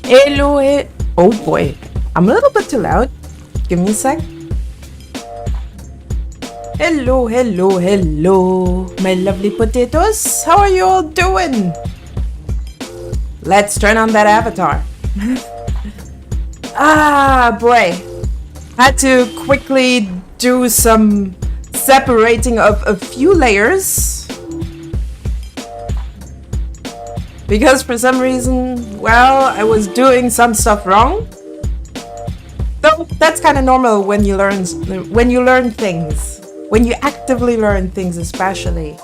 Hello, oh boy, I'm a little bit too loud. Give me a sec. Hello, hello, hello, my lovely potatoes. How are you all doing? Let's turn on that avatar. Ah, boy. Had to quickly do some separating of a few layers. Because for some reason, well, I was doing some stuff wrong. Though that's kind of normal when you learn things. When you actively learn things especially.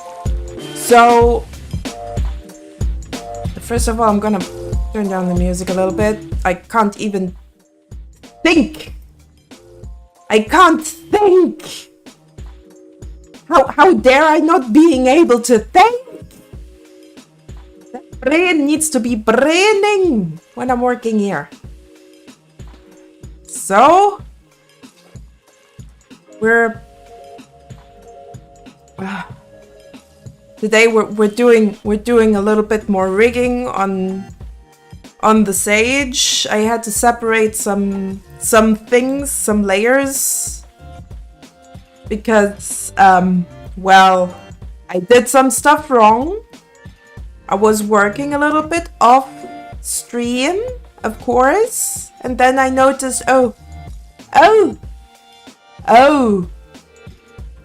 So first of all, I'm gonna turn down the music a little bit. I can't even think. I can't think. How dare I not being able to think? That brain needs to be braining when I'm working here. So today we're doing a little bit more rigging on the sage. I had to separate some things, some layers, because well, I did some stuff wrong. I was working a little bit off stream, of course, and then I noticed, oh,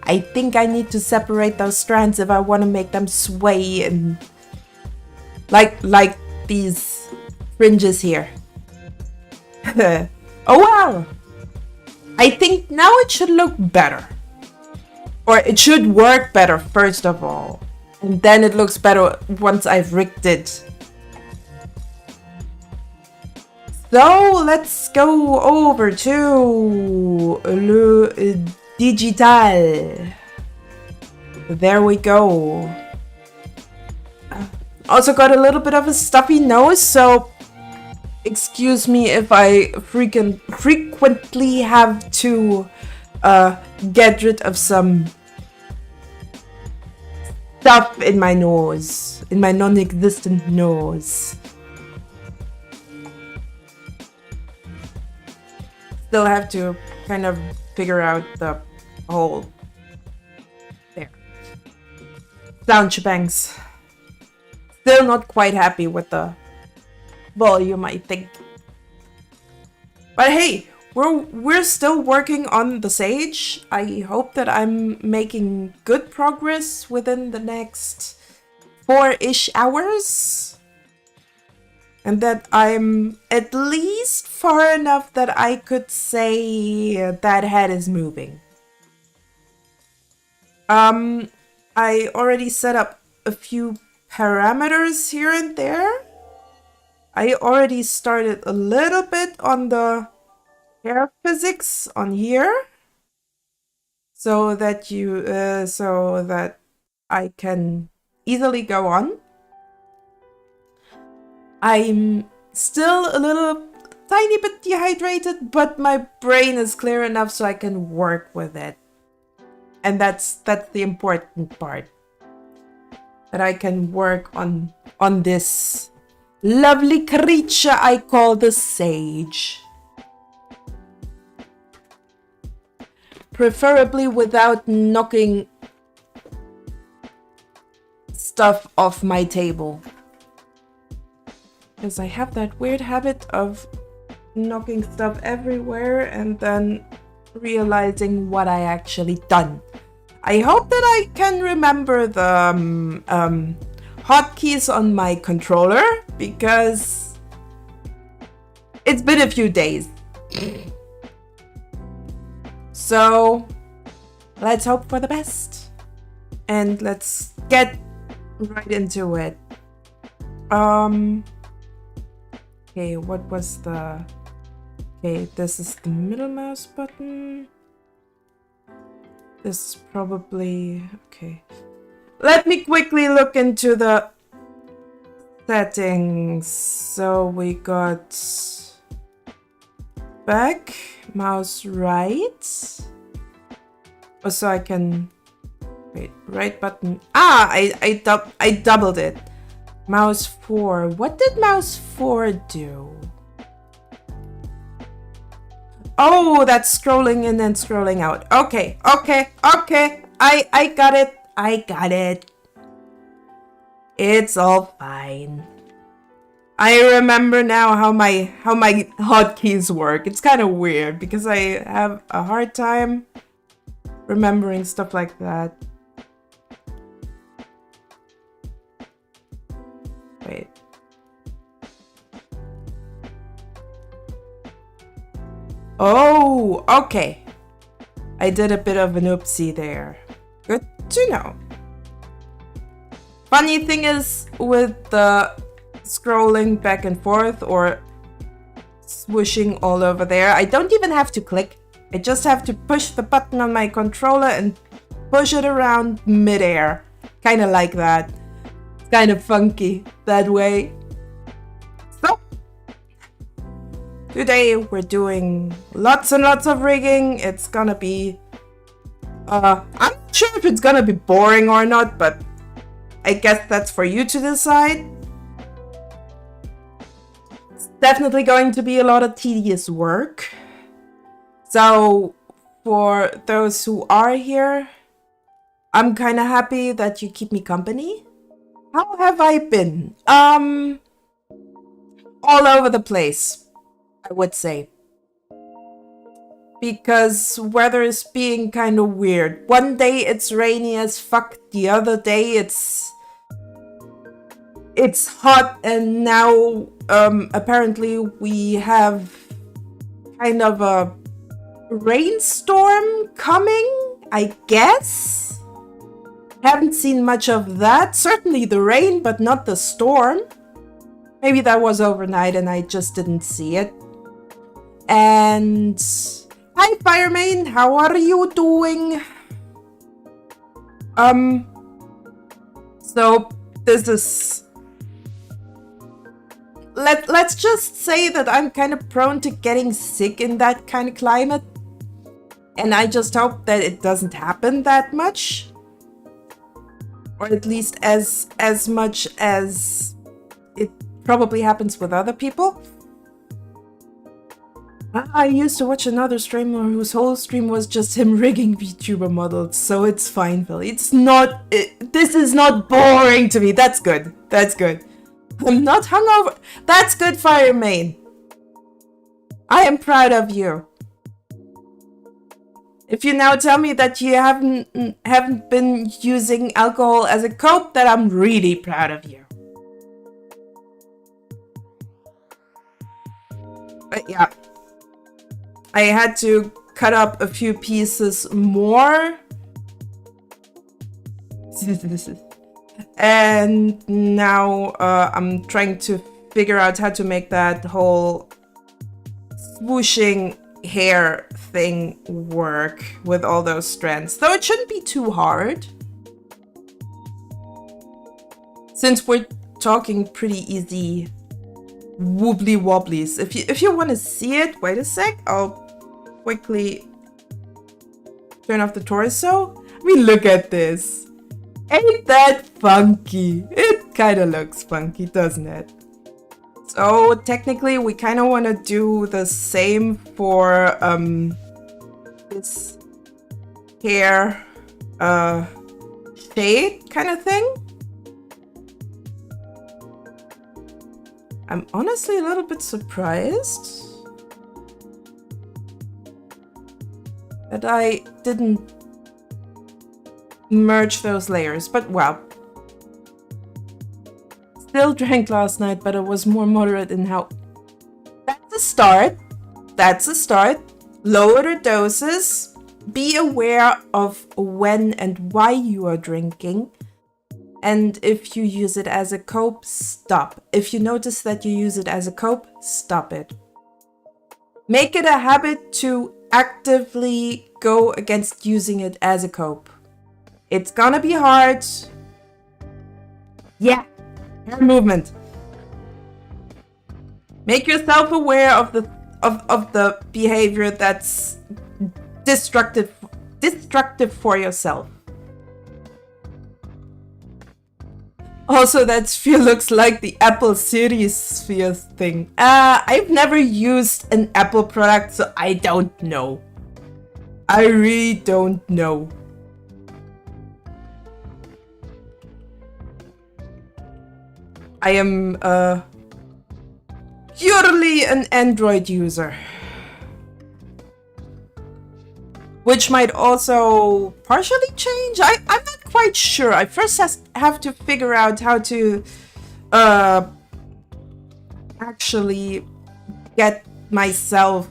I think I need to separate those strands if I want to make them sway and like these fringes here. Oh well, I think now it should look better, or it should work better first of all, and then it looks better once I've rigged it. So let's go over to Le Digital. There we go. Also got a little bit of a stuffy nose, so excuse me if I frequently have to get rid of some stuff in my nose, in my non-existent nose. Still have to kind of figure out the whole there sound shebangs. Still not quite happy with the volume, I think. But hey, we're still working on the sage. I hope that I'm making good progress within the next 4-ish hours. And that I'm at least far enough that I could say that head is moving. I already set up a few parameters here and there. I already started a little bit on the hair physics on here, so that I can easily go on. I'm still a little tiny bit dehydrated, but my brain is clear enough so I can work with it. And that's the important part. That I can work on this lovely creature I call the sage. Preferably without knocking stuff off my table. Because I have that weird habit of knocking stuff everywhere and then realizing what I actually done. I hope that I can remember the hotkeys on my controller, because it's been a few days. So let's hope for the best. And let's get right into it. Okay, what was the... Okay, this is the middle mouse button. This is probably... Okay. Let me quickly look into the settings. So we got... back, mouse right. Oh, so I can... Wait, right button... Ah! I doubled it. Mouse 4. What did mouse 4 do? Oh, that's scrolling in and scrolling out. Okay. I got it. I got it. It's all fine. I remember now how my hotkeys work. It's kind of weird because I have a hard time remembering stuff like that. Wait. Oh, okay. I did a bit of an oopsie there. Good to know. Funny thing is, with the scrolling back and forth or swooshing all over there, I don't even have to click. I just have to push the button on my controller and push it around midair. Kind of like that. It's kind of funky that way. So, today we're doing lots and lots of rigging. It's gonna be... I'm not sure if it's gonna be boring or not, but I guess that's for you to decide. It's definitely going to be a lot of tedious work. So, for those who are here, I'm kind of happy that you keep me company. How have I been? All over the place, I would say. Because weather is being kind of weird. One day it's rainy as fuck, the other day it's hot, and now apparently we have kind of a rainstorm coming, I guess. Haven't seen much of that. Certainly the rain, but not the storm. Maybe that was overnight and I just didn't see it. And hi Firemain, how are you doing? So this is... Let's just say that I'm kind of prone to getting sick in that kind of climate. And I just hope that it doesn't happen that much. Or at least as much as it probably happens with other people. I used to watch another streamer whose whole stream was just him rigging VTuber models, so it's fine, Phil. It's not... this is not boring to me. That's good. That's good. I'm not hungover. That's good, Firemain. I am proud of you. If you now tell me that you haven't been using alcohol as a cope, then I'm really proud of you. But yeah, I had to cut up a few pieces more. And now I'm trying to figure out how to make that whole swooshing hair thing work with all those strands. Though it shouldn't be too hard. Since we're talking pretty easy wobbly wobblies. If you want to see it, wait a sec. I'll quickly turn off the torso. I mean, look at this. Ain't that funky? It kind of looks funky, doesn't it? So technically we kind of want to do the same for this hair shade kind of thing. I'm honestly a little bit surprised that I didn't merge those layers, but well. Still drank last night, but it was more moderate in how... That's a start. That's a start. Lower the doses. Be aware of when and why you are drinking. And if you use it as a cope, stop. If you notice that you use it as a cope, stop it. Make it a habit to actively go against using it as a cope. It's gonna be hard. Yeah. Hair movement. Make yourself aware of the behavior that's destructive for yourself. Also, that sphere looks like the Apple Series sphere thing. I've never used an Apple product, so I don't know. I really don't know. I am purely an Android user. Which might also partially change. I'm not quite sure. I first have to figure out how to actually get myself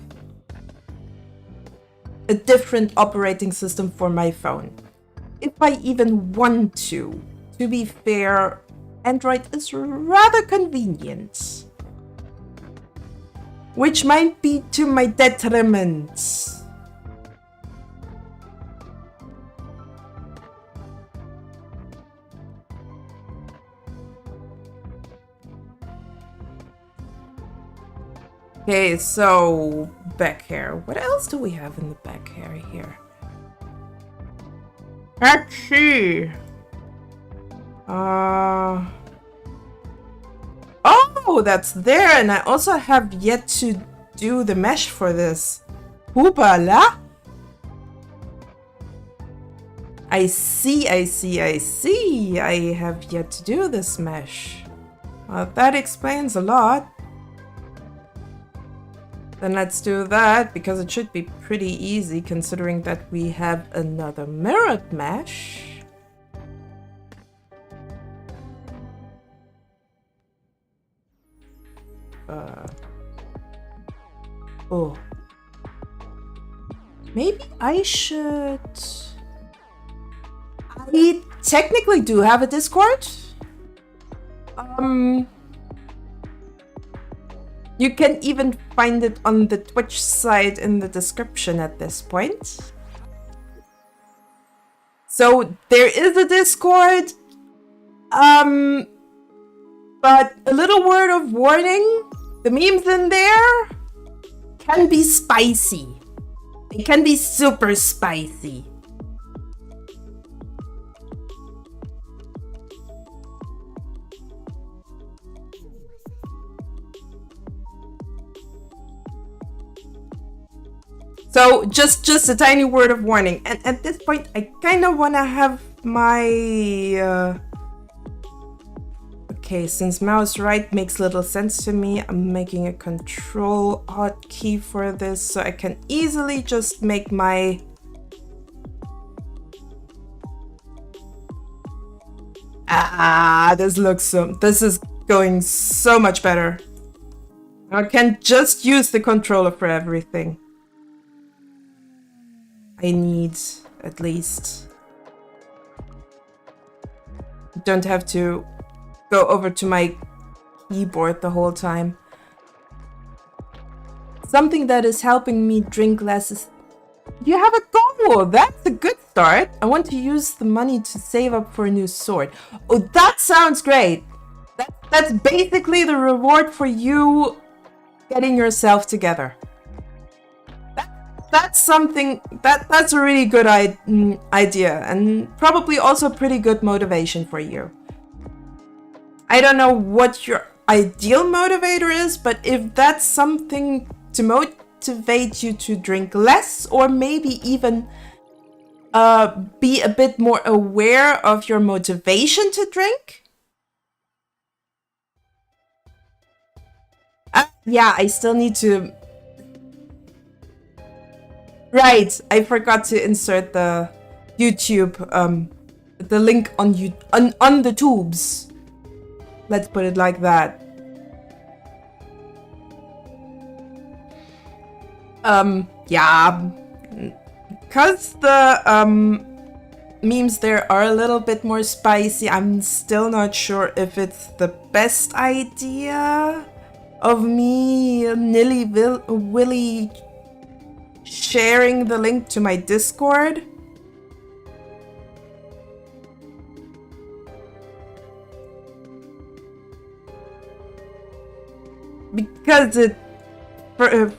a different operating system for my phone. If I even want to. To be fair, Android is rather convenient. Which might be to my detriment. Okay, so back hair. What else do we have in the back hair here? Let's see. Oh, that's there, and I also have yet to do the mesh for this. Hoopala! I see. I have yet to do this mesh. That explains a lot. Then let's do that, because it should be pretty easy considering that we have another mirrored mesh. Oh. Maybe I should... I technically do have a Discord. You can even find it on the Twitch side in the description at this point. So there is a Discord. But a little word of warning, the memes in there can be spicy. They can be super spicy. So just a tiny word of warning. And at this point, I kind of want to have my... Okay, since mouse right makes little sense to me, I'm making a control hotkey for this so I can easily just make my... this is going so much better. I can just use the controller for everything. I need, at least. Don't have to go over to my keyboard the whole time. Something that is helping me drink less is... You have a goal! That's a good start. I want to use the money to save up for a new sword. Oh, that sounds great! That's basically the reward for you getting yourself together. That's something... That's a really good idea, and probably also pretty good motivation for you. I don't know what your ideal motivator is, but if that's something to motivate you to drink less, or maybe even be a bit more aware of your motivation to drink. Yeah, I still need to... Right, I forgot to insert the YouTube, the link on the tubes. Let's put it like that. Yeah, because the memes there are a little bit more spicy, I'm still not sure if it's the best idea of me nilly-willy sharing the link to my Discord. Because it,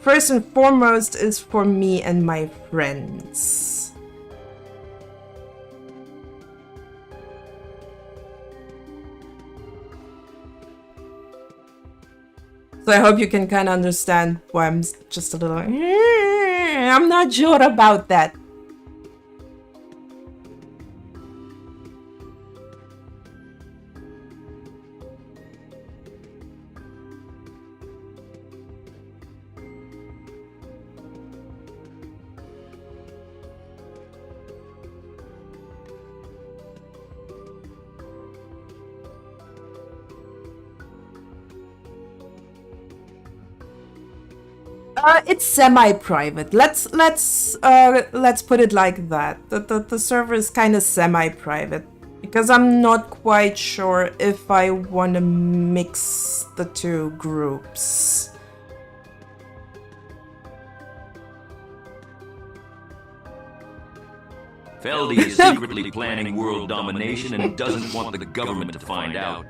first and foremost, is for me and my friends. So I hope you can kind of understand why I'm just a little... I'm not sure about that. It's semi-private. Let's put it like that. The server is kind of semi-private because I'm not quite sure if I want to mix the two groups. Feldy is secretly planning world domination and doesn't want the government to find out.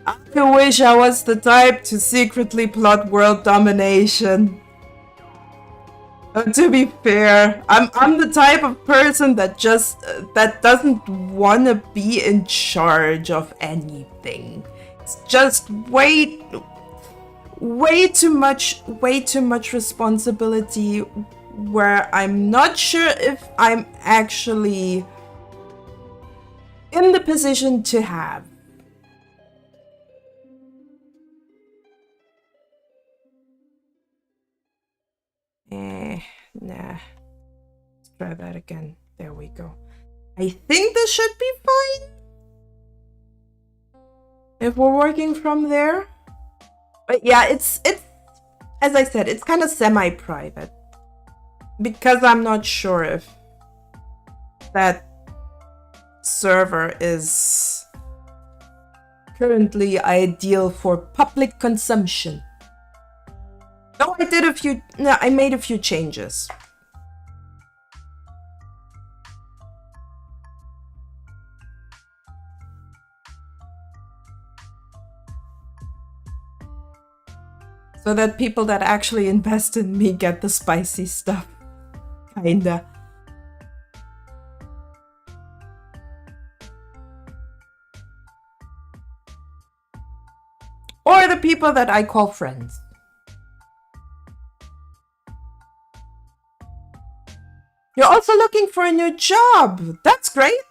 I wish I was the type to secretly plot world domination. To be fair, I'm the type of person that just that doesn't want to be in charge of anything. It's just way too much responsibility where I'm not sure if I'm actually in the position to have. Nah. Let's try that again. There we go. I think this should be fine. If we're working from there. But yeah, it's as I said, it's kind of semi-private. Because I'm not sure if that server is currently ideal for public consumption. No, I made a few changes. So that people that actually invest in me get the spicy stuff. Kinda. Or the people that I call friends. You're also looking for a new job. That's great.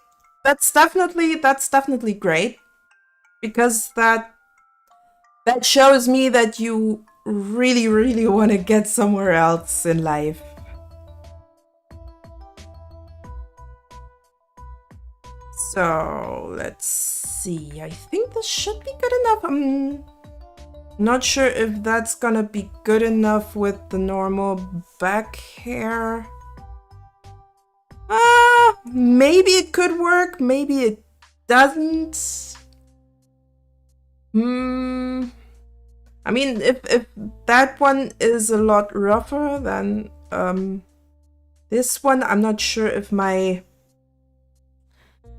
That's definitely great. Because that shows me that you really want to get somewhere else in life. So, let's see. I think this should be good enough. I'm not sure if that's gonna be good enough with the normal back hair. Maybe it could work, maybe it doesn't. I mean, if that one is a lot rougher than this one, I'm not sure if my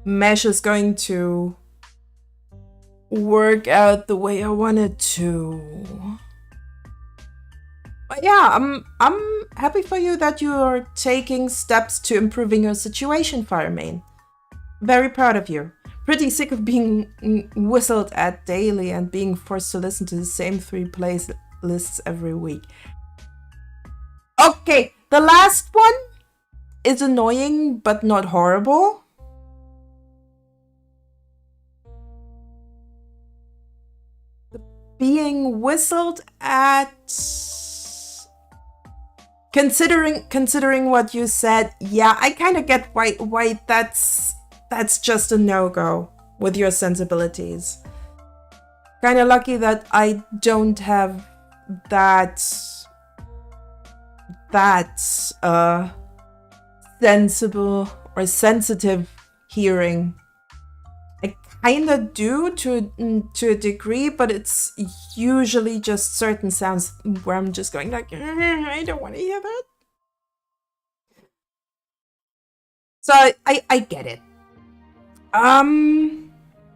mesh is going to work out the way I want it to. But yeah, I'm happy for you that you are taking steps to improving your situation, Firemain. Very proud of you. Pretty sick of being whistled at daily and being forced to listen to the same 3 playlists every week. Okay, the last one is annoying but not horrible. Being whistled at... Considering what you said, yeah, I kind of get why that's just a no-go with your sensibilities. Kind of lucky that I don't have that sensible or sensitive hearing. I kind of do to a degree, but it's usually just certain sounds where I'm just going like, I don't want to hear that. So I get it.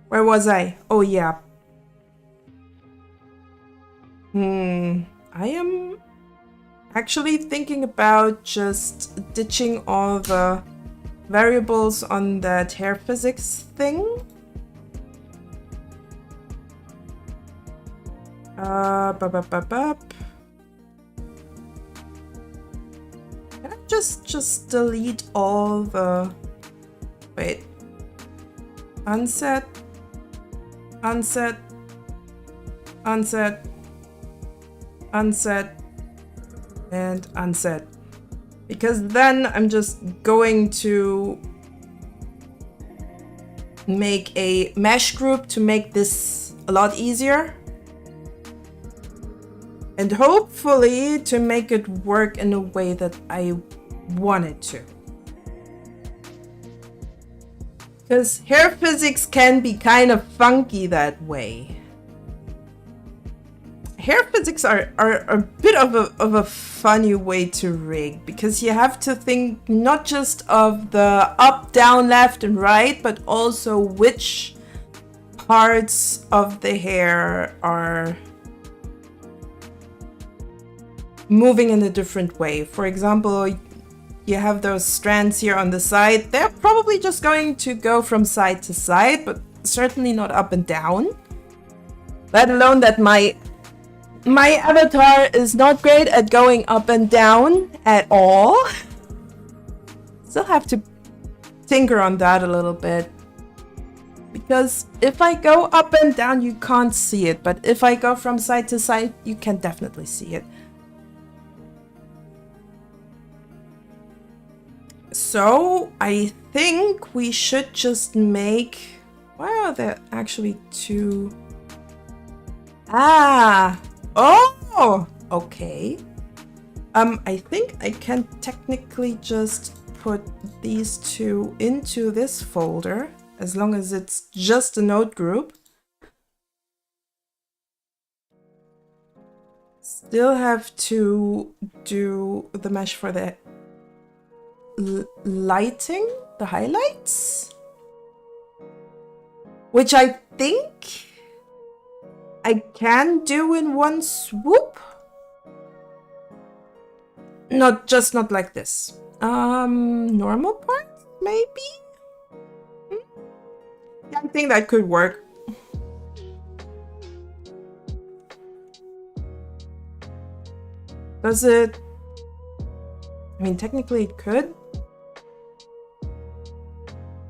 Where was I? Oh yeah. I am actually thinking about just ditching all the variables on that hair physics thing. Bup, bup, bup, bup. Can I just delete all the... Wait. Unset. Unset. Unset. Unset. And unset. Because then I'm just going to make a mesh group to make this a lot easier. And hopefully to make it work in a way that I want it to. Because hair physics can be kind of funky that way. Hair physics are a bit of a funny way to rig, because you have to think not just of the up, down, left, and right, but also which parts of the hair are moving in a different way. For example, you have those strands here on the side. They're probably just going to go from side to side, but certainly not up and down. Let alone that my avatar is not great at going up and down at all. Still have to tinker on that a little bit. Because if I go up and down, you can't see it. But if I go from side to side, you can definitely see it. So I think we should just make... Why are there actually two? Ah! Oh! Okay. I think I can technically just put these two into this folder, as long as it's just a node group. Still have to do the mesh for the lighting, the highlights, which I think I can do in one swoop. Not like this. Normal parts, maybe? Yeah, I think that could work. Does it? I mean, technically it could.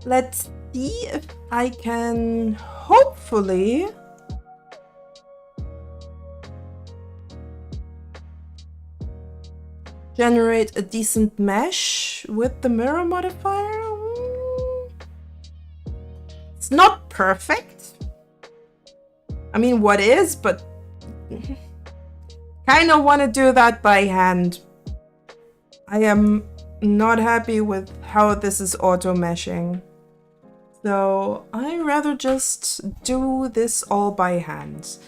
Let's see if I can hopefully generate a decent mesh with the mirror modifier. It's not perfect. I mean, what is, but kind of want to do that by hand. I am not happy with how this is auto meshing. So I rather just do this all by hand.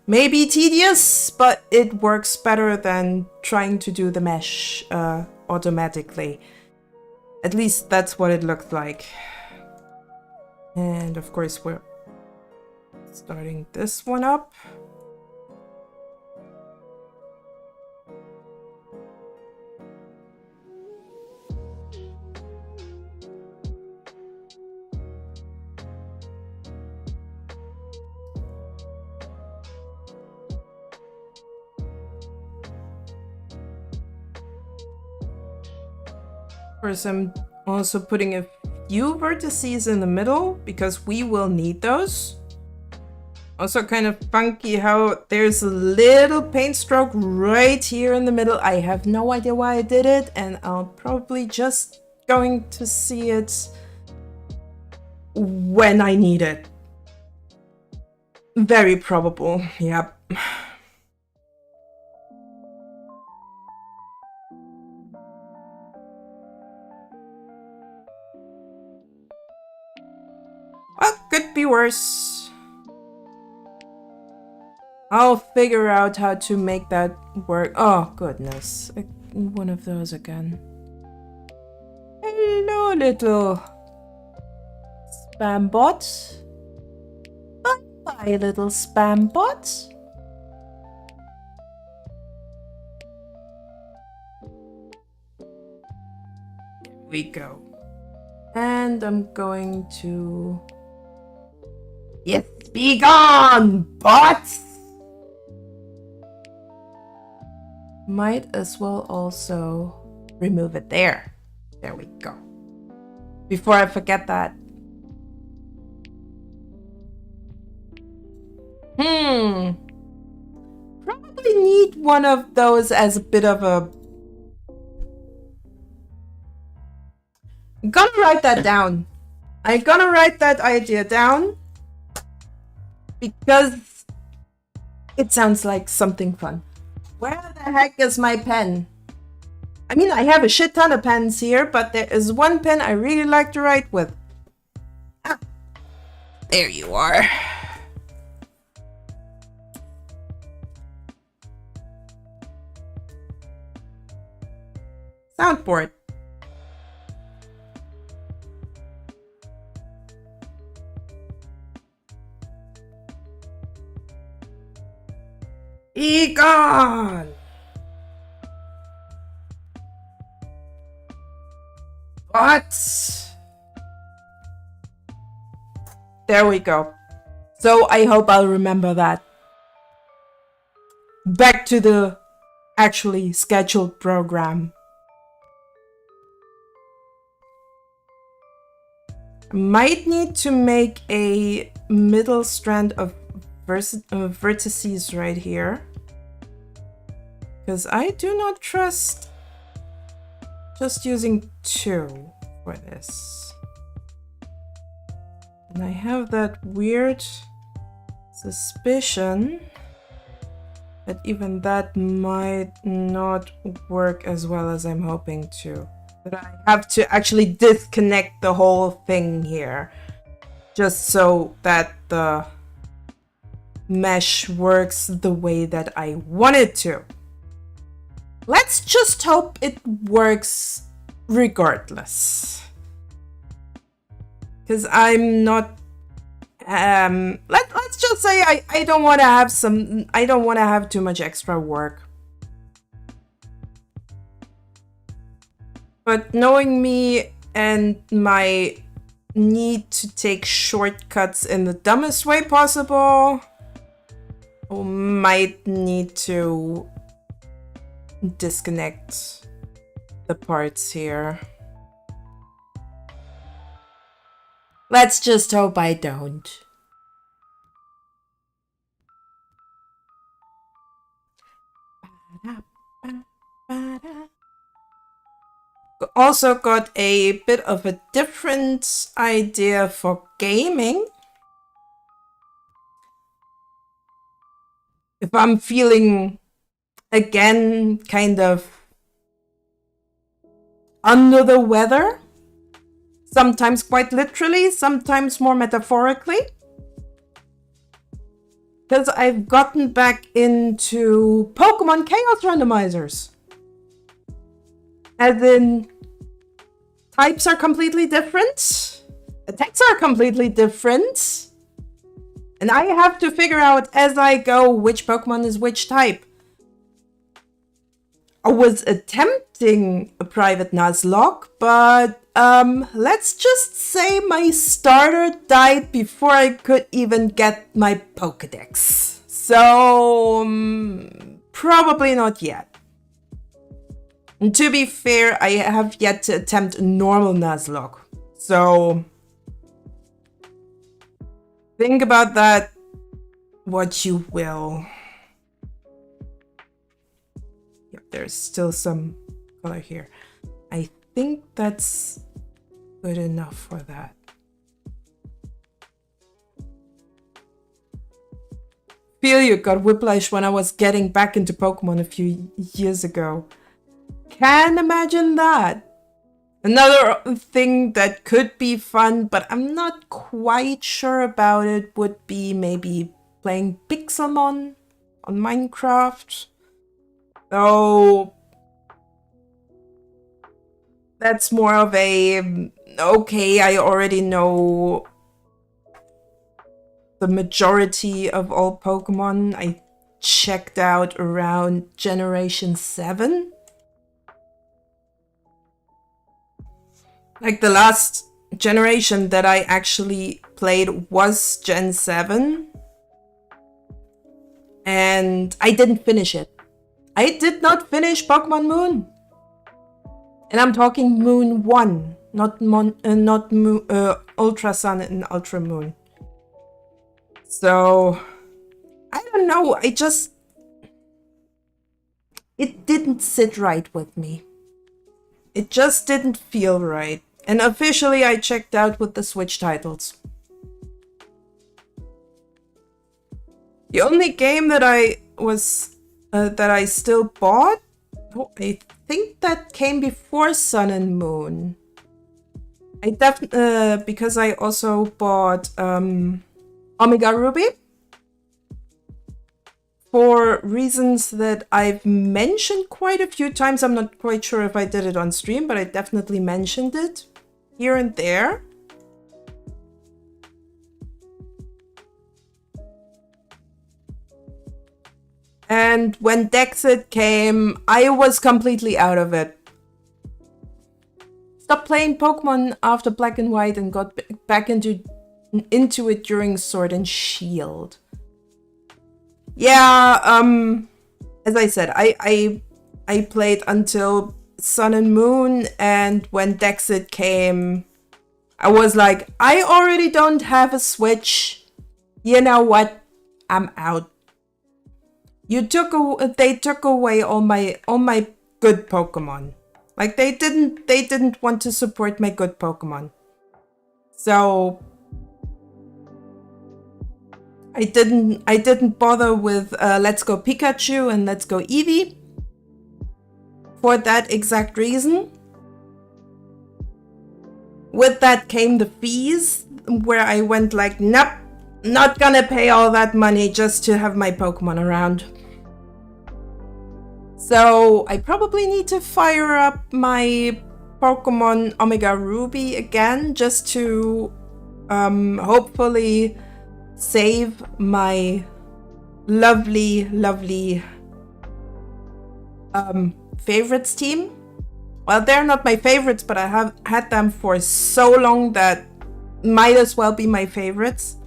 Maybe tedious, but it works better than trying to do the mesh automatically. At least that's what it looked like. And of course we're starting this one up. Of course, I'm also putting a few vertices in the middle because we will need those. Also kind of funky how there's a little paint stroke right here in the middle. I have no idea why I did it, and I'll probably just going to see it when I need it. Very probable, yep. Well, could be worse. I'll figure out how to make that work. Oh, goodness. One of those again. Hello, little spam bot. Bye-bye, little spam bot. There we go. And I'm going to... Yes, be gone, bots! might as well also remove it there. There we go. Before I forget that. Probably need one of those as a bit of a... I'm gonna write that down. I'm gonna write that idea down because it sounds like something fun. Where the heck is my pen? I mean, I have a shit ton of pens here, but there is one pen I really like to write with. Ah, there you are. Soundboard. Egon! What? There we go. So I hope I'll remember that. Back to the actually scheduled program. Might need to make a middle strand of vertices right here. Because I do not trust just using 2 for this. And I have that weird suspicion that even that might not work as well as I'm hoping to. That I have to actually disconnect the whole thing here, just so that the mesh works the way that I want it to. Let's just hope it works regardless. Because I'm not... let's just say I don't want to have I don't want to have too much extra work. But knowing me and my need to take shortcuts in the dumbest way possible, I might need to disconnect the parts here. Let's just hope I don't. Also got a bit of a different idea for gaming. If I'm feeling, again, kind of under the weather, sometimes quite literally, sometimes more metaphorically, because I've gotten back into Pokemon Chaos Randomizers. As in, types are completely different, attacks are completely different, and I have to figure out as I go which Pokemon is which type. I was attempting a private Nuzlocke, but let's just say my starter died before I could even get my Pokedex. So, probably not yet. And to be fair, I have yet to attempt a normal Nuzlocke. So, think about that what you will. Yep, there's still some color here. I think that's good enough for that. Feel you got whiplash when I was getting back into Pokemon a few years ago. Can't imagine that. Another thing that could be fun, but I'm not quite sure about it, would be maybe playing Pixelmon on Minecraft. Though that's more of a, okay, I already know the majority of all Pokemon. I checked out around Generation 7. Like the last generation that I actually played was Gen 7. And I didn't finish it. I did not finish Pokemon Moon. And I'm talking Moon 1, not Moon, Ultra Sun and Ultra Moon. So, I don't know, it didn't sit right with me. It just didn't feel right. And officially I checked out with the Switch titles. The only game that I still bought, I think that came before Sun and Moon. Because I also bought Omega Ruby for reasons that I've mentioned quite a few times. I'm not quite sure if I did it on stream, but I definitely mentioned it here and there. And when Dexit came, I was completely out of it. Stopped playing Pokemon after Black and White and got back into it during Sword and Shield. Yeah, as I said, I played until Sun and Moon, and when Dexit came, I was like, I already don't have a Switch. You know what? I'm out. They took away all my good Pokemon. Like they didn't want to support my good Pokemon. So I didn't bother with Let's Go Pikachu and Let's Go Eevee for that exact reason. With that came the fees, where I went like, nope, not gonna pay all that money just to have my Pokemon around. So I probably need to fire up my Pokemon Omega Ruby again, just to hopefully save my lovely favorites team. Well, they're not my favorites, but I have had them for so long that might as well be my favorites.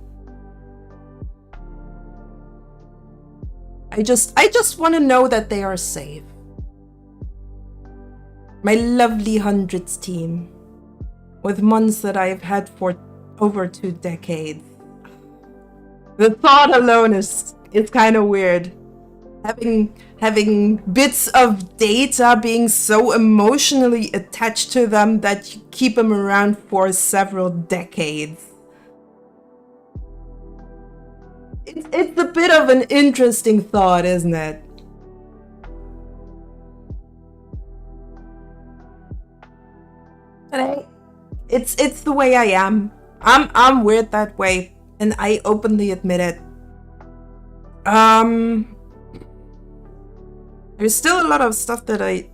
I just want to know that they are safe. My lovely hundreds team, with mons that I've had for over 2 decades. The thought alone is kind of weird. Having bits of data being so emotionally attached to them that you keep them around for several decades. It's a bit of an interesting thought, isn't it? But it's the way I am. I'm weird that way, and I openly admit it. There's still a lot of stuff that I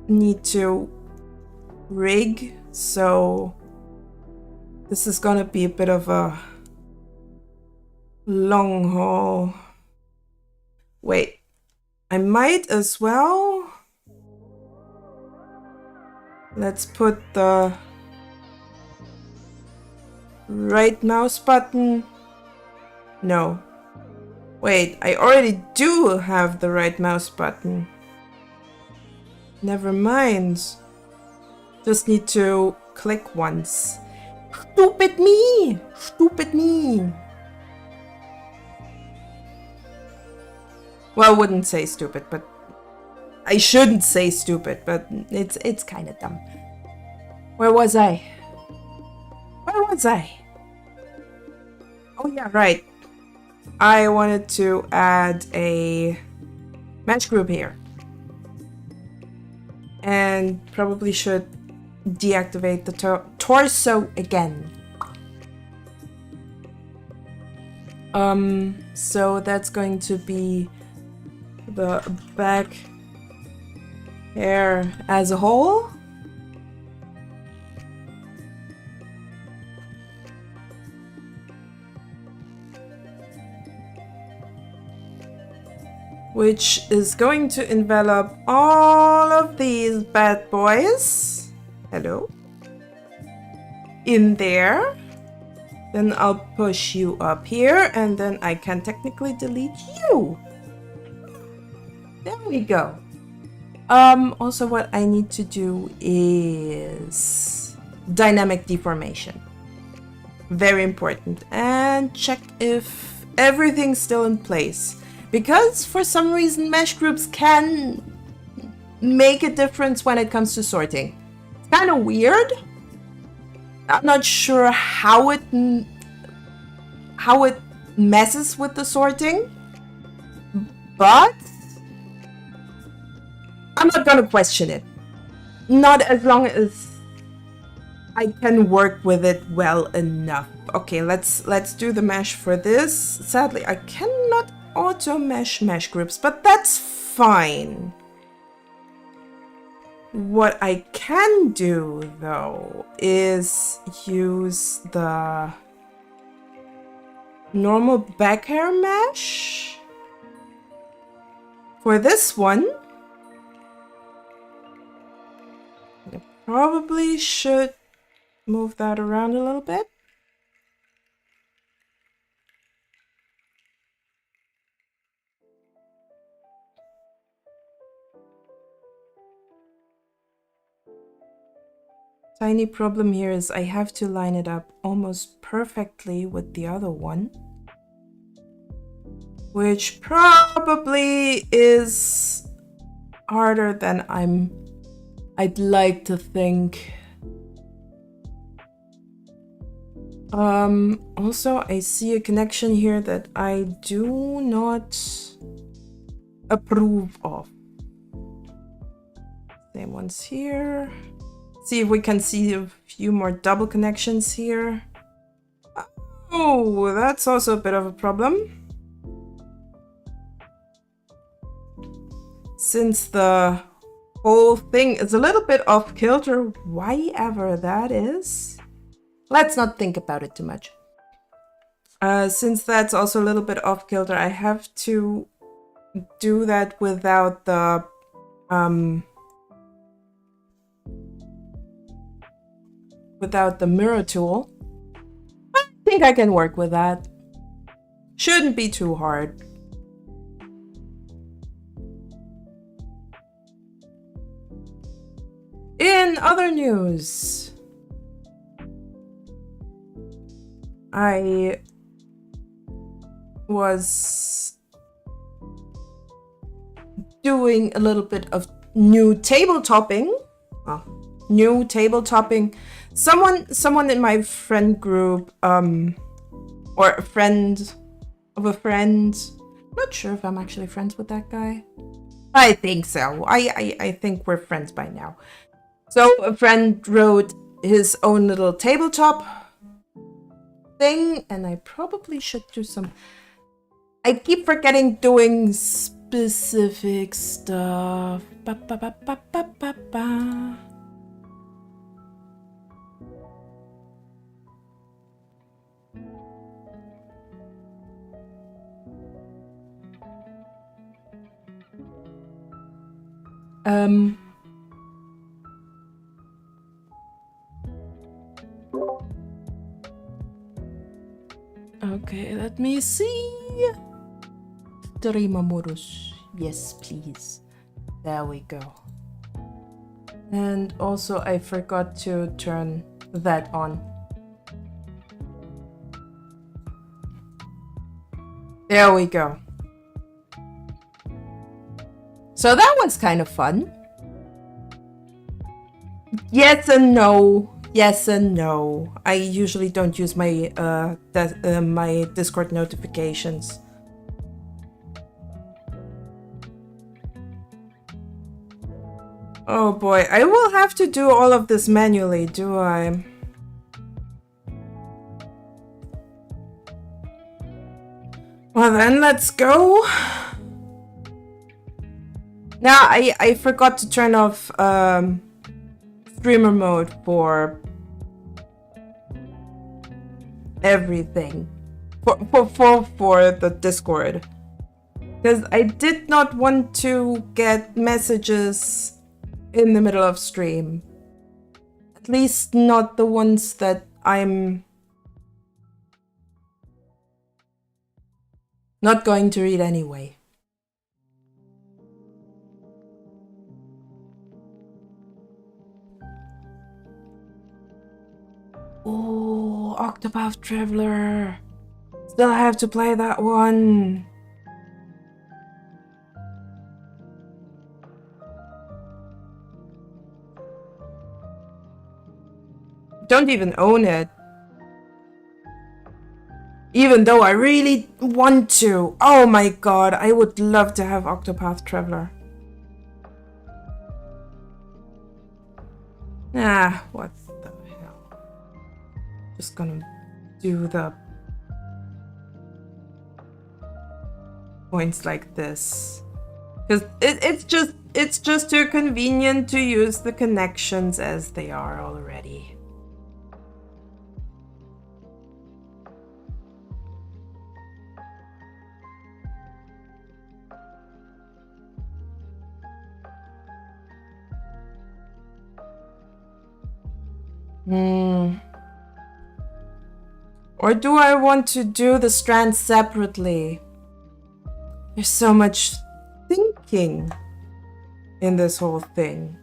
need to rig, so this is gonna be a bit of a long haul. Wait, I might as well. Let's put the right mouse button. No. Wait, I already do have the right mouse button. Never mind. Just need to click once. Stupid me! Stupid me! Well, I wouldn't say stupid, but I shouldn't say stupid, but it's kind of dumb. Where was I? Where was I? Oh yeah, right. I wanted to add a match group here. And probably should deactivate the torso again. So that's going to be the back hair as a whole. Which is going to envelop all of these bad boys. Hello. In there. Then I'll push you up here, and then I can technically delete you. There we go. Also what I need to do is dynamic deformation. Very important. And check if everything's still in place. Because for some reason mesh groups can make a difference when it comes to sorting. It's kind of weird. I'm not sure how it messes with the sorting, but I'm not gonna question it. Not as long as I can work with it well enough. Okay, let's do the mesh for this. Sadly, I cannot auto mesh groups, but that's fine. What I can do though is use the normal back hair mesh for this one. I probably should move that around a little bit. Tiny problem here is I have to line it up almost perfectly with the other one, which probably is harder than I'd like to think. Also, I see a connection here that I do not approve of. Same ones here. See if we can see a few more double connections here. Oh, that's also a bit of a problem. Since the whole thing is a little bit off kilter, why ever that is. Let's not think about it too much. Since that's also a little bit off kilter, I have to do that without the mirror tool. I think I can work with that. Shouldn't be too hard. In other news, I was doing a little bit of new tabletopping. New tabletopping. Someone in my friend group, or a friend of a friend. Not sure if I'm actually friends with that guy. I think so. I think we're friends by now. So a friend wrote his own little tabletop thing, and I probably should do some. I keep forgetting doing specific stuff. Ba, ba, ba, ba, ba, ba, ba. Okay, let me see. Streamer modus. Yes, please. There we go. And also I forgot to turn that on. There we go. So that was kind of fun. Yes and no. Yes and no. I usually don't use my my Discord notifications. Oh boy, I will have to do all of this manually, do I? Well then, let's go. Now, I forgot to turn off streamer mode for everything. For the Discord. Because I did not want to get messages in the middle of stream. At least not the ones that I'm not going to read anyway. Oh, Octopath Traveler. Still have to play that one. Don't even own it. Even though I really want to. Oh my god, I would love to have Octopath Traveler. Ah, what the hell. Just gonna do the points like this. Because it's just too convenient to use the connections as they are already. Or do I want to do the strands separately? There's so much thinking in this whole thing.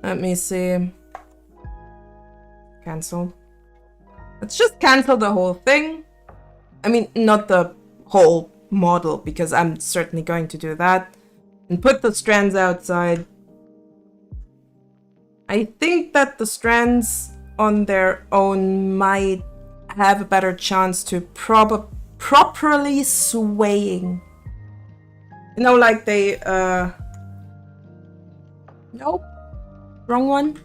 Let me see. Cancel. Let's just cancel the whole thing. I mean, not the whole model, because I'm certainly going to do that. And put the strands outside. I think that the strands on their own might have a better chance to properly swaying. You know, like they, nope. Wrong one.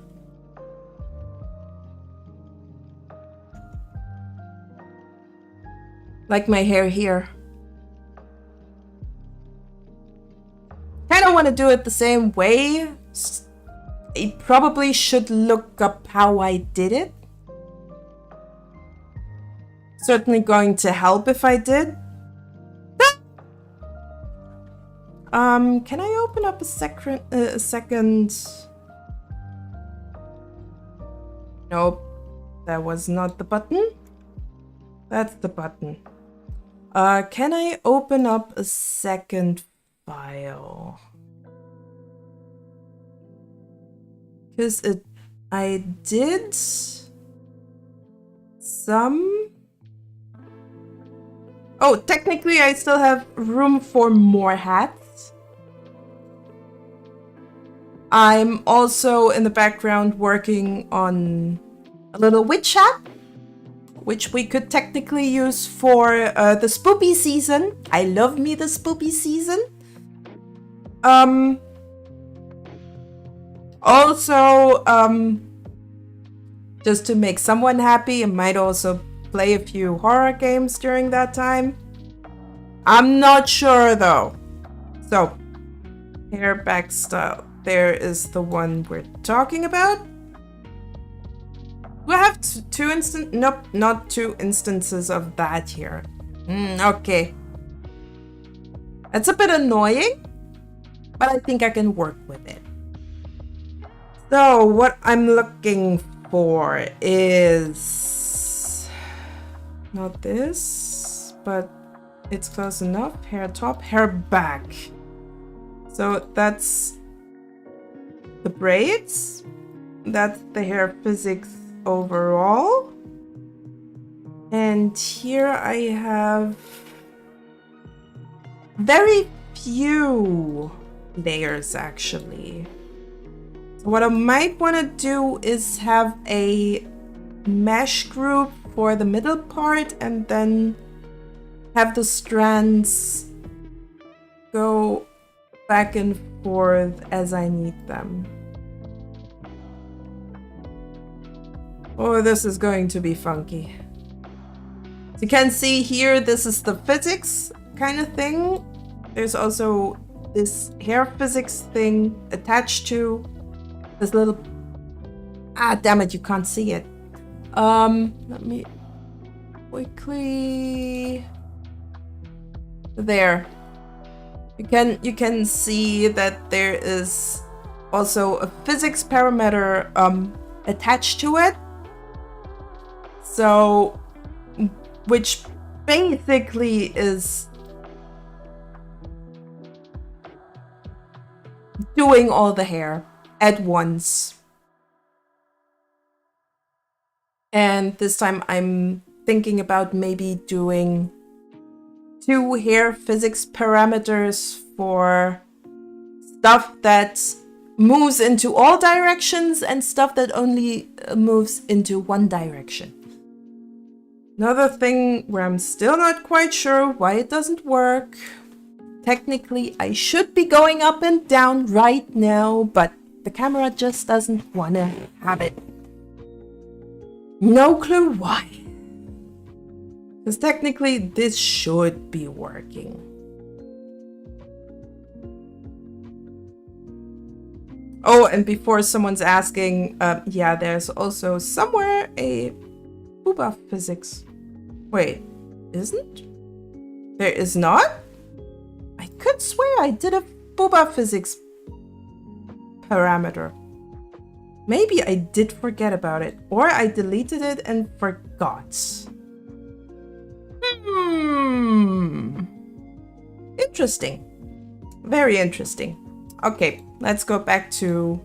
Like my hair here. Kind of want to do it the same way. I probably should look up how I did it. Certainly going to help if I did. Can I open up a second? Nope, that was not the button. That's the button. Can I open up a second file? Because I did some. Oh, technically I still have room for more hats. I'm also in the background working on a little witch hat, which we could technically use for the spoopy season. I love me the spoopy season. Also, just to make someone happy, I might also play a few horror games during that time. I'm not sure though. So, hair back style. There is the one we're talking about. Do I have two instances? Nope, not two instances of that here. Okay. That's a bit annoying, but I think I can work with it. So what I'm looking for is not this, but it's close enough. Hair top, hair back. So that's the braids. That's the hair physics overall. And here I have very few layers actually. So what I might want to do is have a mesh group for the middle part and then have the strands go back and forth as I need them. Oh, this is going to be funky. So you can see here, this is the physics kind of thing. There's also this hair physics thing attached to this little... Ah, damn it, you can't see it. Let me quickly... There. You can see that there is also a physics parameter attached to it. So, which basically is doing all the hair at once. And this time I'm thinking about maybe doing 2 hair physics parameters for stuff that moves into all directions and stuff that only moves into one direction. Another thing where I'm still not quite sure why it doesn't work. Technically, I should be going up and down right now, but the camera just doesn't want to have it. No clue why. Because technically, this should be working. Oh, and before someone's asking, yeah, there's also somewhere a booba physics. Wait, isn't? There is not? I could swear I did a booba physics parameter. Maybe I did forget about it, or I deleted it and forgot. Interesting. Very interesting. Okay, let's go back to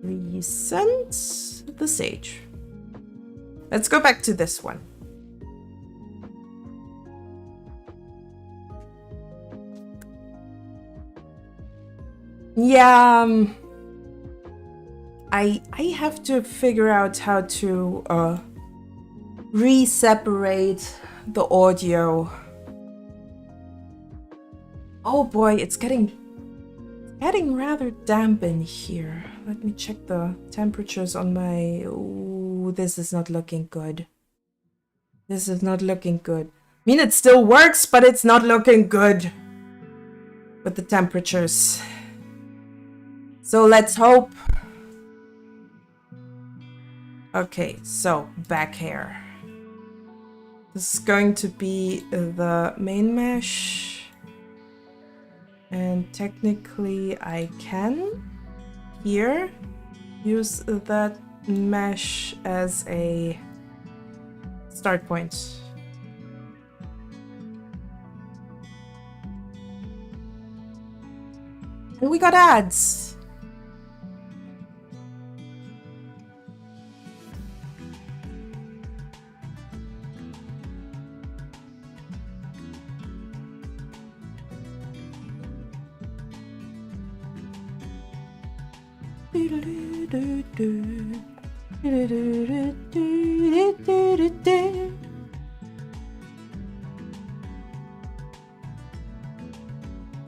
recent the sage. Let's go back to this one. Yeah, I have to figure out how to re-separate the audio. Oh boy, it's getting rather damp in here. Let me check the temperatures on my... Ooh, this is not looking good. This is not looking good. I mean, it still works, but it's not looking good with the temperatures. So let's hope. Okay, so back hair. This is going to be the main mesh. And technically I can here use that mesh as a start point. And we got ads.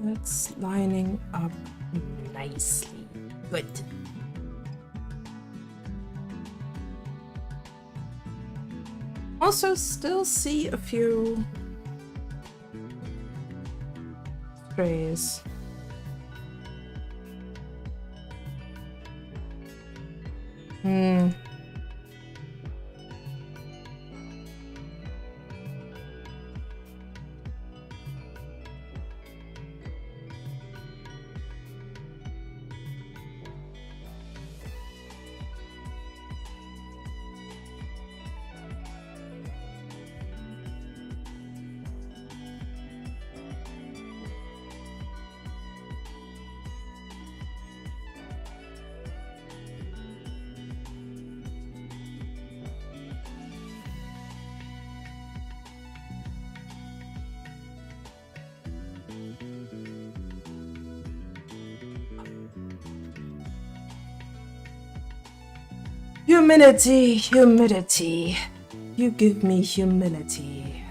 That's lining up nicely. Good. Also, still see a few strays. Humility, humility. You give me humility.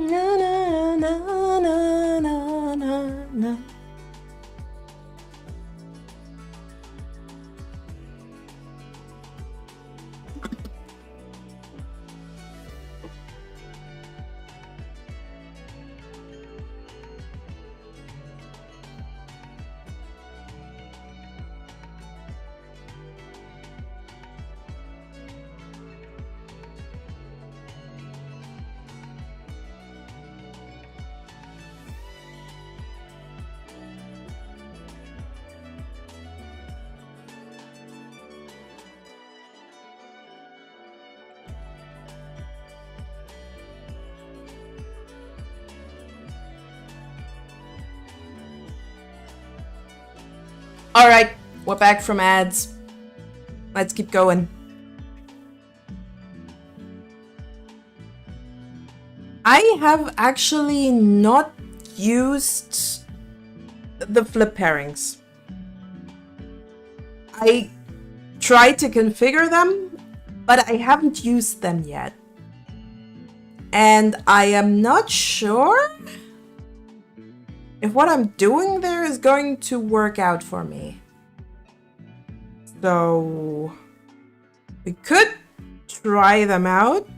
Na, na, na, na, na, na, na. Alright, we're back from ads. Let's keep going. I have actually not used the flip pairings. I tried to configure them, but I haven't used them yet. And I am not sure if what I'm doing there is going to work out for me. So we could try them out.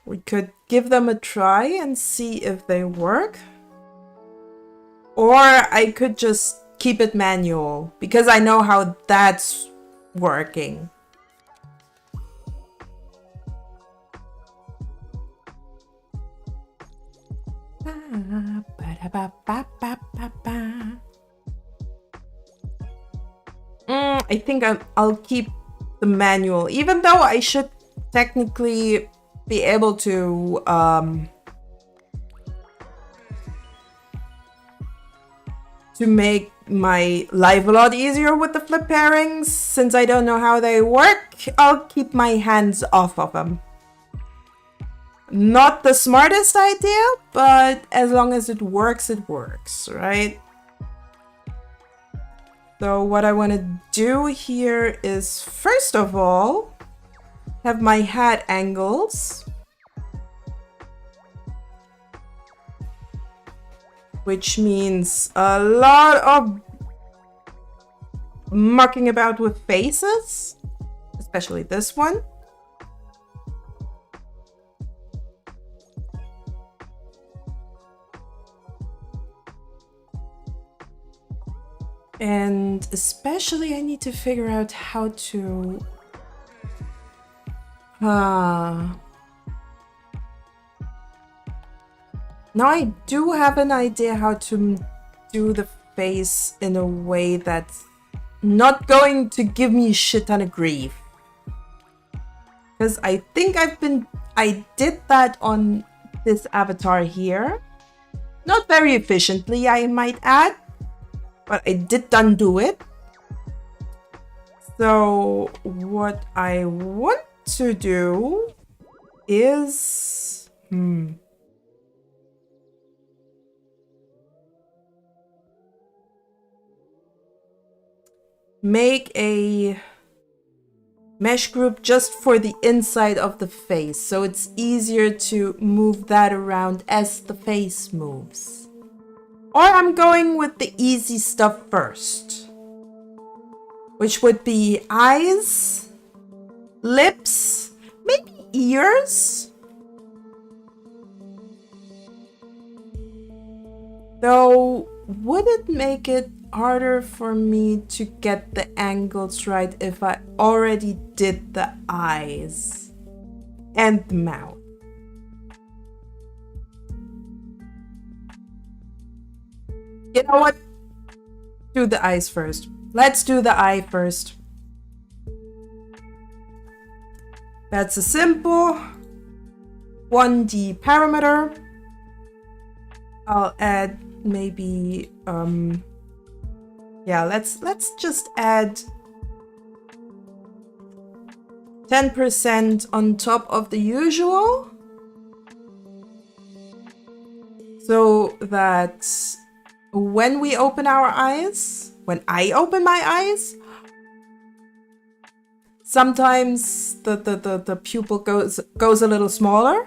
We could give them a try and see if they work. Or I could just keep it manual, because I know how that's working. I think I'll keep the manual, even though I should technically be able to make my life a lot easier with the flip pairings. Since I don't know how they work, I'll keep my hands off of them. Not the smartest idea, but as long as it works, right? So what I want to do here is, first of all, have my hat angles, which means a lot of mucking about with faces, especially this one. And especially I need to figure out how to now I do have an idea how to do the face in a way that's not going to give me a shit ton of grief. Because I think I did that on this avatar here. Not very efficiently, I might add, but I did undo it. So what I want to do is make a mesh group just for the inside of the face, so it's easier to move that around as the face moves. Or I'm going with the easy stuff first, which would be eyes, lips, maybe ears. Though, would it make it harder for me to get the angles right if I already did the eyes and the mouth? You know what? Do the eyes first. Let's do the eye first. That's a simple 1D parameter. I'll add maybe yeah, let's just add 10% on top of the usual, so that when we open our eyes, when I open my eyes, sometimes the pupil goes a little smaller.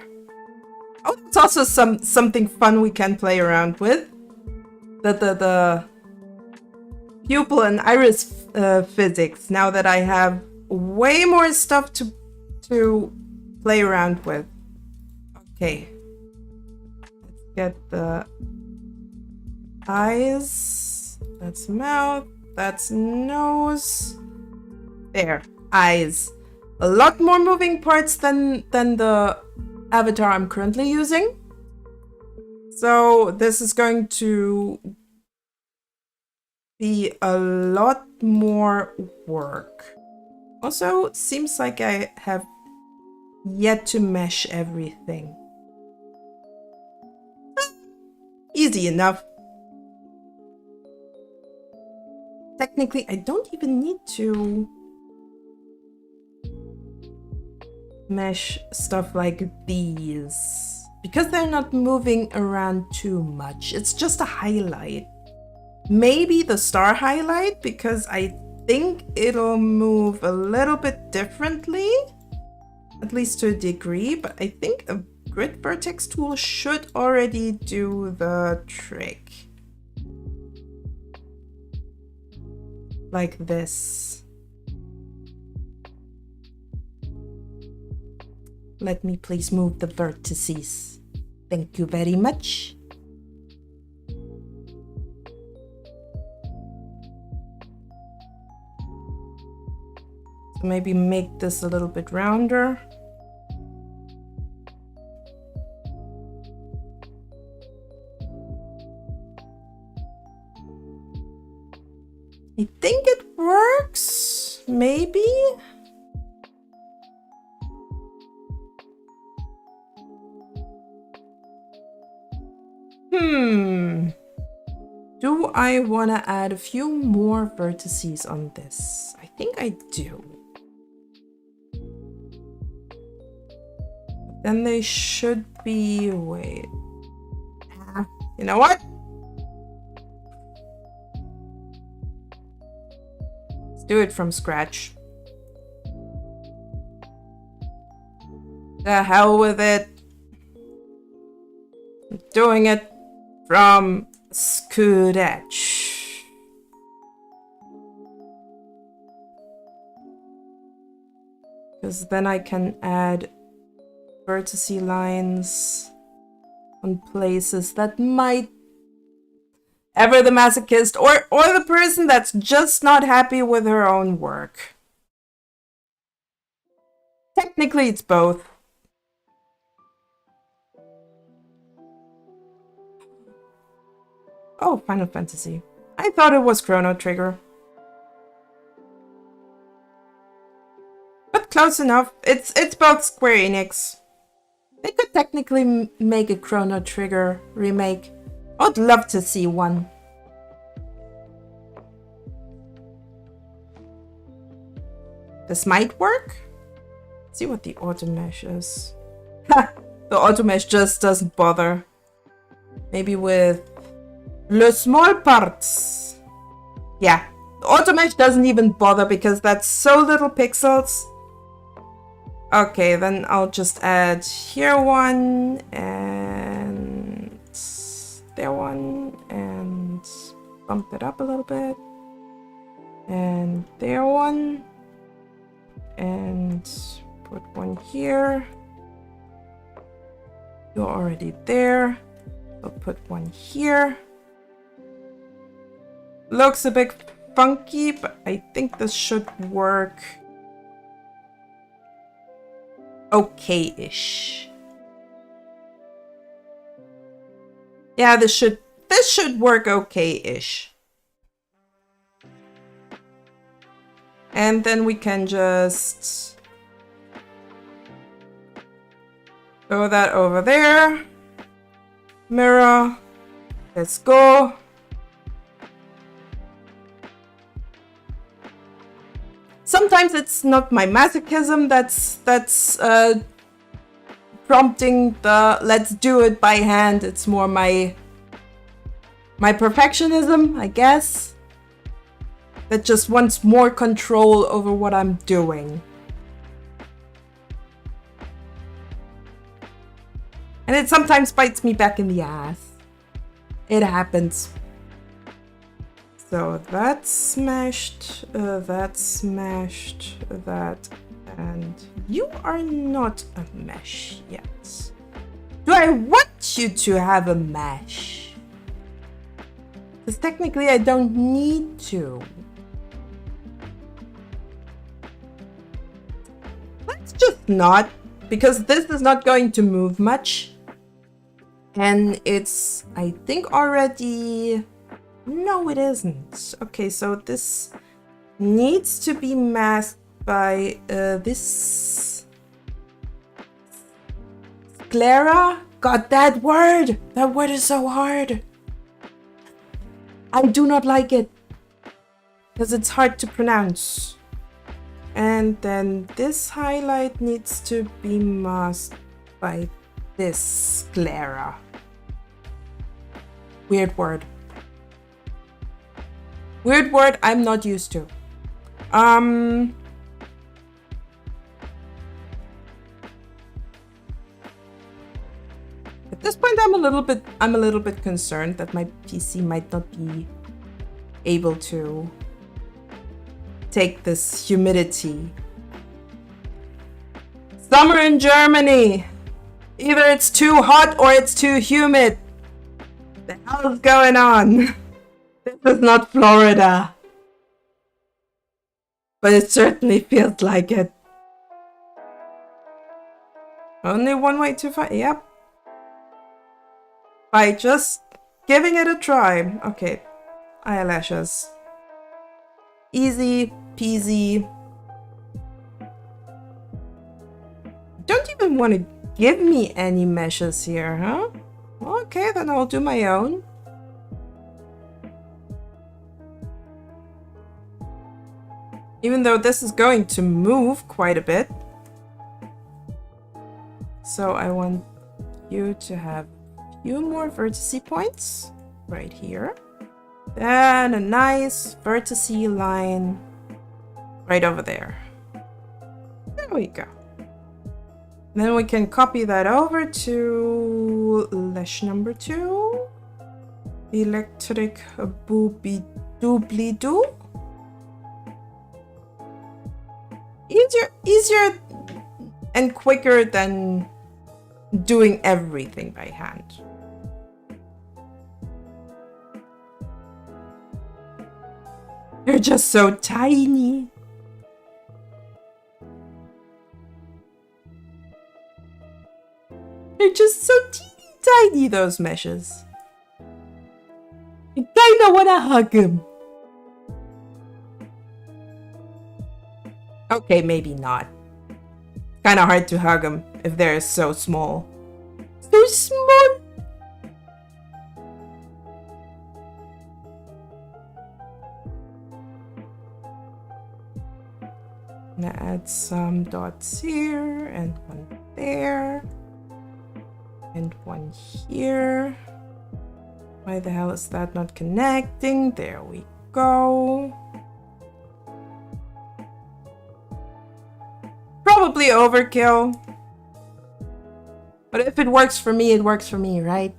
Oh, it's also something fun we can play around with. The pupil and iris physics, now that I have way more stuff to play around with. Okay. Let's get the eyes. That's mouth. That's nose. There. Eyes. A lot more moving parts than the avatar I'm currently using. So this is going to be a lot more work. Also, seems like I have yet to mesh everything. Easy enough. technically, I don't even need to mesh stuff like these because they're not moving around too much. It's just a highlight. Maybe the star highlight, because I think it'll move a little bit differently, at least to a degree, but I think a grid vertex tool should already do the trick. Like this. Let me please move the vertices. Thank you very much. So maybe make this a little bit rounder. I think it works, maybe? Do I want to add a few more vertices on this? I think I do. Then they should be... wait. You know what? Let's do it from scratch. The hell with it. I'm doing it from scratch. Because then I can add vertice lines on places that might ever the masochist or the person that's just not happy with her own work. Technically, it's both. Oh, Final Fantasy. I thought it was Chrono Trigger. But close enough. It's both Square Enix. They could technically make a Chrono Trigger remake. I'd love to see one. This might work. Let's see what the auto mesh is. Ha! The auto mesh just doesn't bother. Maybe with le small parts. Yeah, the auto mesh doesn't even bother because that's so little pixels. Okay, then I'll just add here one and there one and bump it up a little bit. And there one. And put one here. You're already there. I'll put one here. Looks a bit funky, but I think this should work okay-ish. Yeah, this should work okay-ish. And then we can just throw that over there. Mirror. Let's go. Sometimes it's not my masochism that's prompting the let's do it by hand. It's more my perfectionism, I guess, that just wants more control over what I'm doing. And it sometimes bites me back in the ass. It happens. So that's smashed, that, and you are not a mesh yet. Do I want you to have a mesh? Because technically I don't need to. Let's just not, because this is not going to move much. And it's, I think, already... No, it isn't. Okay, so this needs to be masked by this sclera. God, that word! That word is so hard. I do not like it. because it's hard to pronounce. And then this highlight needs to be masked by this sclera. Weird word. Weird word I'm not used to. At this point I'm a little bit concerned that my PC might not be able to take this humidity. Summer in Germany. Either it's too hot or it's too humid. The hell is going on? This is not Florida. But it certainly feels like it. Only one way to find. Yep. By just giving it a try. Okay. Eyelashes. Easy peasy. Don't even want to give me any meshes here, huh? Okay, then I'll do my own. Even though this is going to move quite a bit. So I want you to have a few more vertice points right here. Then a nice vertice line right over there. There we go. Then we can copy that over to lash number 2. Electric booby doobly doo. Easier and quicker than doing everything by hand. They're just so tiny. They're just so teeny tiny, those meshes. I kinda wanna hug them. Okay, maybe not. Kinda hard to hug them if they're so small. So small! I'm gonna add some dots here and one there. And one here. Why the hell is that not connecting? There we go. Probably overkill. But if it works for me, it works for me, right?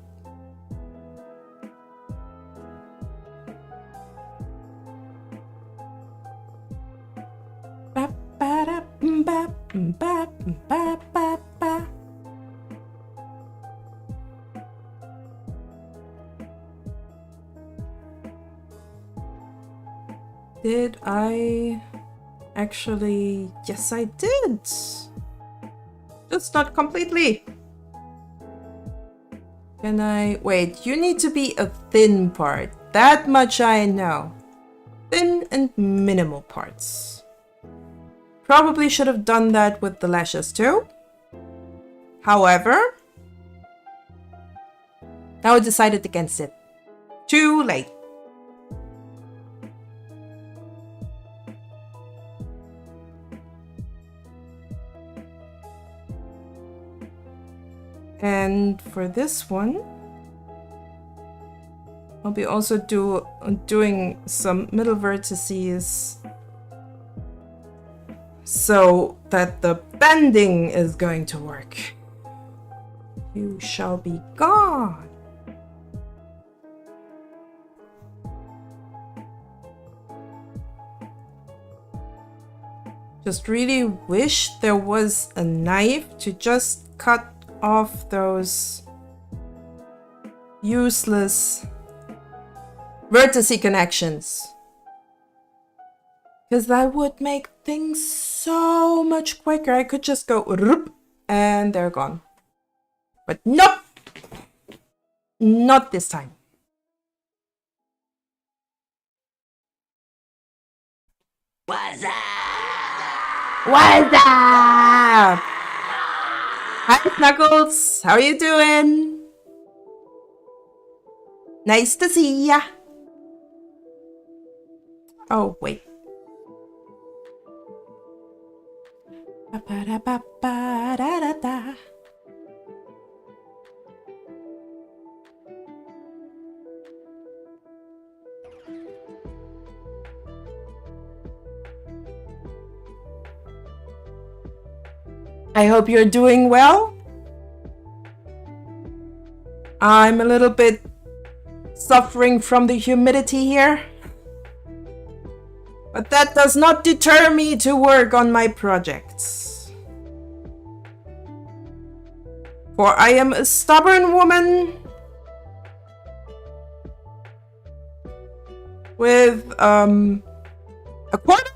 Did I actually? Yes, I did. Just not completely. Can I? Wait, you need to be a thin part. That much I know. Thin and minimal parts. Probably should have done that with the lashes too. However, now I decided against it. Too late. And for this one, I'll be also doing some middle vertices so that the bending is going to work. You shall be gone. Just really wish there was a knife to just cut off those useless vertice connections, because that would make things so much quicker. I could just go and they're gone, but nope, not this time. What's up? What's up? Hi, Snuggles. How are you doing? Nice to see ya. Oh, wait. Ba-ba-da-ba-ba-da-da-da. I hope you're doing well. I'm a little bit suffering from the humidity here. But that does not deter me to work on my projects. For I am a stubborn woman with a quarter of a pound.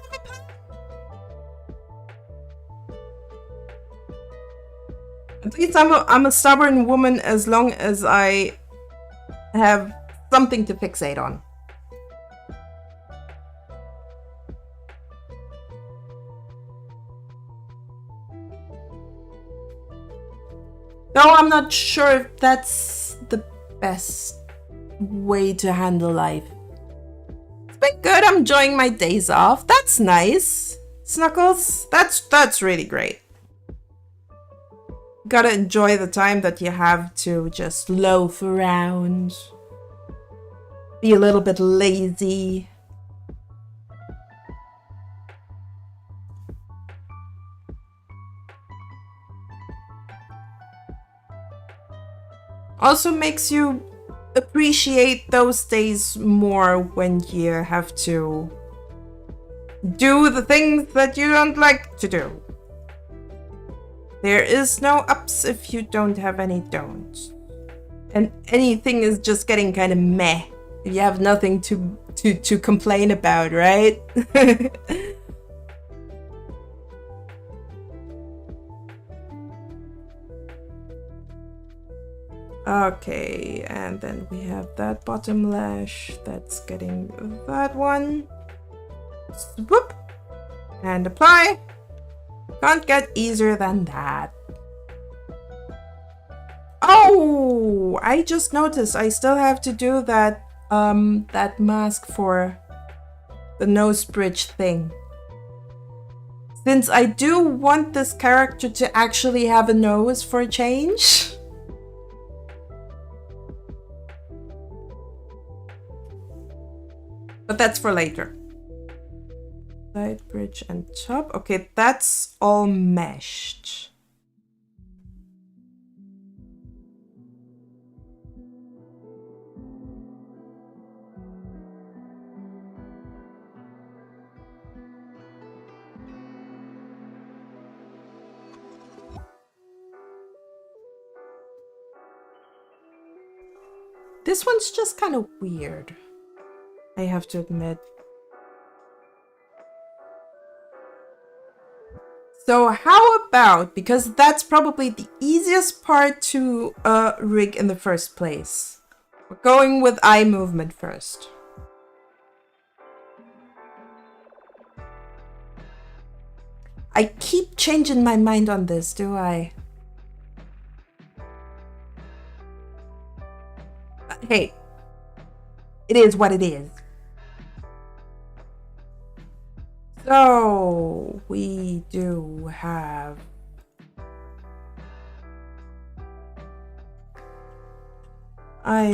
At least I'm a stubborn woman as long as I have something to fixate on. Though I'm not sure if that's the best way to handle life. It's been good. I'm enjoying my days off. That's nice. Snuggles, that's really great. Gotta enjoy the time that you have to just loaf around. Be a little bit lazy. Also makes you appreciate those days more when you have to do the things that you don't like to do. There is no ups if you don't have any downs. And anything is just getting kind of meh if you have nothing to complain about, right? Okay, and then we have that bottom lash that's getting that one. Swoop! And apply. Can't get easier than that. Oh! I just noticed I still have to do that that mask for the nose bridge thing. Since I do want this character to actually have a nose for a change. But that's for later. Side bridge and top. Okay, that's all meshed. This one's just kind of weird, I have to admit. So how about, because that's probably the easiest part to rig in the first place. We're going with eye movement first. I keep changing my mind on this, do I? Hey, it is what it is. So we do have eye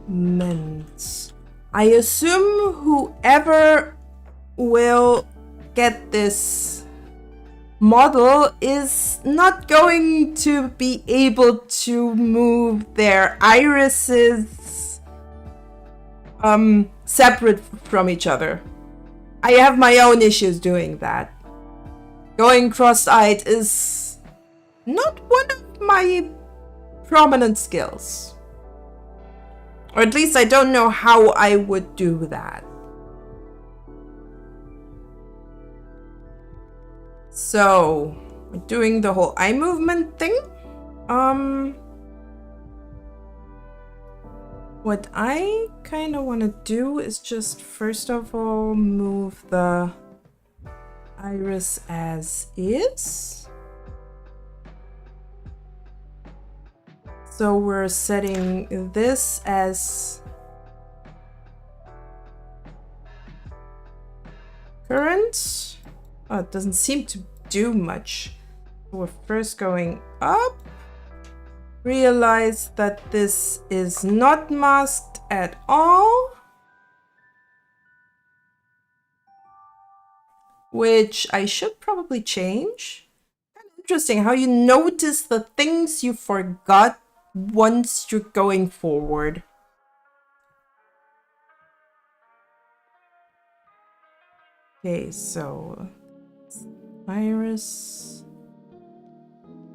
movements. I assume whoever will get this model is not going to be able to move their irises separate from each other. I have my own issues doing that. Going cross-eyed is not one of my prominent skills. Or at least I don't know how I would do that. So, we're doing the whole eye movement thing. What I kind of want to do is just first of all move the iris as is. So we're setting this as current. Oh, it doesn't seem to do much. We're first going up. Realize that this is not masked at all. Which I should probably change. Interesting how you notice the things you forgot once you're going forward. Okay, so iris.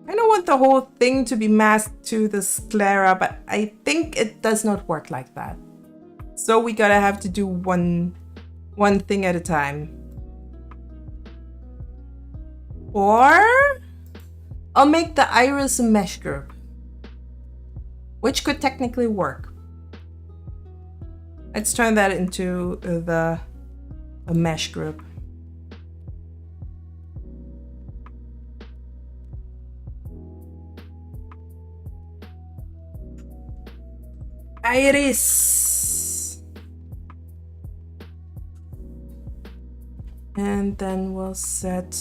I don't want the whole thing to be masked to the sclera, but I think it does not work like that. So we gotta have to do one thing at a time. Or I'll make the iris a mesh group, which could technically work. Let's turn that into a mesh group. Iris. And then we'll set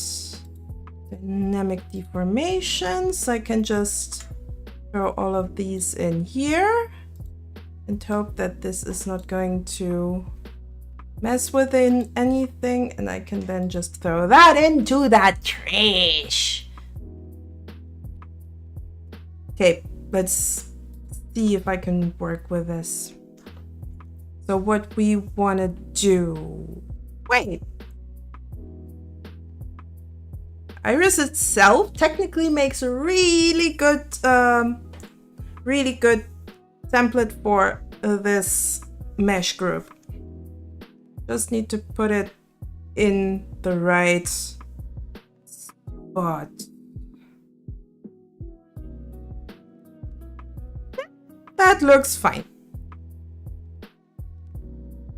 dynamic deformations. I can just throw all of these in here and hope that this is not going to mess with anything, and I can then just throw that into that trash. Okay, let's see if I can work with this. So what we want to do... Wait. Iris itself technically makes a really good template for this mesh group. Just need to put it in the right spot. That looks fine.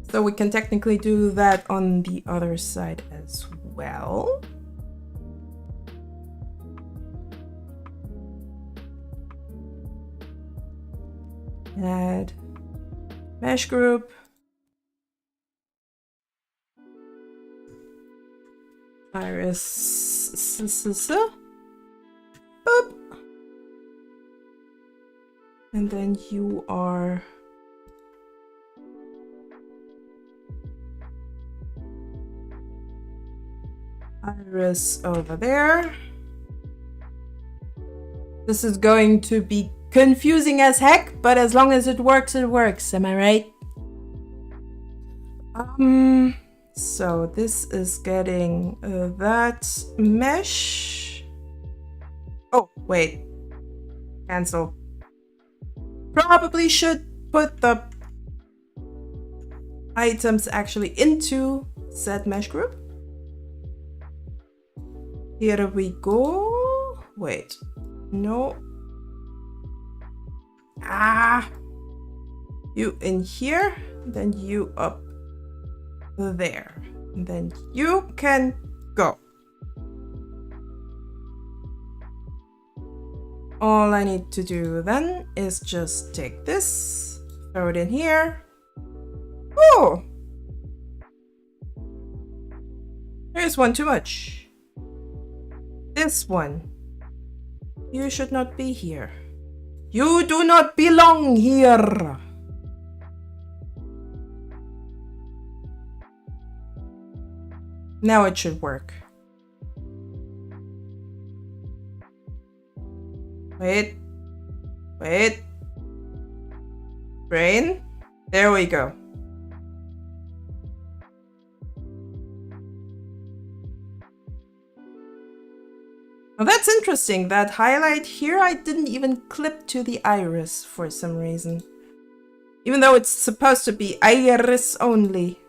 So we can technically do that on the other side as well. Add mesh group. Iris. Boop. And then you are iris over there. This is going to be confusing as heck, but as long as it works, it works. Am I right? So this is getting that mesh. Oh, wait. Cancel. Probably should put the items actually into said mesh group. Here we go. Wait. No. Ah. You in here, then you up there. And then you can go. All I need to do then is just take this, throw it in here. Oh! There's one too much. This one. You should not be here. You do not belong here. Now it should work. Wait. Wait. Brain. There we go. Well, that's interesting. That highlight here, I didn't even clip to the iris for some reason. Even though it's supposed to be iris only.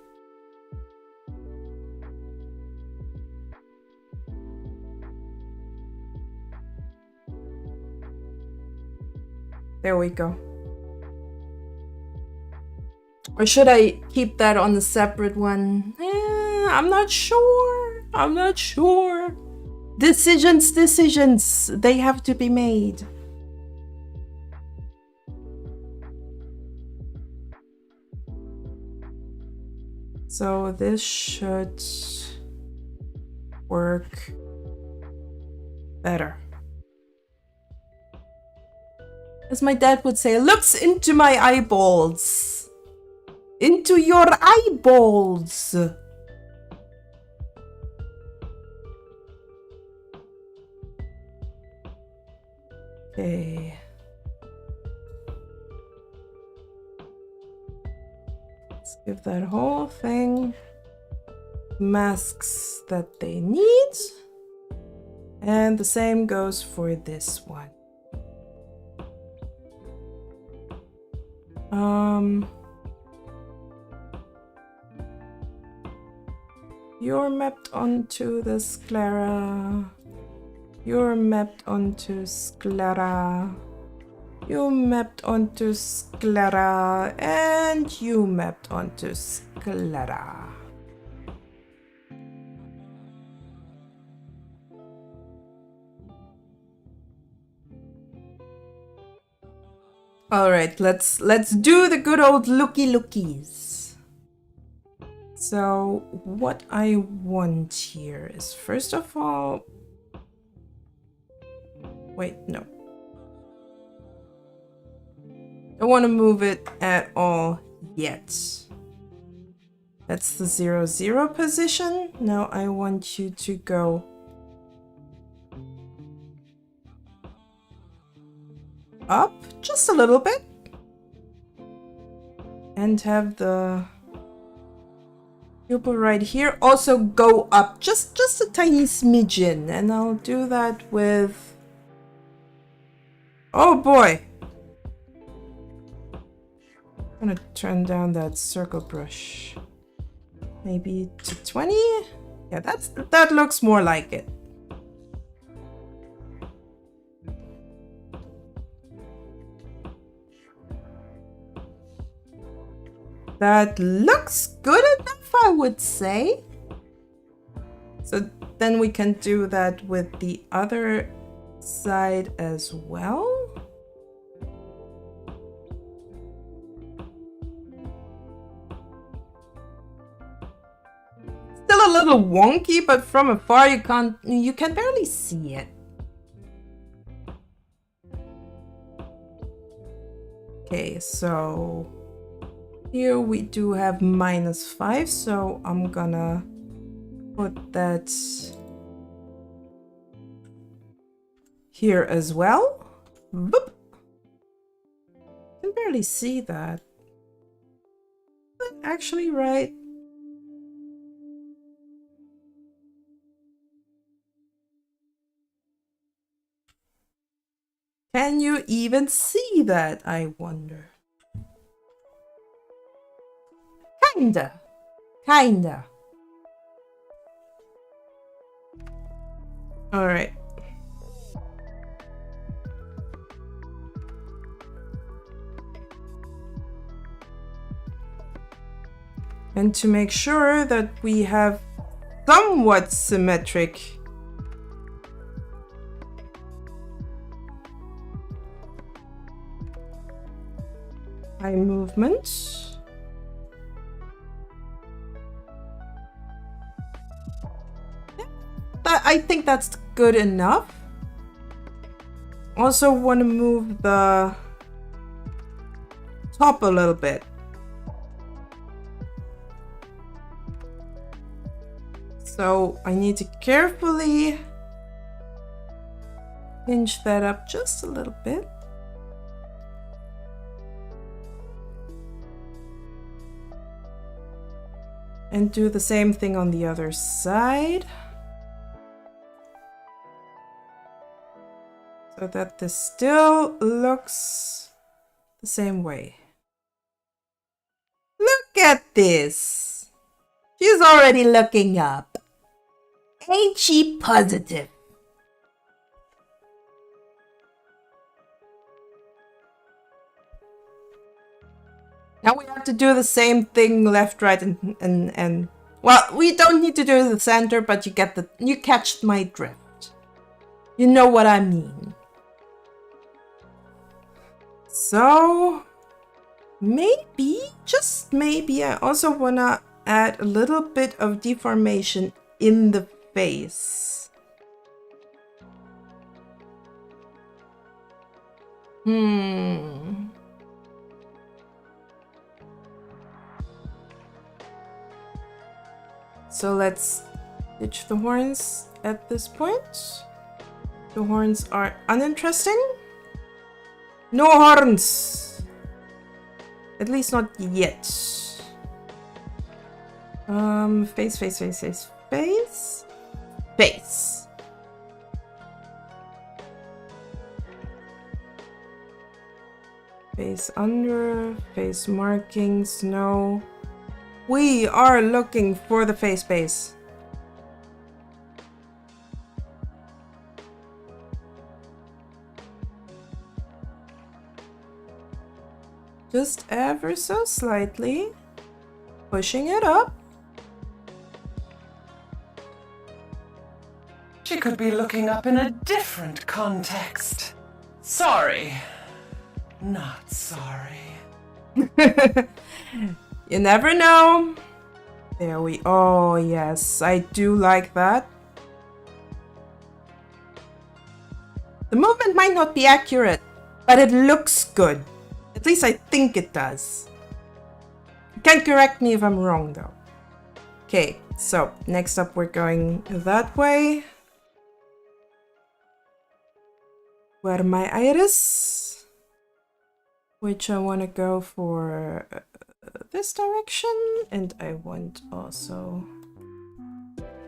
There we go. Or should I keep that on a separate one? I'm not sure. I'm not sure. Decisions. They have to be made. So this should work better. As my dad would say, looks into my eyeballs. Into your eyeballs. Okay. Let's give that whole thing masks that they need. And the same goes for this one. You're mapped onto the sclera. You're mapped onto sclera. You mapped onto sclera. And you mapped onto sclera. All right, let's do the good old lookies. So what I want here is, first of all, wait, no. Don't want to move it at all yet. That's the 0, 0 position. Now I want you to go up just a little bit and have the pupil right here also go up just a tiny smidgen, and I'll do that with, oh boy, I'm gonna turn down that circle brush maybe to 20. Yeah, that looks more like it. That looks good enough, I would say. So then we can do that with the other side as well. Still a little wonky, but from afar you can barely see it. Okay, so here we do have -5, so I'm gonna put that here as well. Boop. I can barely see that. Actually, right? Can you even see that, I wonder? Kinda. All right. And to make sure that we have somewhat symmetric eye movement. I think that's good enough. Also want to move the top a little bit. So I need to carefully hinge that up just a little bit. And do the same thing on the other side. So that this still looks the same way. Look at this. She's already looking up. Ain't she positive? Now we have to do the same thing left, right, and well, we don't need to do the center, but you catch my drift. You know what I mean. So maybe, just maybe, I also wanna add a little bit of deformation in the face. So let's ditch the horns at this point. The horns are uninteresting. No horns! At least not yet. Face, face, face, face, face. Face. Face under, face markings, no. We are looking for the face base. Just ever so slightly. Pushing it up. She could be looking up in a different context. Sorry. Not sorry. You never know. There we... Oh, yes. I do like that. The movement might not be accurate, but it looks good. At least I think it does. You can't correct me if I'm wrong, though. Okay, so next up we're going that way. Where my iris? Which I want to go for this direction. And I want also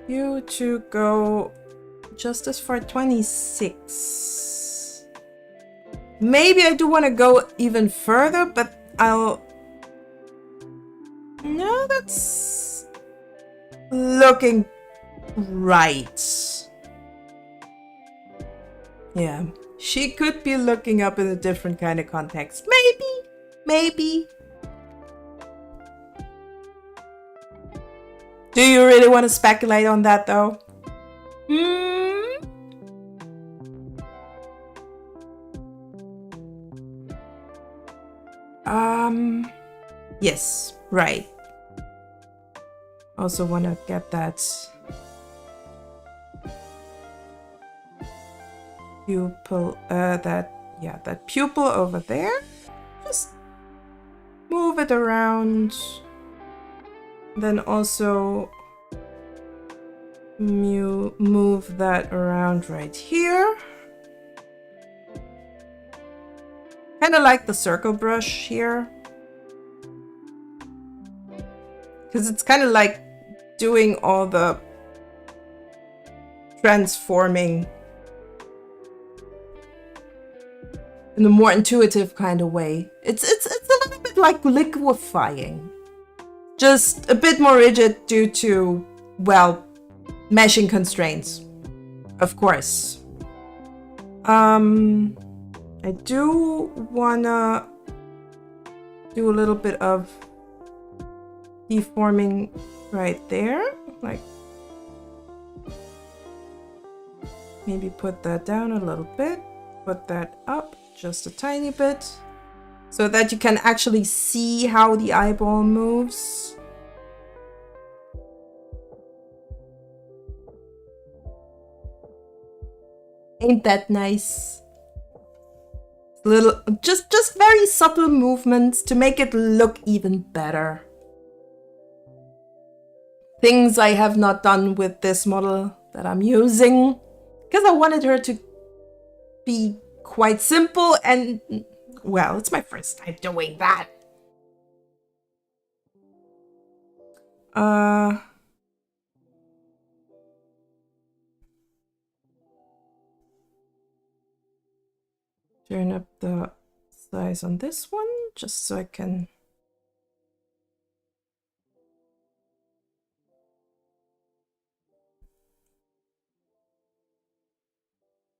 you to go just as far 26. Maybe I do want to go even further, but I'll... No, that's looking right. Yeah, she could be looking up in a different kind of context. Maybe. Do you really want to speculate on that, though? Yes, right. Also want to get that pupil, that pupil over there. Just move it around. Then also move that around right here. Kind of like the circle brush here. Because it's kind of like doing all the transforming in a more intuitive kind of way. It's a little bit like liquefying. Just a bit more rigid due to, well, meshing constraints. Of course. I do wanna do a little bit of deforming right there, like maybe put that down a little bit, put that up just a tiny bit so that you can actually see how the eyeball moves. Ain't that nice? Little, just very subtle movements to make it look even better. Things I have not done with this model that I'm using, because I wanted her to be quite simple, and well, it's my first time doing that. Turn up the size on this one just so I can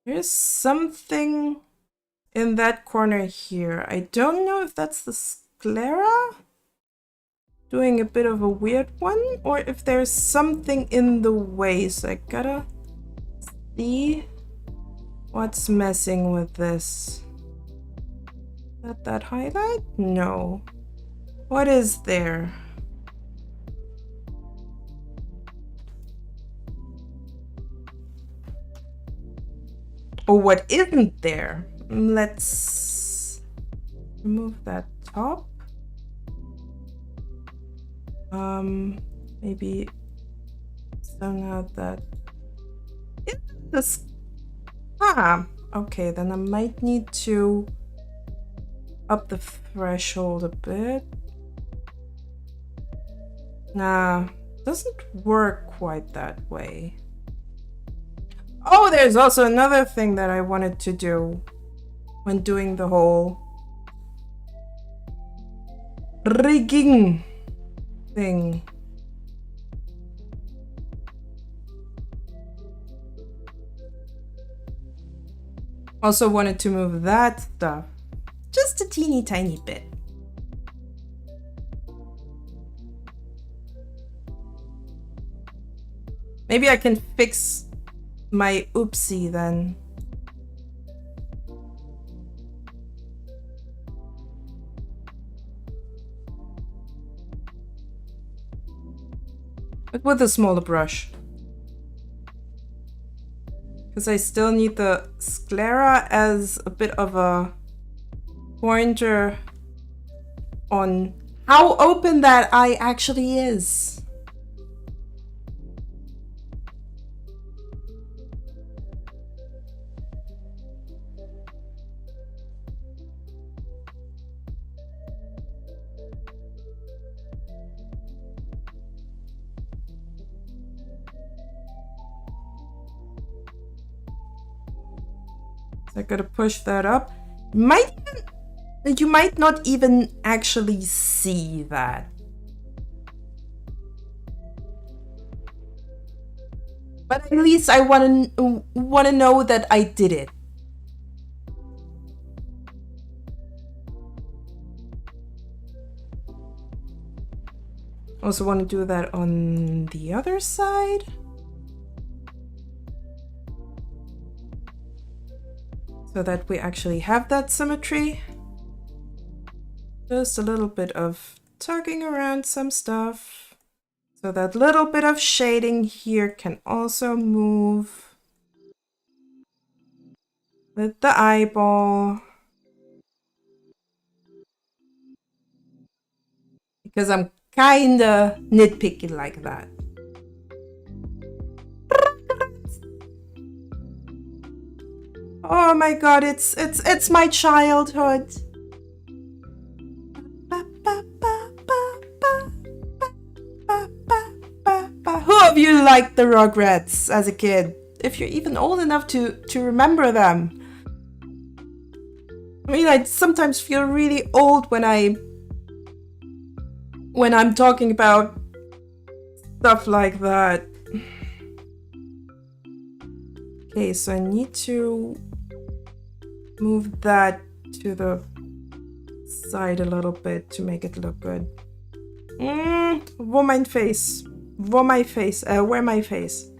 there's something in that corner here. I don't know if that's the sclera doing a bit of a weird one, or if there's something in the way. So I gotta see what's messing with this. Is that highlight? No. What is there? or what isn't there. Let's remove that top. Maybe somehow that this. Okay, then I might need to up the threshold a bit. Nah, doesn't work quite that way. Oh, there's also another thing that I wanted to do when doing the whole rigging thing. Also wanted to move that stuff just a teeny tiny bit. Maybe I can fix my oopsie then. But with a smaller brush. Because I still need the sclera as a bit of a pointer on how open that eye actually is. So I gotta push that up. You might not even actually see that. But at least I wanna know that I did it. Also want to do that on the other side. So that we actually have that symmetry. Just a little bit of tugging around some stuff. So that little bit of shading here can also move with the eyeball. Because I'm kinda nitpicky like that. Oh my god, it's my childhood. Who of you liked the Rugrats as a kid? If you're even old enough to remember them. I mean, I sometimes feel really old when I'm talking about stuff like that. Okay, so I need to move that to the side a little bit to make it look good. Wo mein face? Wo my face? Where my face?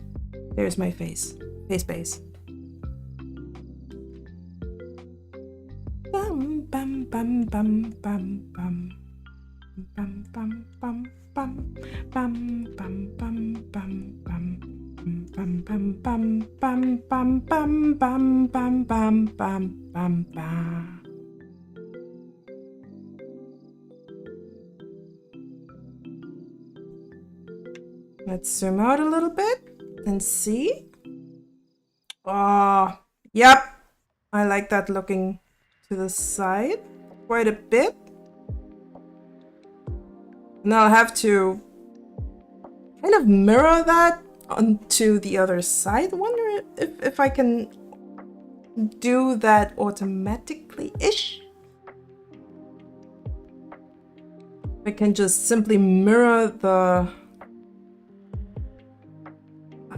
There's my face. Face base. Bum bum bum bum bum bum. Bum bum bum bum bum bum bum bum bum. Bum bum bum bum bum bum bum bum bum bum bum bum. Let's zoom out a little bit and see. Oh, yep. I like that looking to the side quite a bit. And I'll have to kind of mirror that onto the other side. I wonder if I can do that automatically-ish. I can just simply mirror the...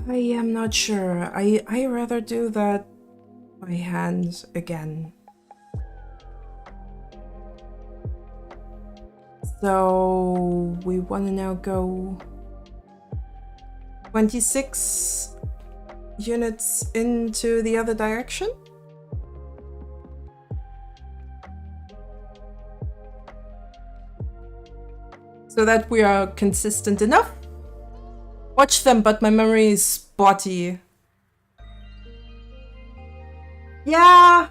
I am not sure. I rather do that by hand again. So we want to now go 26 units into the other direction. So that we are consistent enough. Watch them, but my memory is spotty. Yeah,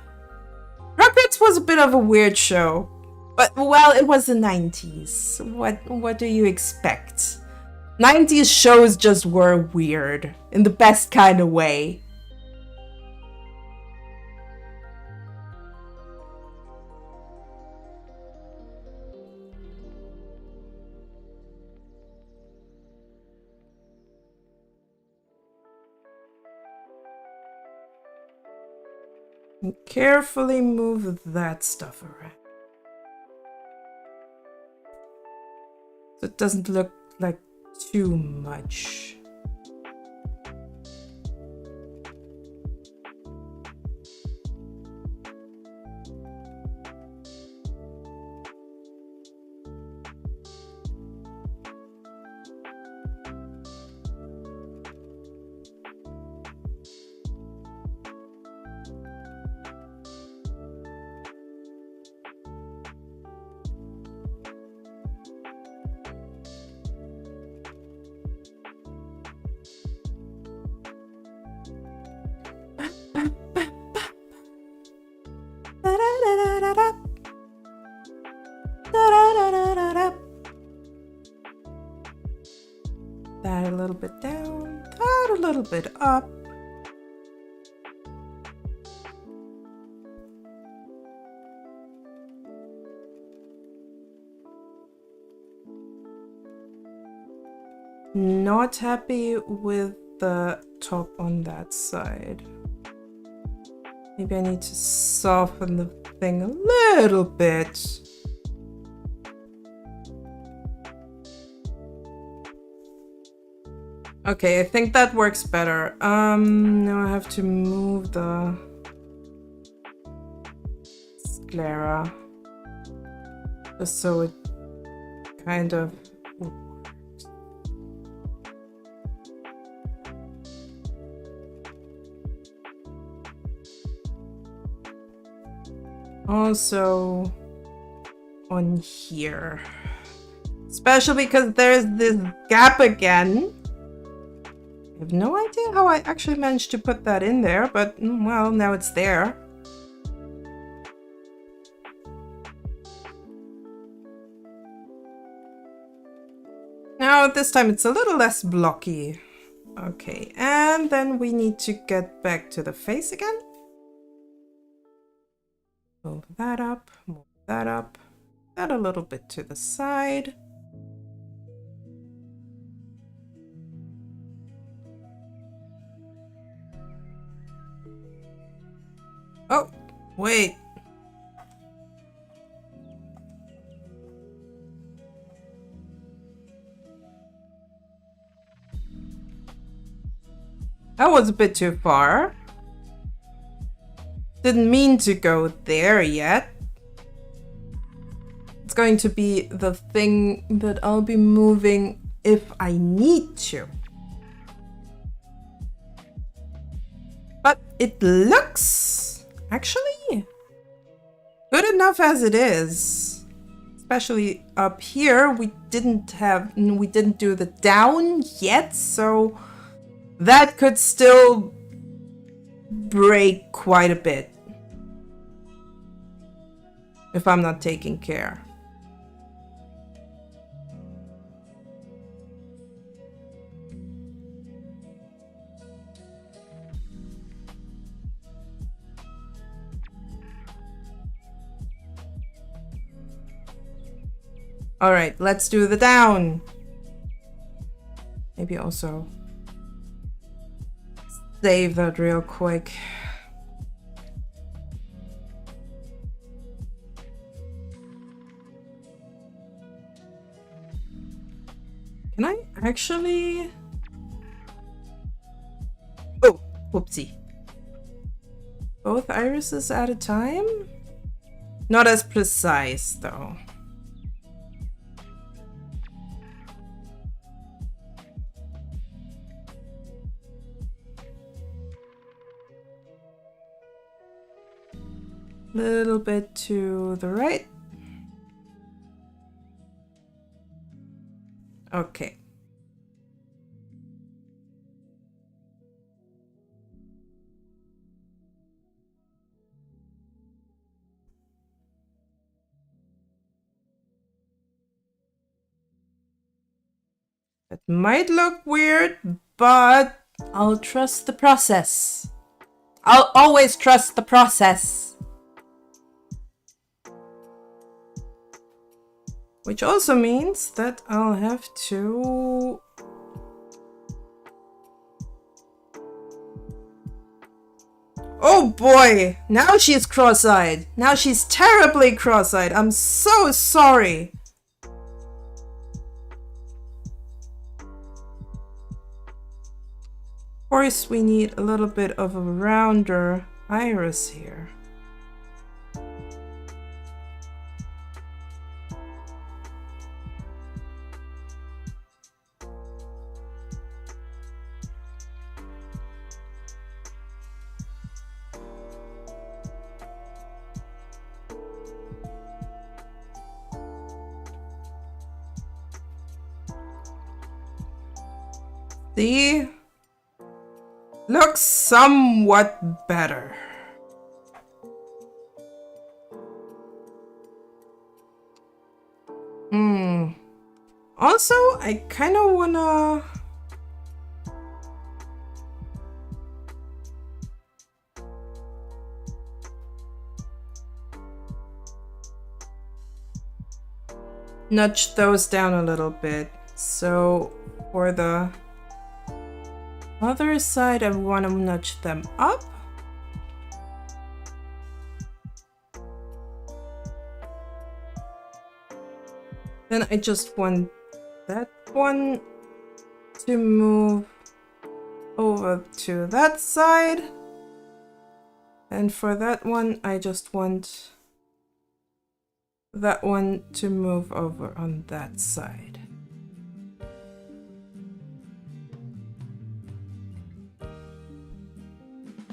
Rugrats was a bit of a weird show. But, well, it was the 90s. What do you expect? 90s shows just were weird. In the best kind of way. And carefully move that stuff around. So it doesn't look like too much. That a little bit down, that a little bit up. Not happy with the top on that side. Maybe I need to soften the thing a little bit. Okay, I think that works better. Now I have to move the sclera just so it kind of works. Also on here, especially because there's this gap again. I have no idea how I actually managed to put that in there, but well, now it's there. Now this time it's a little less blocky. Okay, and then we need to get back to the face again. Move that up, move that up, that a little bit to the side. Oh, wait. That was a bit too far. Didn't mean to go there yet. It's going to be the thing that I'll be moving if I need to. But it looks actually good enough as it is. Especially up here, we didn't do the down yet, so that could still break quite a bit if I'm not taking care. All right, let's do the down. Maybe also save that real quick. Can I actually? Oh, whoopsie. Both irises at a time? Not as precise though. Little bit to the right. Okay. It might look weird, but I'll trust the process. I'll always trust the process. Which also means that I'll have to... Oh boy! Now she's cross-eyed. Now she's terribly cross-eyed. I'm so sorry. Of course, we need a little bit of a rounder iris here. See? Looks somewhat better. Also, I kind of wanna... nudge those down a little bit. So for the other side, I want to nudge them up. Then I just want that one to move over to that side. And for that one, I just want that one to move over on that side.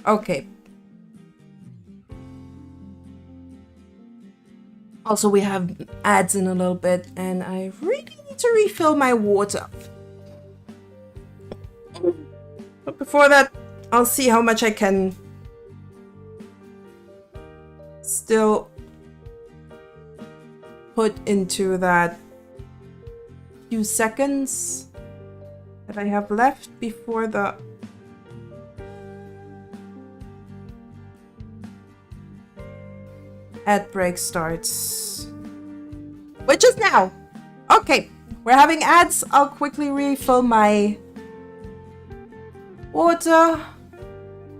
Okay. Also, we have ads in a little bit, and I really need to refill my water. But before that, I'll see how much I can still put into that few seconds that I have left before the ad break starts, which is now. Okay, we're having ads. I'll quickly refill my water,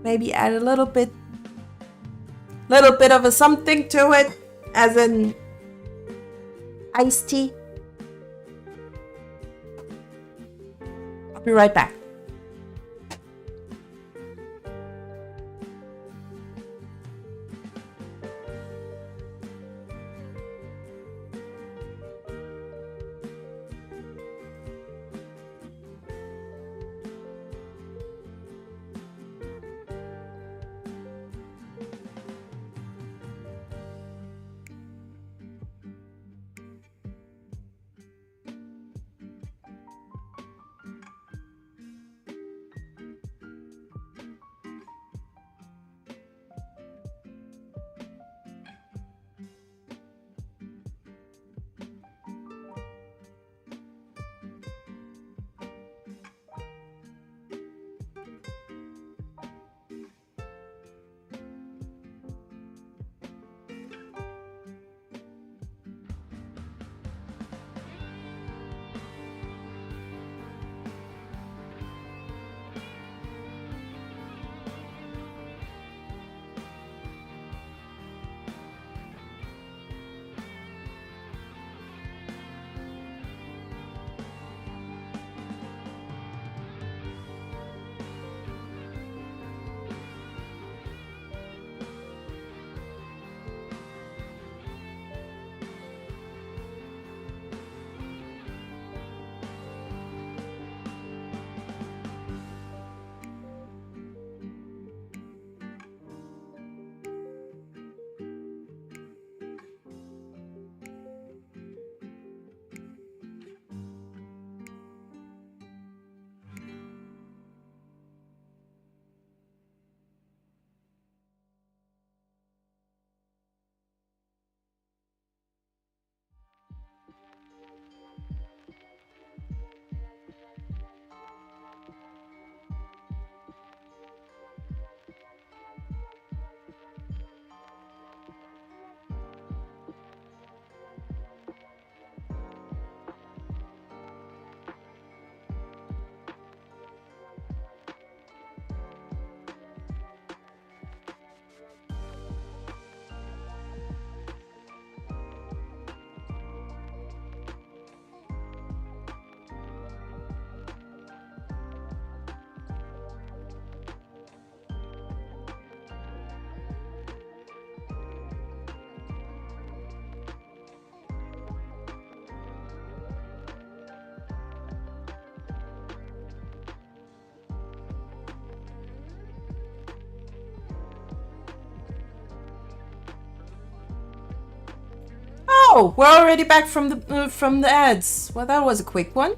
maybe add a little bit of a something to it, as in iced tea. I'll be right back. Oh, we're already back from the ads. Well, that was a quick one.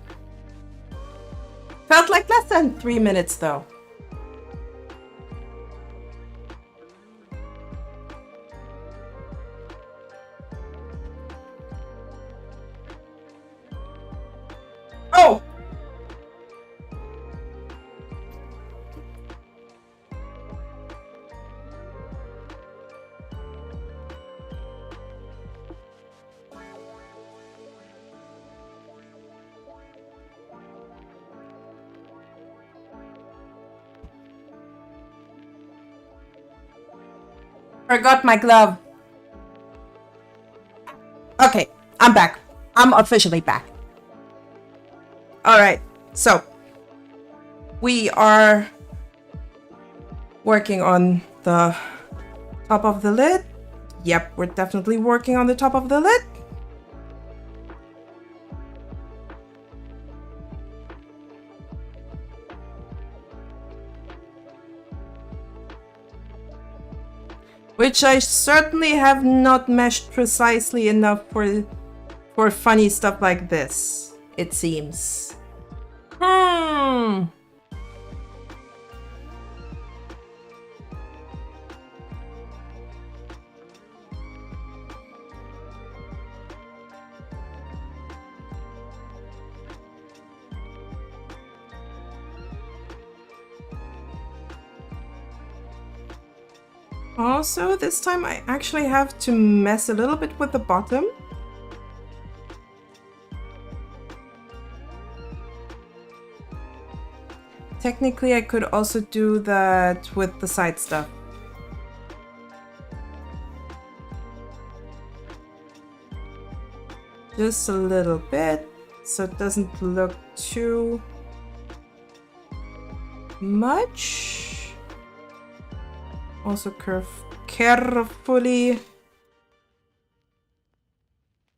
Felt like less than 3 minutes though. Oh! Forgot my glove. Okay, I'm back. I'm officially back. Alright, so we are working on the top of the lid. Yep, we're definitely working on the top of the lid. Which I certainly have not meshed precisely enough for funny stuff like this, it seems. Also, this time I actually have to mess a little bit with the bottom. Technically, I could also do that with the side stuff. Just a little bit, so it doesn't look too much. Also carefully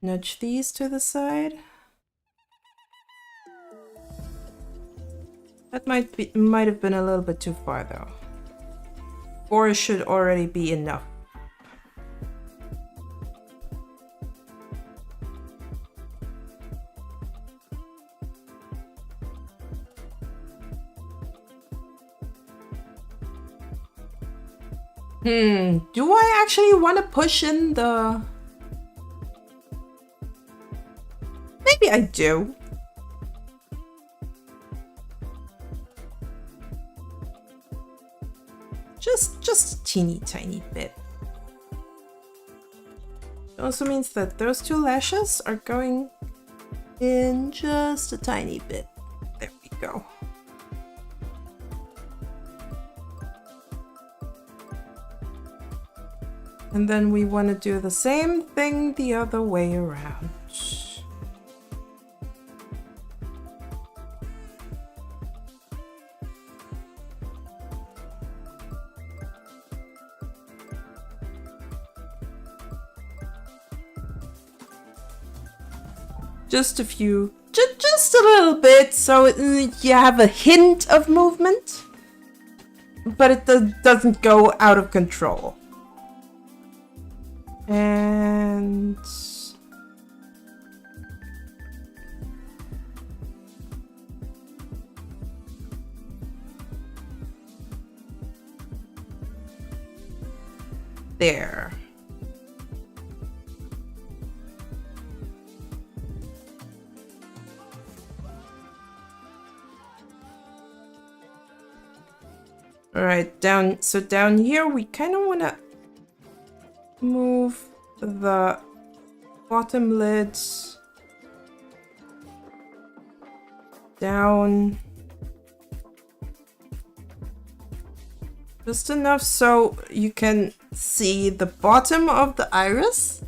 nudge these to the side. That might have been a little bit too far though. Or it should already be enough. Do I actually want to push in the... Maybe I do. Just a teeny tiny bit. It also means that those two lashes are going in just a tiny bit. There we go. And then we want to do the same thing the other way around. Just a few, just a little bit, so you have a hint of movement, but it doesn't go out of control. And there. All right, down here we kind of want to move the bottom lids down just enough so you can see the bottom of the iris.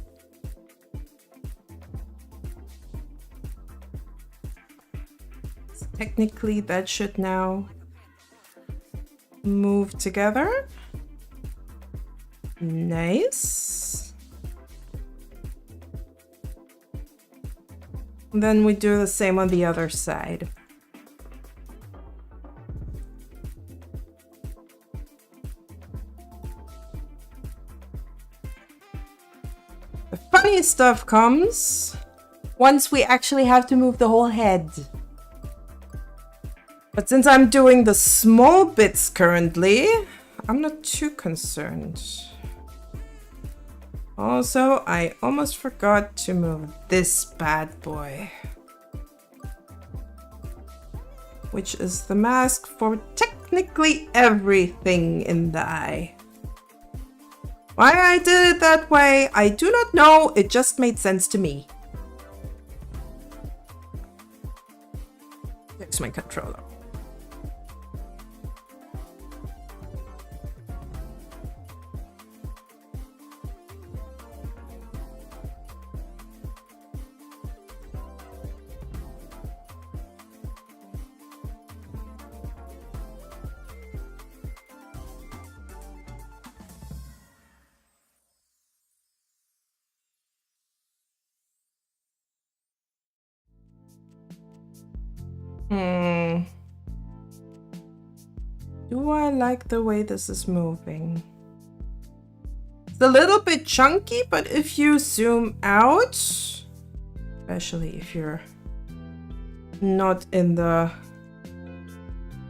So technically that should now move together. Nice. And then we do the same on the other side. The fun funny stuff comes once we actually have to move the whole head. But since I'm doing the small bits currently, I'm not too concerned. Also, I almost forgot to move this bad boy, which is the mask for technically everything in the eye. Why I did it that way, I do not know. It just made sense to me. There's my controller. Do I like the way this is moving? It's a little bit chunky, but if you zoom out, especially if you're not in the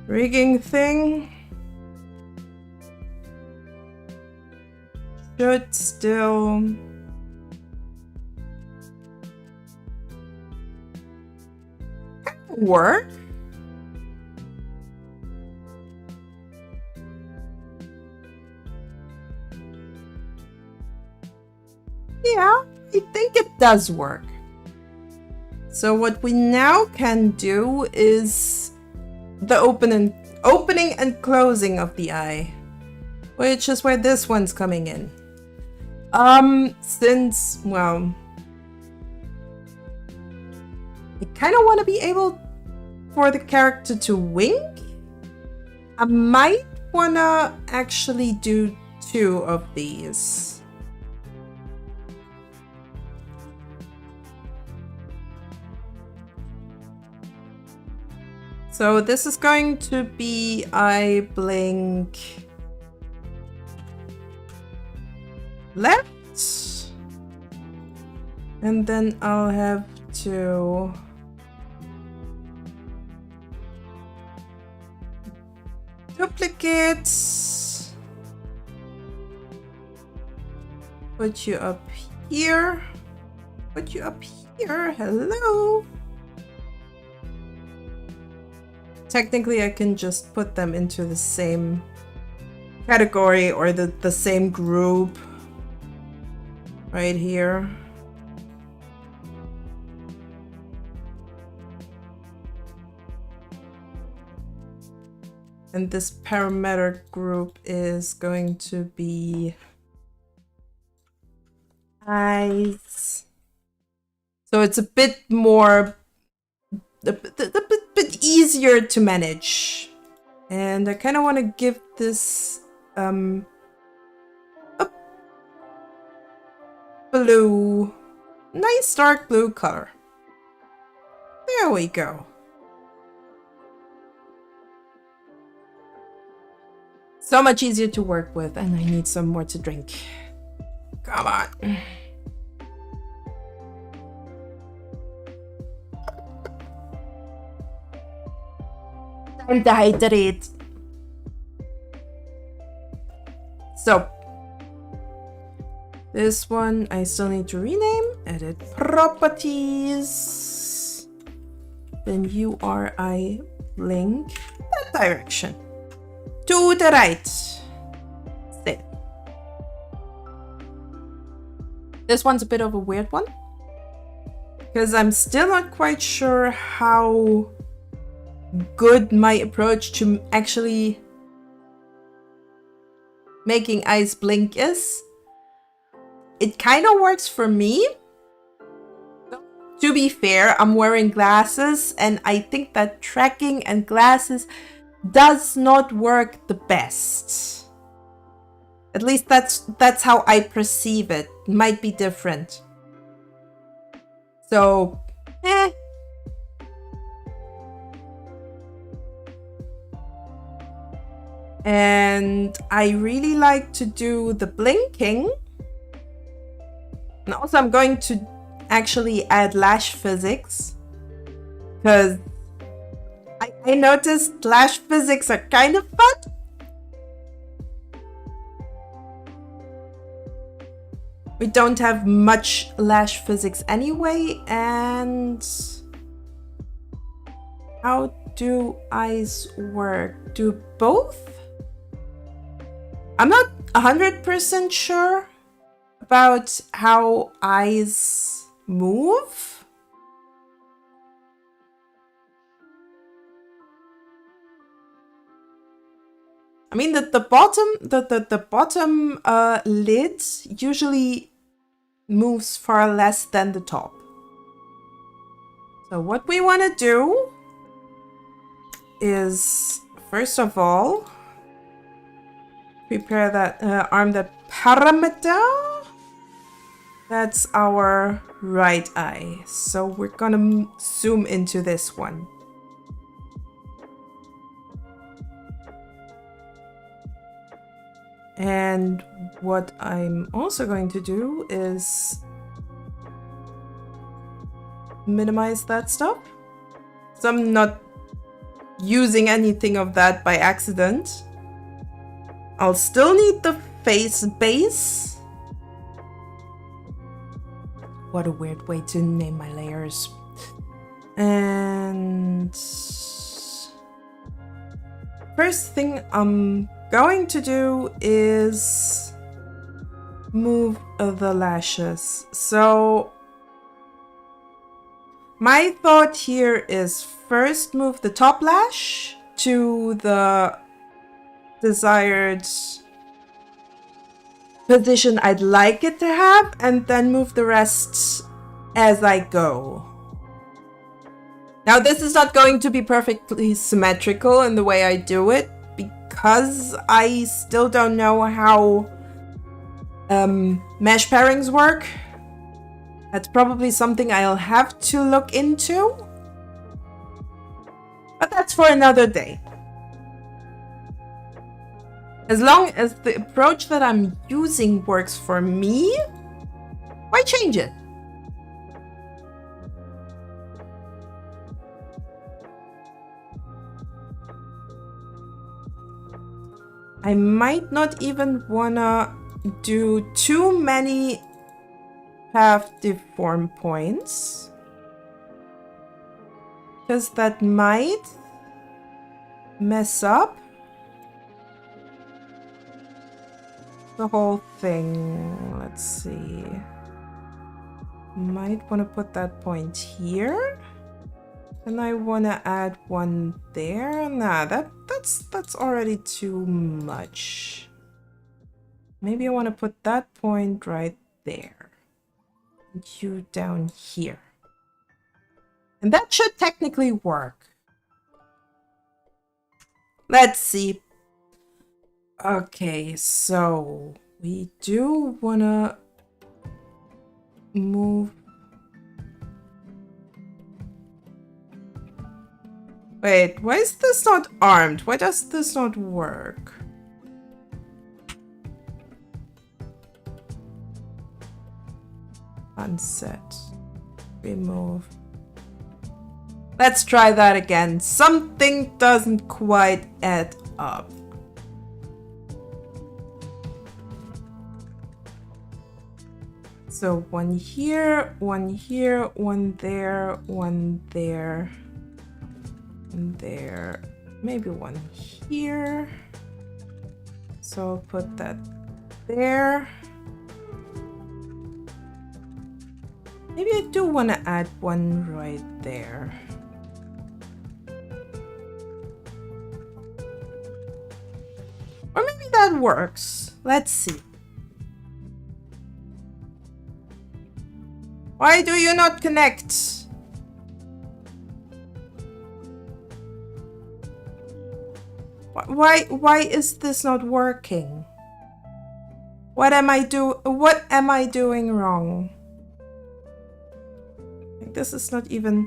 rigging thing, should still work. Yeah, I think it does work. So what we now can do is the opening and closing of the eye, which is where this one's coming in. Since, well, I kind of want to be able for the character to wink, I might want to actually do 2 of these. So this is going to be eye blink left, and then I'll have to duplicate, put you up here, put you up here, hello. Technically, I can just put them into the same category or the same group right here. And this parameter group is going to be eyes. So it's a bit more a bit easier to manage, and I kind of want to give this a blue, nice dark blue color. There we go. So much easier to work with, and I need some more to drink. Come on. Time to hydrate. So this one I still need to rename. Edit properties. Then URI link that direction to the right. Save. This one's a bit of a weird one because I'm still not quite sure how good my approach to actually making eyes blink is. It kind of works for me. To be fair, I'm wearing glasses, and I think that tracking and glasses does not work the best. At least that's how I perceive it. Might be different. So, And I really like to do the blinking. And also I'm going to actually add lash physics, because I noticed lash physics are kind of fun. We don't have much lash physics anyway, and how do eyes work? Do both? I'm not 100% sure about how eyes move. I mean that the bottom lid usually moves far less than the top. So what we want to do is, first of all, prepare that arm that parameter. That's our right eye. So we're gonna zoom into this one. And what I'm also going to do is minimize that stuff, so I'm not using anything of that by accident. I'll still need the face base. What a weird way to name my layers. And first thing I'm going to do is move the lashes. So my thought here is first move the top lash to the desired position I'd like it to have, and then move the rest as I go. Now this is not going to be perfectly symmetrical in the way I do it, because I still don't know how mesh pairings work. That's probably something I'll have to look into, but that's for another day. As long as the approach that I'm using works for me, why change it? I might not even wanna do too many path deform points, because that might mess up the whole thing. Let's see. Might want to put that point here, and I want to add one there. Nah, that's already too much. Maybe I want to put that point right there. You down here. And that should technically work. Let's see. Okay, so we do wanna move. Wait, why is this not armed? Why does this not work? Unset. Remove. Let's try that again. Something doesn't quite add up. So one here, one here, one there, one there, and there. Maybe one here. So I'll put that there. Maybe I do want to add one right there. Or maybe that works. Let's see. Why do you not connect? Why is this not working? What am I doing wrong? This is not even...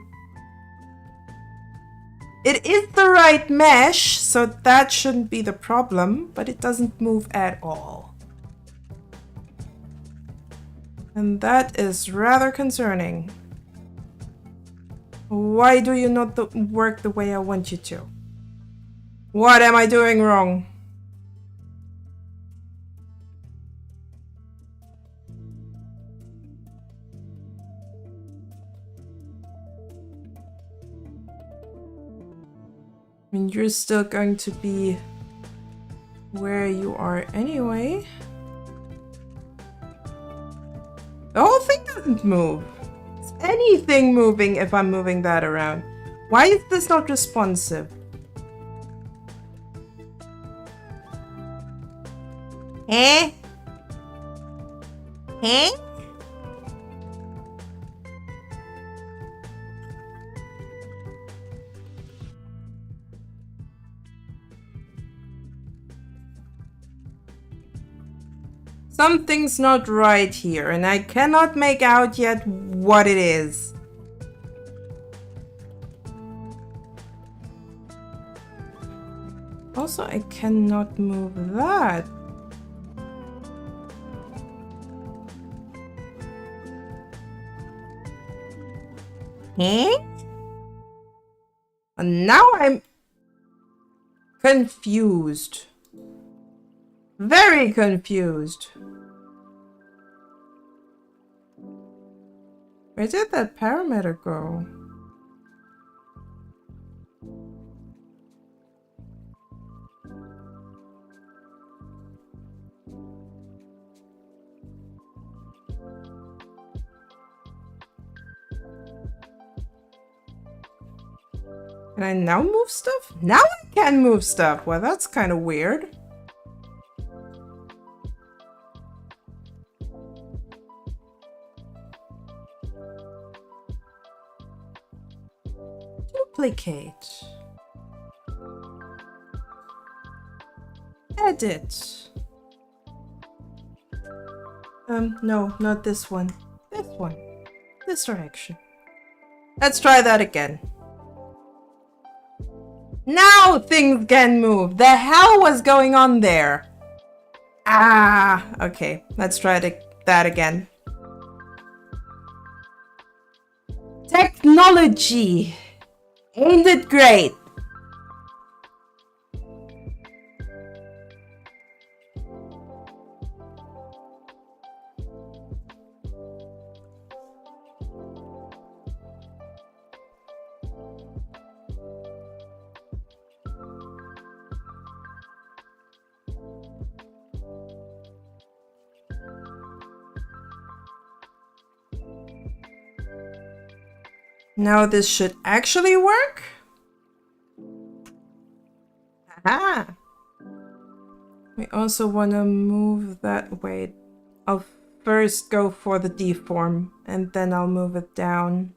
It is the right mesh, so that shouldn't be the problem, but it doesn't move at all. And that is rather concerning. Why do you not work the way I want you to? What am I doing wrong? I mean, you're still going to be where you are anyway. The whole thing doesn't move. Is anything moving if I'm moving that around? Why is this not responsive? Eh? Eh? Something's not right here, and I cannot make out yet what it is. Also, I cannot move that. Eh? And now I'm confused. Very confused. Where did that parameter go? Can I now move stuff? Now I can move stuff. Well, that's kind of weird. Duplicate. Edit. No, not this one. This one. This direction. Let's try that again. Now things can move. The hell was going on there? Ah, okay. Let's try that again. Technology. Ain't it great? Now this should actually work? Aha! We also want to move that way. I'll first go for the deform and then I'll move it down.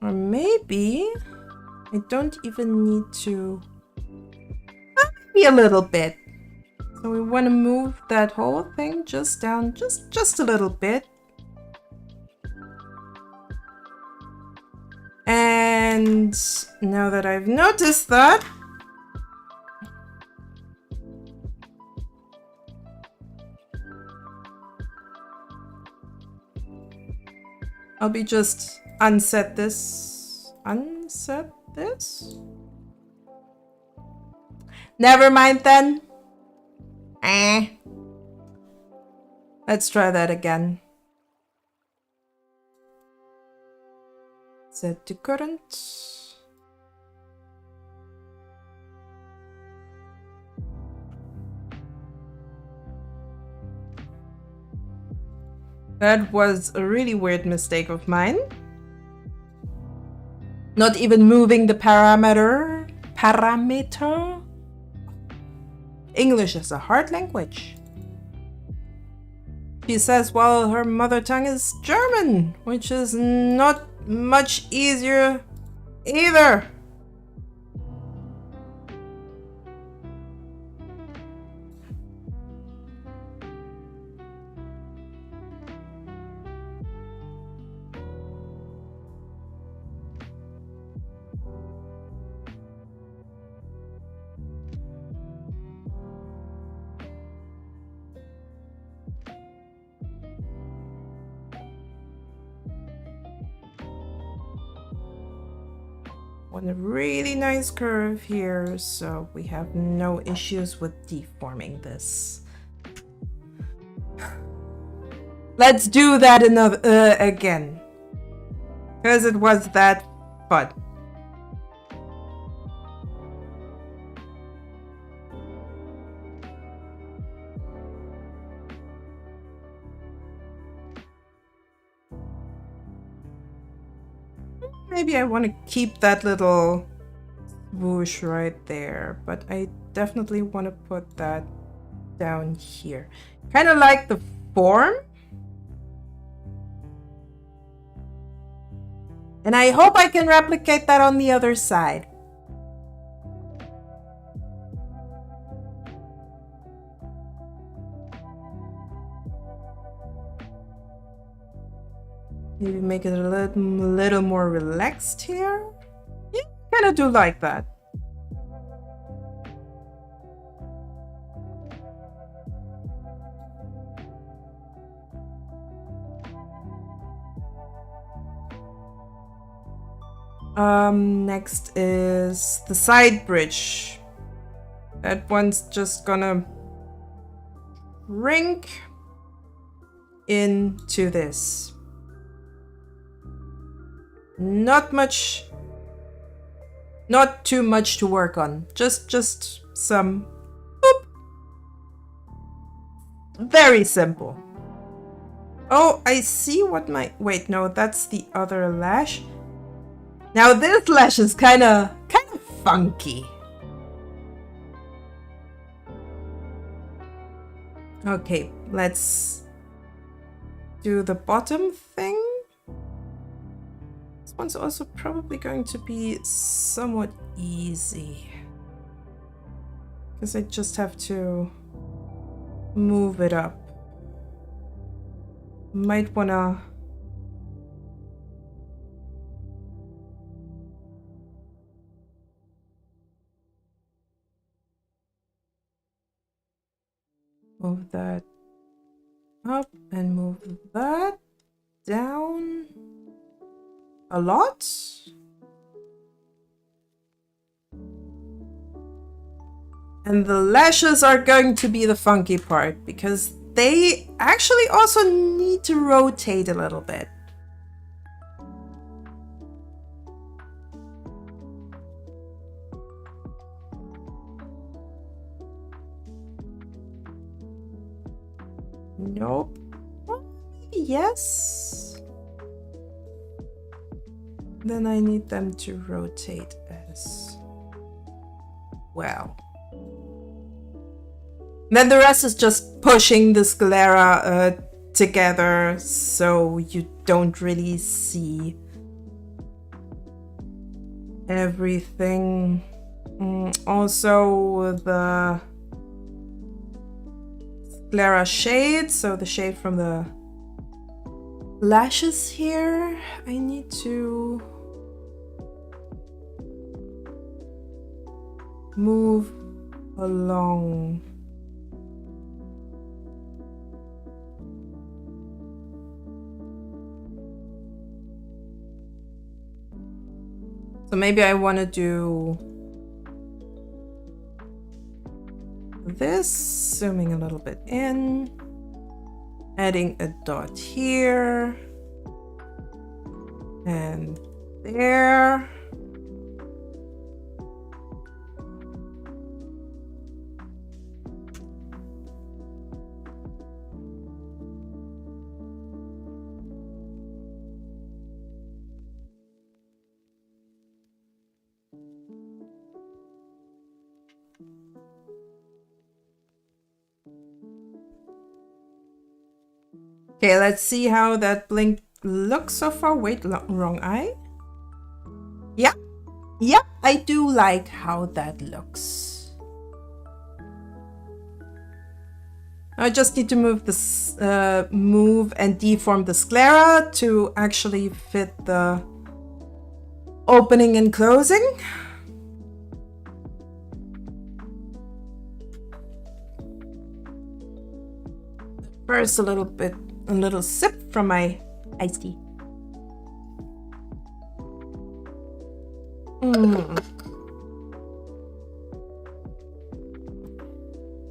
Or maybe I don't even need to. Maybe a little bit. So we want to move that whole thing just down, just a little bit. And now that I've noticed that, I'll be just unset this. Unset this? Never mind then. Let's try that again. Set to current. That was a really weird mistake of mine. Not even moving the parameter. English is a hard language. She says, well, her mother tongue is German, which is not much easier either. want a really nice curve here, so we have no issues with deforming this. Let's do that another again, because it was that fun. Maybe I want to keep that little swoosh right there, but I definitely want to put that down here. Kind of like the form. And I hope I can replicate that on the other side. Maybe make it a little more relaxed here. Yeah, kind of do like that. Next is the side bridge. That one's just gonna shrink into this. Not too much to work on. Just some boop. Very simple. Oh, I see what my wait, no, that's the other lash. Now this lash is kind of funky. Okay, let's do the bottom thing. This one's also probably going to be somewhat easy, because I just have to move it up. Might wanna move that up and move that down a lot. And the lashes are going to be the funky part, because they actually also need to rotate a little bit. Nope. Well, maybe yes. Then I need them to rotate as well. Then the rest is just pushing the sclera together, so you don't really see everything. Also the sclera shade, so the shade from the lashes here, I need to move along. So maybe I want to do this, zooming a little bit in, adding a dot here and there. Okay, let's see how that blink looks so far. Wait, wrong eye. Yeah, I do like how that looks. I just need to move this, move and deform the sclera to actually fit the opening and closing. First, a little sip from my iced tea.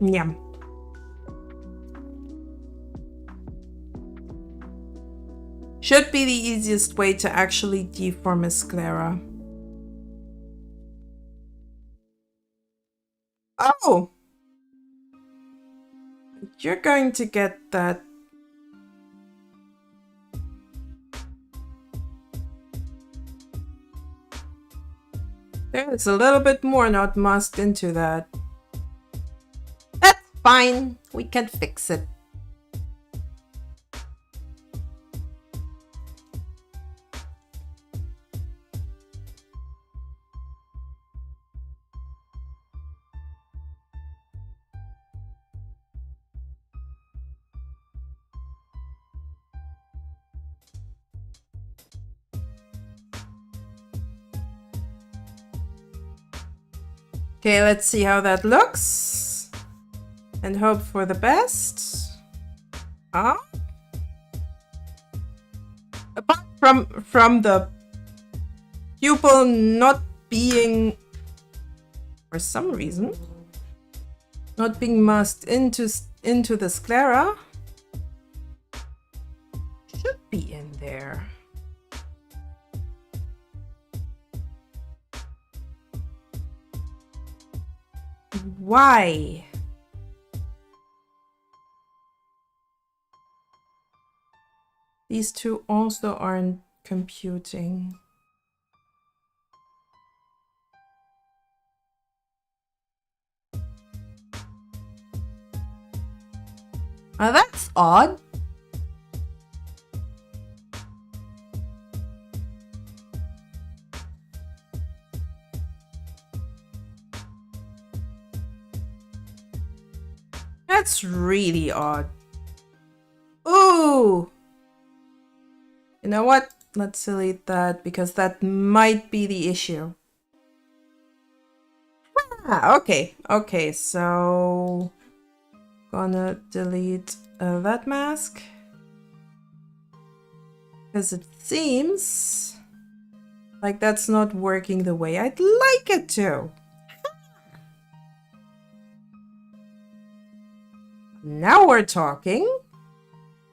Yeah. Should be the easiest way to actually deform a sclera. Oh! You're going to get that. There's a little bit more not masked into that. That's fine. We can fix it. Okay, let's see how that looks. And hope for the best. Ah. Apart from the pupil not being, for some reason, not being masked into the sclera, should be in there. Why? These two also aren't computing. That's odd. That's really odd. Ooh! You know what? Let's delete that because that might be the issue. Ah, okay. Okay, so gonna delete that mask because it seems like that's not working the way I'd like it to. Now we're talking,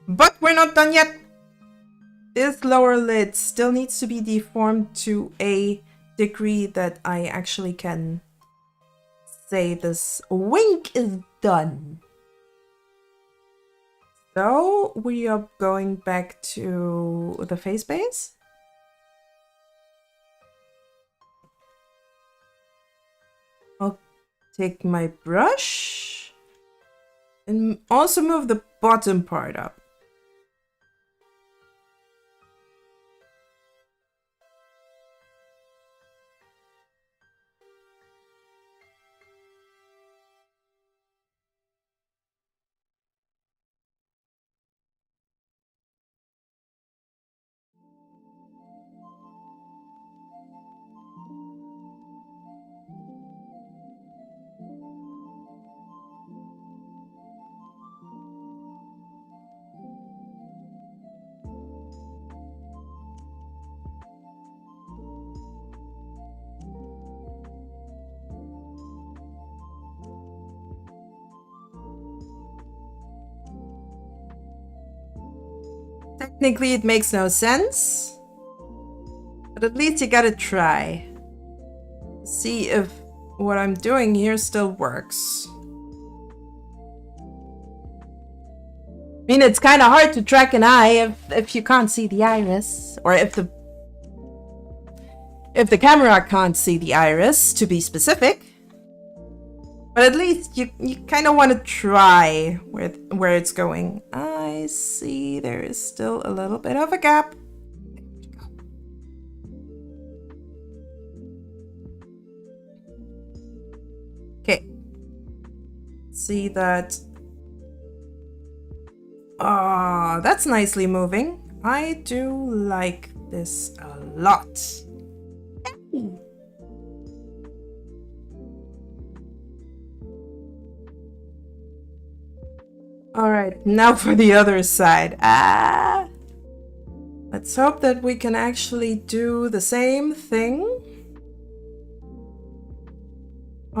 but we're not done yet. This lower lid still needs to be deformed to a degree that I actually can say this wink is done. So we are going back to the face base. I'll take my brush and also move the bottom part up. Technically, it makes no sense, but at least you gotta try. See if what I'm doing here still works. I mean, it's kind of hard to track an eye if you can't see the iris, or if the camera can't see the iris, to be specific. But at least you kind of want to try where it's going. I see there is still a little bit of a gap. Okay. See that? Ah, that's nicely moving. I do like this a lot. All right, now for the other side. Let's hope that we can actually do the same thing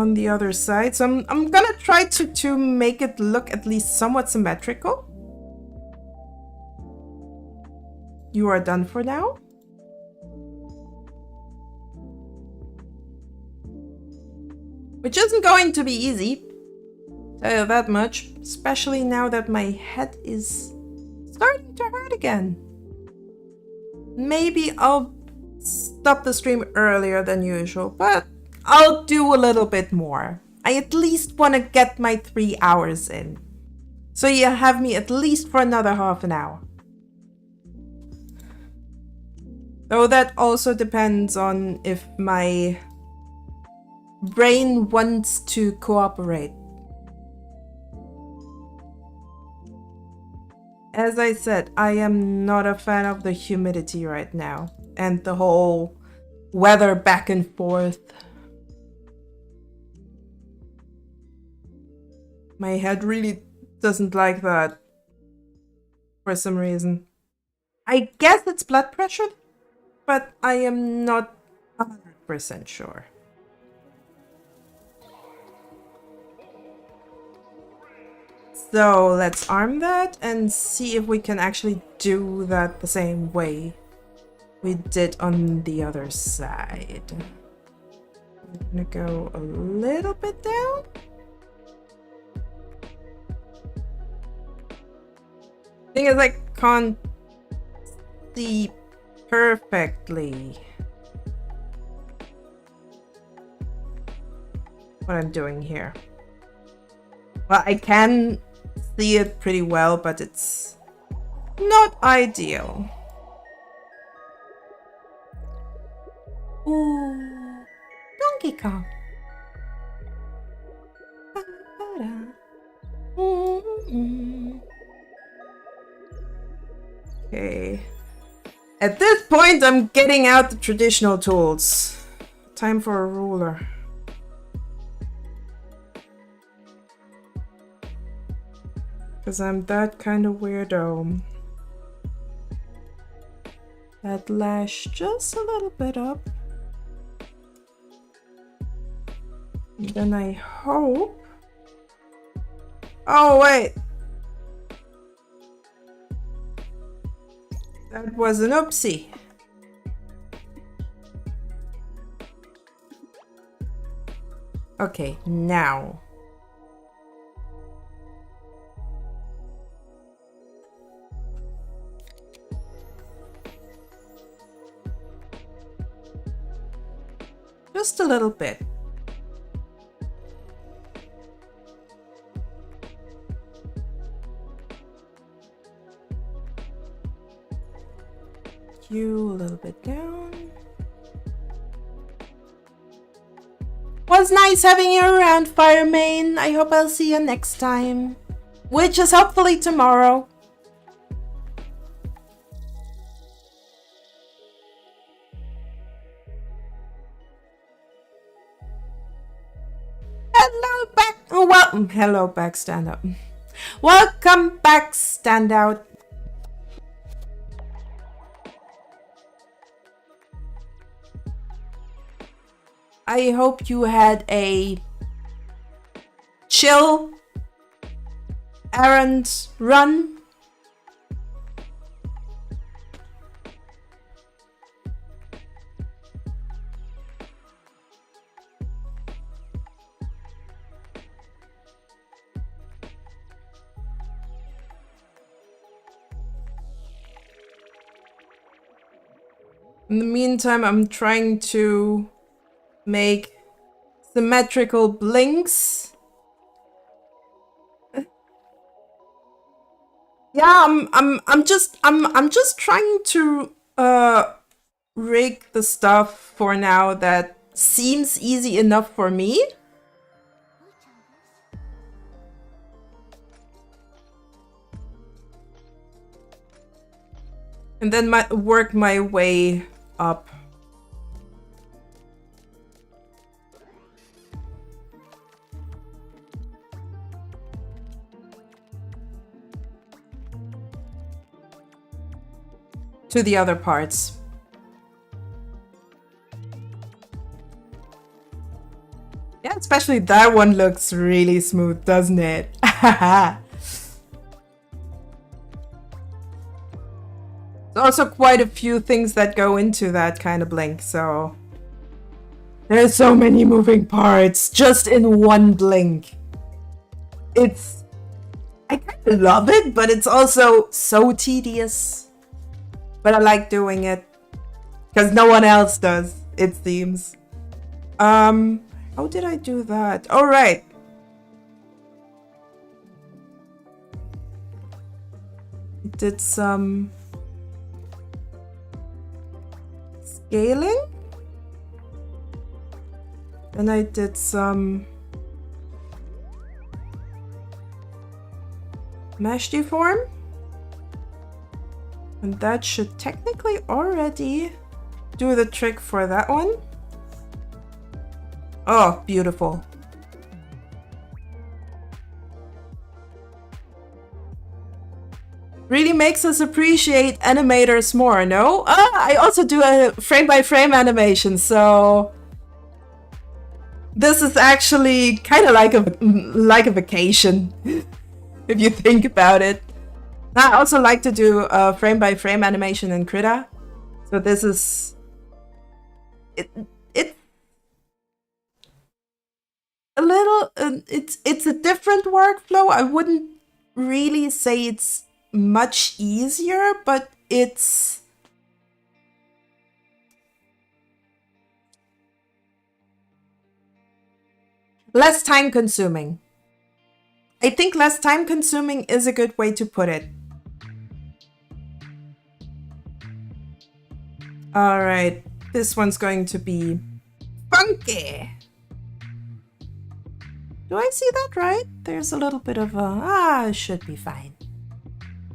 on the other side. So I'm gonna try to make it look at least somewhat symmetrical. You are done for now. Which isn't going to be easy, tell you that much, especially now that my head is starting to hurt again. Maybe I'll stop the stream earlier than usual, but I'll do a little bit more. I at least want to get my 3 hours in. So you have me at least for another half an hour. Though that also depends on if my brain wants to cooperate. As I said, I am not a fan of the humidity right now and the whole weather back and forth. My head really doesn't like that for some reason. I guess it's blood pressure, but I am not 100% sure. So let's arm that and see if we can actually do that the same way we did on the other side. I'm gonna go a little bit down. Thing is, I can't see perfectly what I'm doing here. Well, I can see it pretty well, but it's not ideal. Ooh, Donkey Kong. Okay. At this point, I'm getting out the traditional tools. Time for a ruler. Because I'm that kind of weirdo. That lash just a little bit up. And then I hope... Oh, wait! That was an oopsie. Okay, now. Just a little bit. You a little bit down. Was nice having you around, Firemain. I hope I'll see you next time, which is hopefully tomorrow. Hello back. Oh, well, hello back, stand up. Welcome back, standout. I hope you had a chill errand run. In the meantime, I'm trying to make symmetrical blinks. Yeah, I'm just trying to rig the stuff for now that seems easy enough for me. And then work my way up. To the other parts. Yeah, it's especially that one looks really smooth, doesn't it? There's also quite a few things that go into that kind of blink, so there's so many moving parts just in one blink. I kind of love it, but it's also so tedious. But I like doing it because no one else does, it seems. How did I do that? All right. I did some scaling. Then I did some mesh deform. And that should technically already do the trick for that one. Oh, beautiful. Really makes us appreciate animators more, no? I also do a frame-by-frame animation, so this is actually kind of like a vacation, if you think about it. I also like to do a frame-by-frame animation in Krita, so this is it's a little it's a different workflow. I wouldn't really say it's much easier, but it's less time consuming. I think less time consuming is a good way to put it. All right, this one's going to be funky. Do I see that right? There's a little bit of a, it should be fine.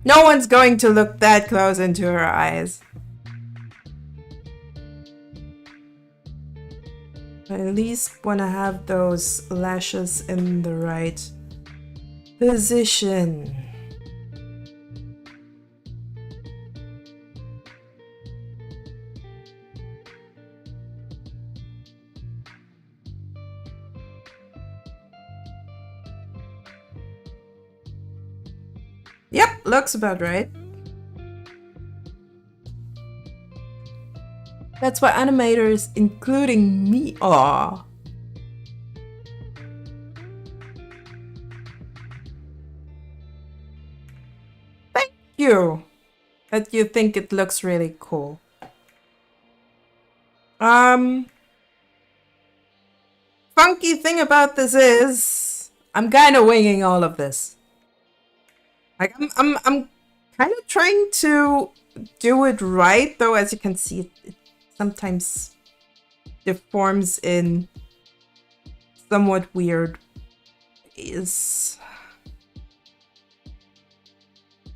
No one's going to look that close into her eyes. I at least want to have those lashes in the right position. Yep, looks about right. That's why animators, including me, aw. Thank you that you think it looks really cool. Funky thing about this is I'm kind of winging all of this. Like I'm kind of trying to do it right, though. As you can see, it sometimes deforms in somewhat weird ways.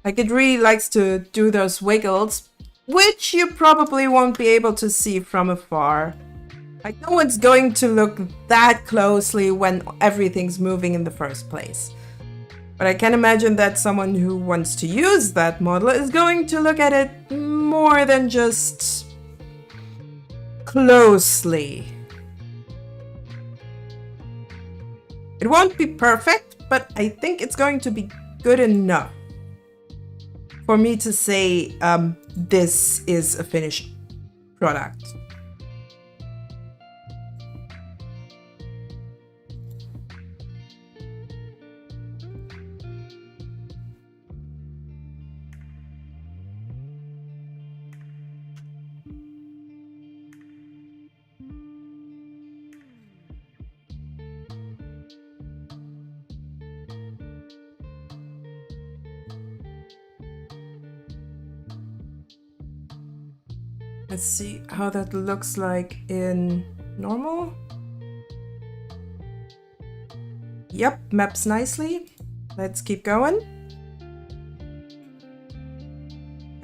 Like it really likes to do those wiggles, which you probably won't be able to see from afar. Like no one's going to look that closely when everything's moving in the first place. But I can imagine that someone who wants to use that model is going to look at it more than just closely. It won't be perfect, but I think it's going to be good enough for me to say this is a finished product. Let's see how that looks like in normal. Yep, maps nicely. Let's keep going.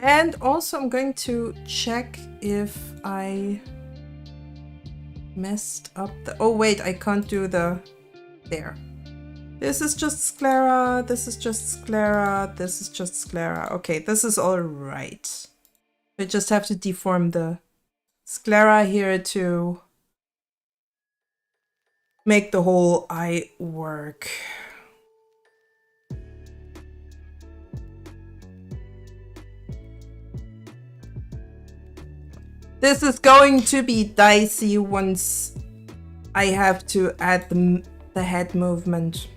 And also I'm going to check if I messed up the... Oh wait, I can't do the... There. This is just sclera, this is just sclera, this is just sclera. Okay, this is all right. I just have to deform the sclera here to make the whole eye work. This is going to be dicey once I have to add the head movement.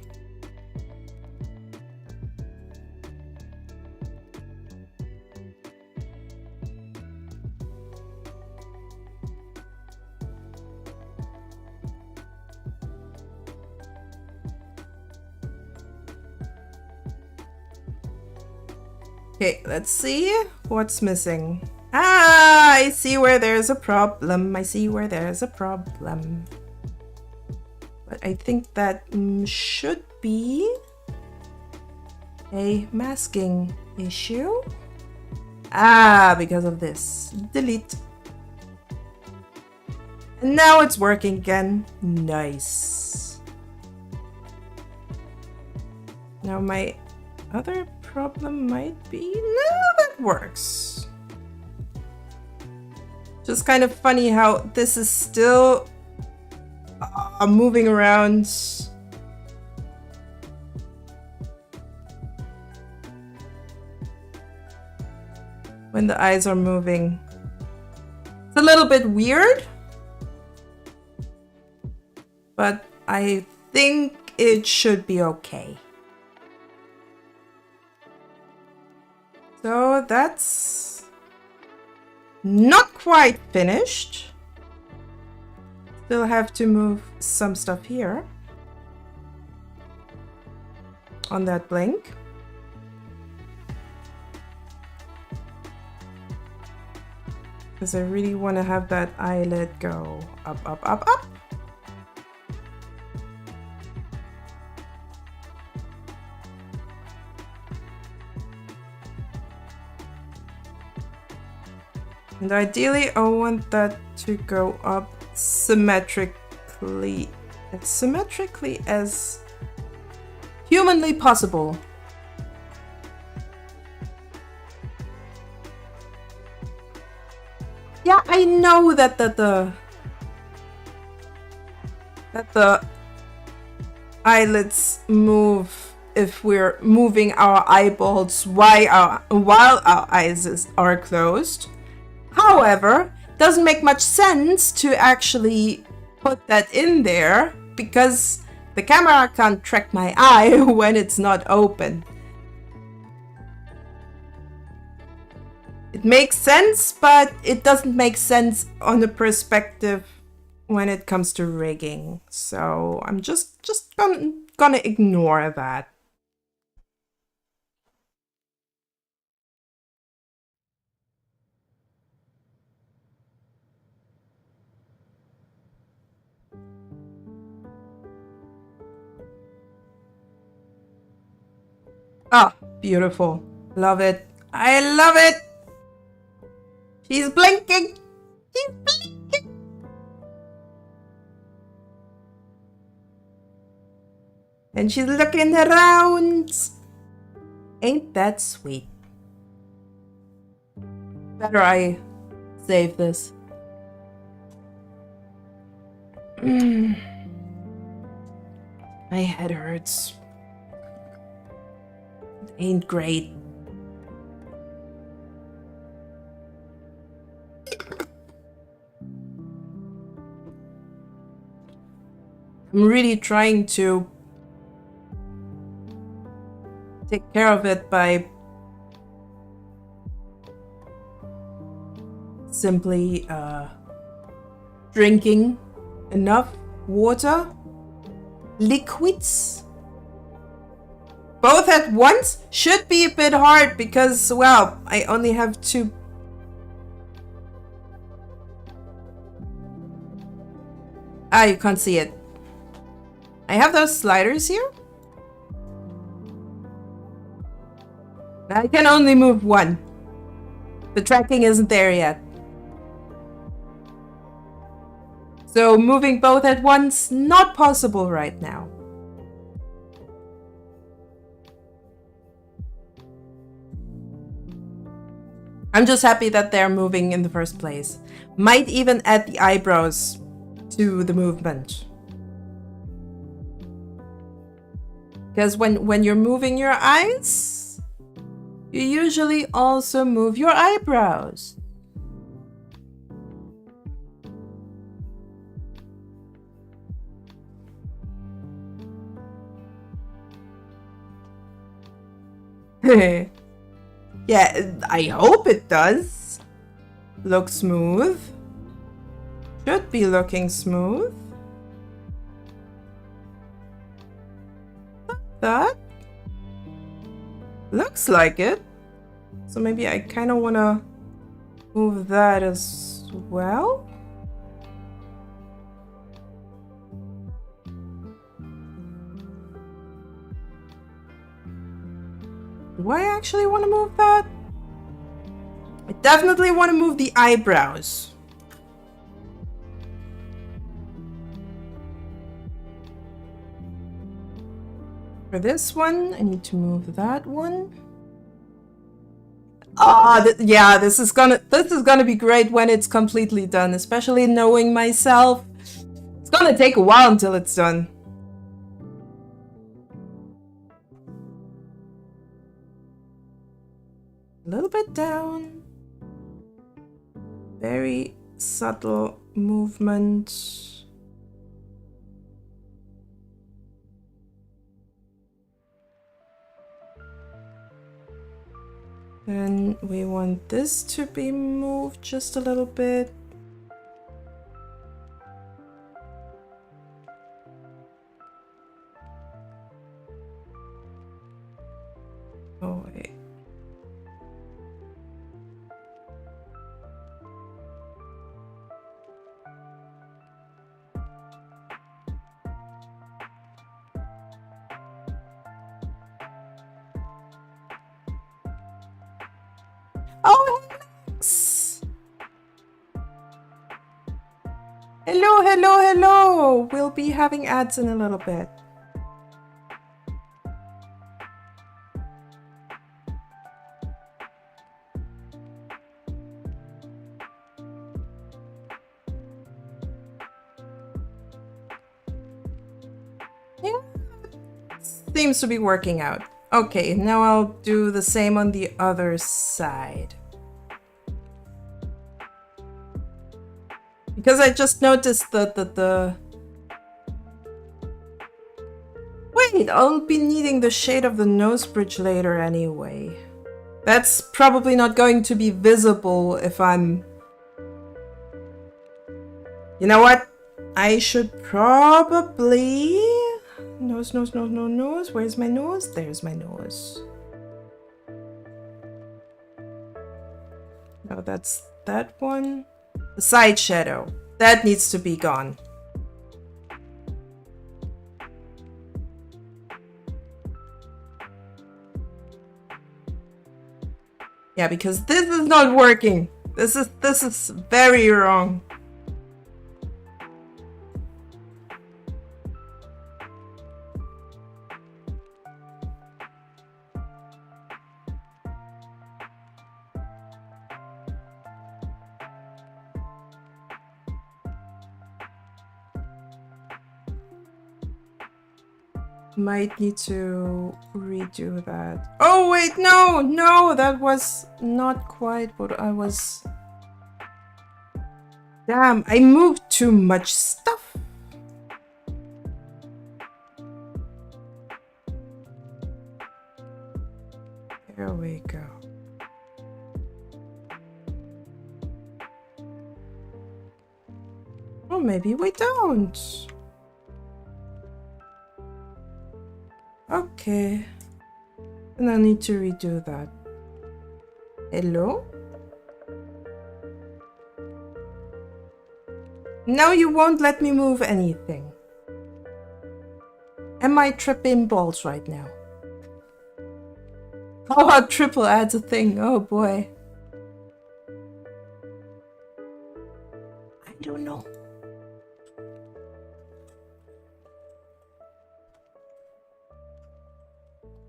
Okay, let's see what's missing. Ah, I see where there's a problem. I see where there's a problem. But I think that should be a masking issue. Ah, because of this. Delete. And now it's working again. Nice. Now my other problem might be... No, that works. Just kind of funny how this is still moving around. When the eyes are moving. It's a little bit weird. But I think it should be okay. So that's not quite finished. Still have to move some stuff here on that blink. Because I really want to have that eyelid go up, up, up, up. And ideally, I want that to go up symmetrically, as symmetrically as humanly possible. Yeah, I know that the eyelids move if we're moving our eyeballs while our eyes are closed. However, doesn't make much sense to actually put that in there because the camera can't track my eye when it's not open. It makes sense, but it doesn't make sense on the perspective when it comes to rigging. So I'm just gonna ignore that. Ah, beautiful. Love it. I love it. She's blinking. She's blinking. And she's looking around. Ain't that sweet? Better I save this. My head hurts. It ain't great. I'm really trying to take care of it by simply drinking enough water, liquids, both at once. Should be a bit hard because, well, I only have two. Ah, you can't see it. I have those sliders here. I can only move one. The tracking isn't there yet. So moving both at once, not possible right now. I'm just happy that they're moving in the first place. Might even add the eyebrows to the movement. Because when you're moving your eyes, you usually also move your eyebrows. Yeah, I hope it does. Look smooth. Should be looking smooth. That looks like it. So maybe I kind of want to move that as well. Do I actually want to move that? I definitely want to move the eyebrows. For this one, I need to move that one. Yeah, this is gonna be great when it's completely done, especially knowing myself. It's gonna take a while until it's done. A little bit down. Very subtle movement. Then we want this to be moved just a little bit. Oh, wait. Oh, thanks. Hello, hello, hello. We'll be having ads in a little bit. Yeah, seems to be working out. Okay, now I'll do the same on the other side. Because I just noticed that the... Wait, I'll be needing the shade of the nose bridge later anyway. That's probably not going to be visible if I'm... You know what? I should probably... Nose, nose, nose, nose, nose. Where's my nose? There's my nose. No, that's that one. The side shadow. That needs to be gone. Yeah, because this is not working. This is very wrong. Might need to redo that. Oh wait, no, that was not quite what I was... Damn, I moved too much stuff. There we go. Well, maybe we don't. Okay. And I need to redo that. Hello? Now you won't let me move anything. Am I tripping balls right now? Oh, triple adds a thing. Oh boy. I don't know.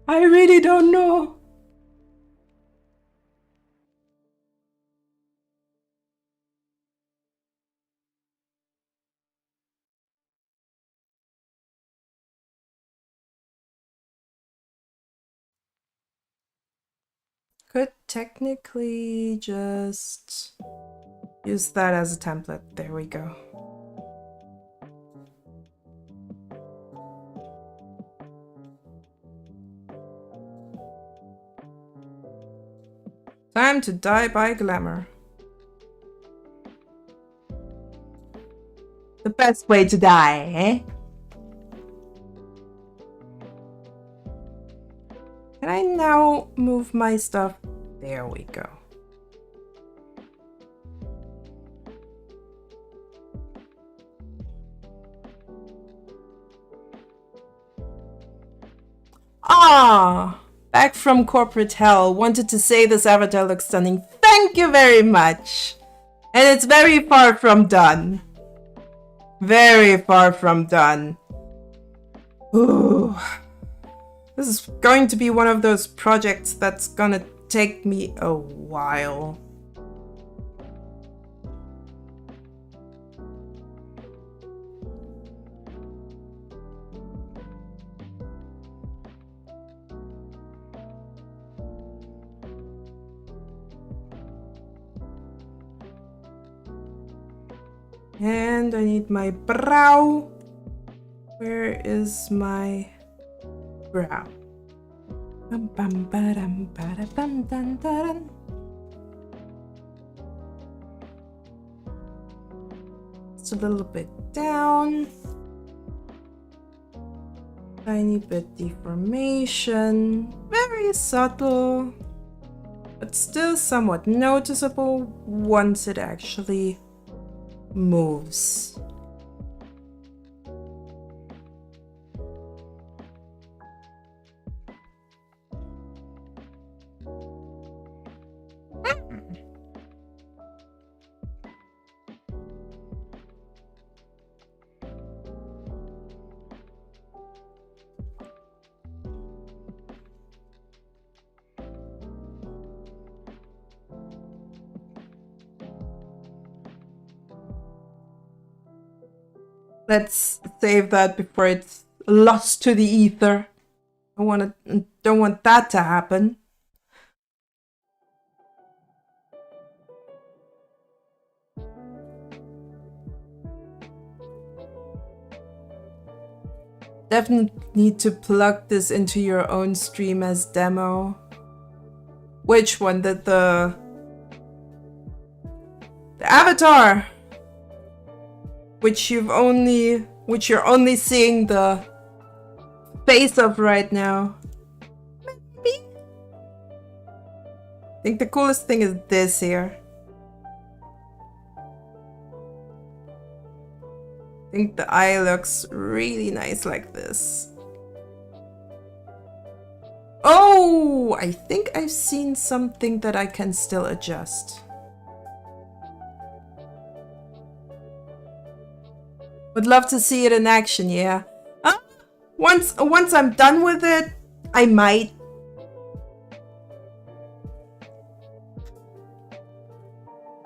I really don't know. could technically just use that as a template. There we go. Time to die by glamour. The best way to die, eh? Can I now move my stuff? There we go. Ah! Back from corporate hell. Wanted to say this avatar looks stunning. Thank you very much. And it's very far from done. Very far from done. Ooh. This is going to be one of those projects that's gonna take me a while. And I need my brow. Where is my brow? Bum, bum, ba-dum, ba-da, bum, dun, dun. It's a little bit down. Tiny bit deformation. Very subtle, but still somewhat noticeable once it actually moves. Let's save that before it's lost to the ether. Don't want that to happen. Definitely need to plug this into your own stream as demo. Which one? The avatar, which you're only seeing the face of right now. Maybe. I think the coolest thing is this here. I think the eye looks really nice like this. Oh, I think I've seen something that I can still adjust. Would love to see it in action, yeah. Once I'm done with it, I might.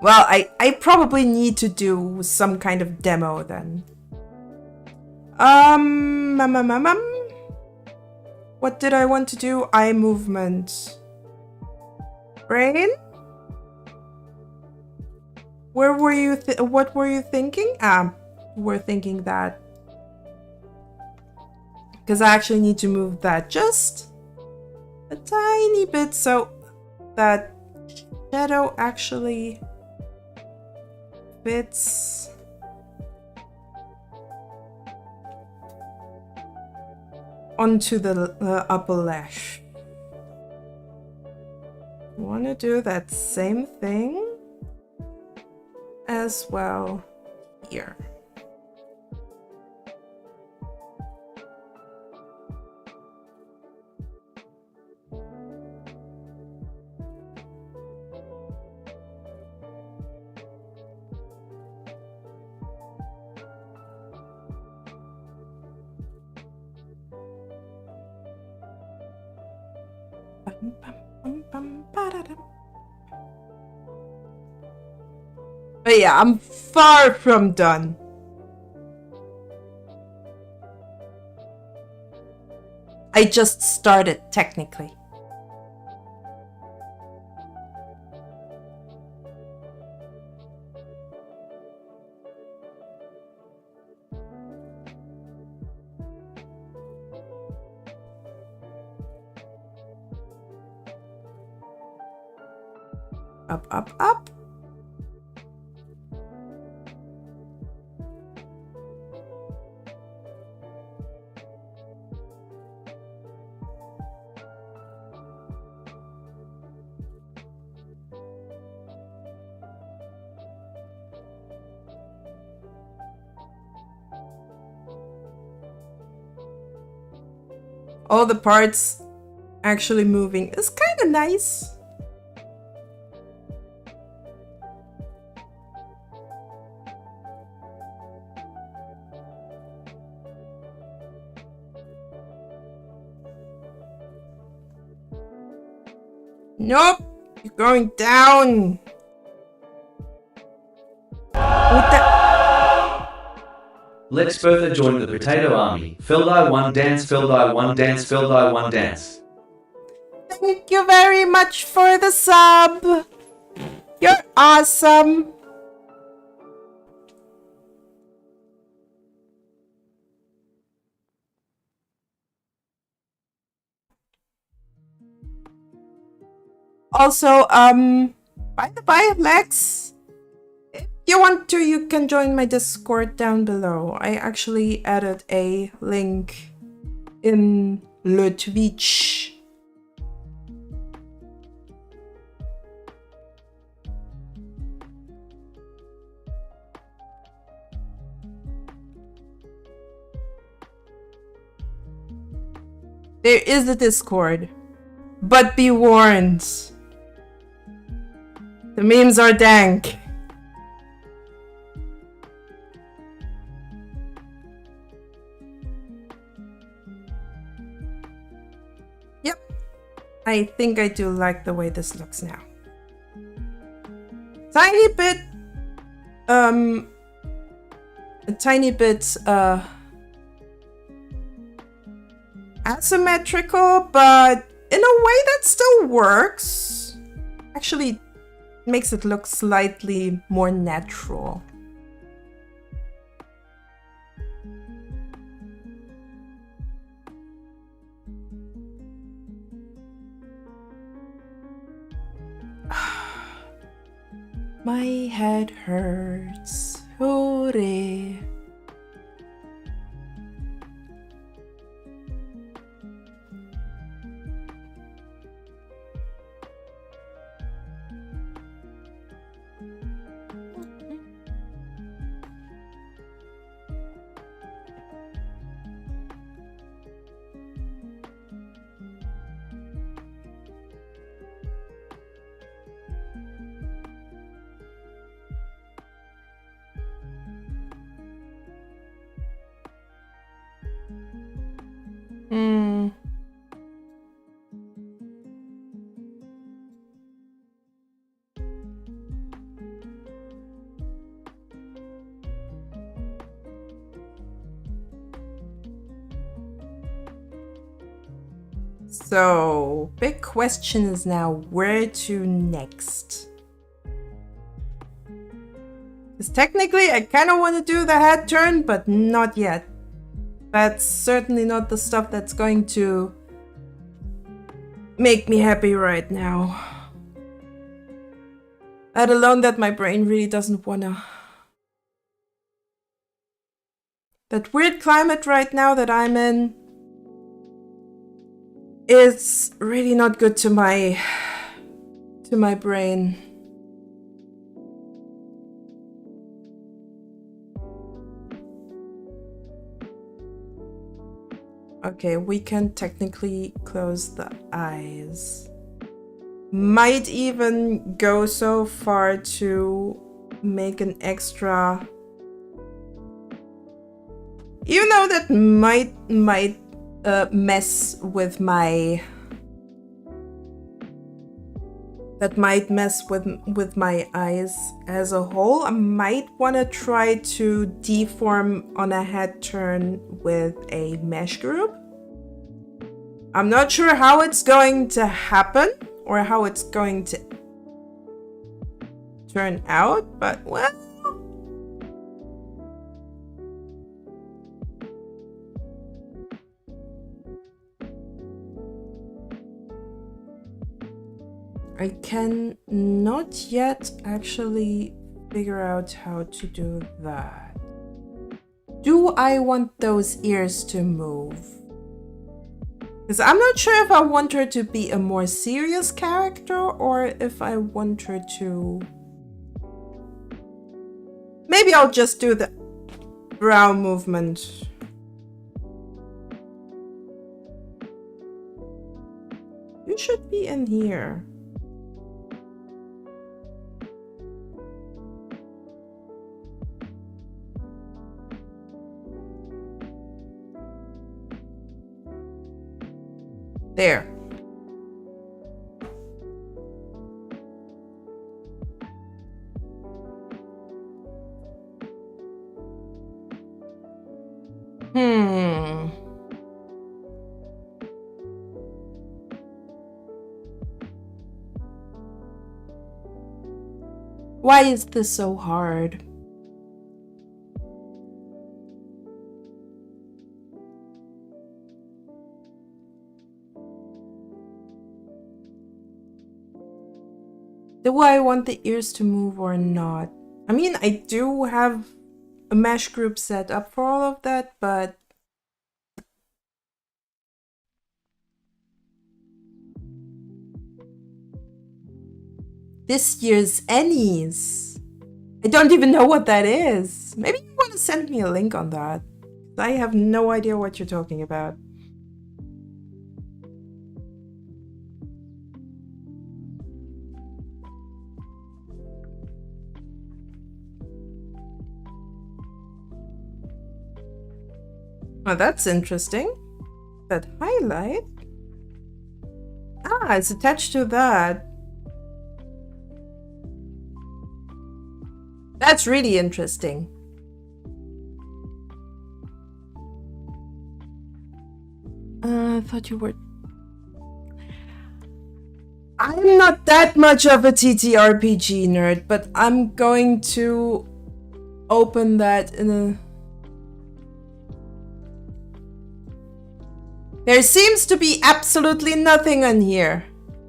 Well, I probably need to do some kind of demo then. What did I want to do? Eye movement. Brain? Where were you? What were you thinking? We're thinking that. Because I actually need to move that just a tiny bit so that shadow actually fits. Onto the upper lash. Want to do that same thing as well here. But yeah, I'm far from done. I just started, technically. Up, up, up. All the parts actually moving is kind of nice. Nope, you're going down. What the? Lex Bertha joined the Potato Army. Feldai 1 dance, Feldai 1 dance, Feldai 1 dance. Thank you very much for the sub. You're awesome. Also, by the by, Lex, if you want to, you can join my Discord down below. I actually added a link in le Twitch. There is a Discord, but be warned. The memes are dank. Yep. I think I do like the way this looks now. Tiny bit, a tiny bit, asymmetrical, but in a way that still works. Actually, makes it look slightly more natural. My head hurts. Hooray. Hmm. So, big question is now where to next? Because technically I kind of want to do the head turn, but not yet. That's certainly not the stuff that's going to make me happy right now. Let alone that my brain really doesn't wanna. That weird climate right now that I'm in is really not good to my brain. Okay, we can technically close the eyes. Might even go so far to make an extra, even though that might mess with my eyes as a whole. I might want to try to deform on a head turn with a mesh group. I'm not sure how it's going to happen or how it's going to turn out, but well. I can not yet actually figure out how to do that. Do I want those ears to move? Because I'm not sure if I want her to be a more serious character or if I want her to... Maybe I'll just do the brow movement. You should be in here. There. Why is this so hard? Do I want the ears to move or not? I mean, I do have a mesh group set up for all of that, but this year's Ennies. I don't even know what that is. Maybe you want to send me a link on that. I have no idea what you're talking about. Oh, that's interesting. That highlight. Ah, it's attached to that. That's really interesting. I thought you were... I'm not that much of a TTRPG nerd, but I'm going to open that in a... There seems to be absolutely nothing on here.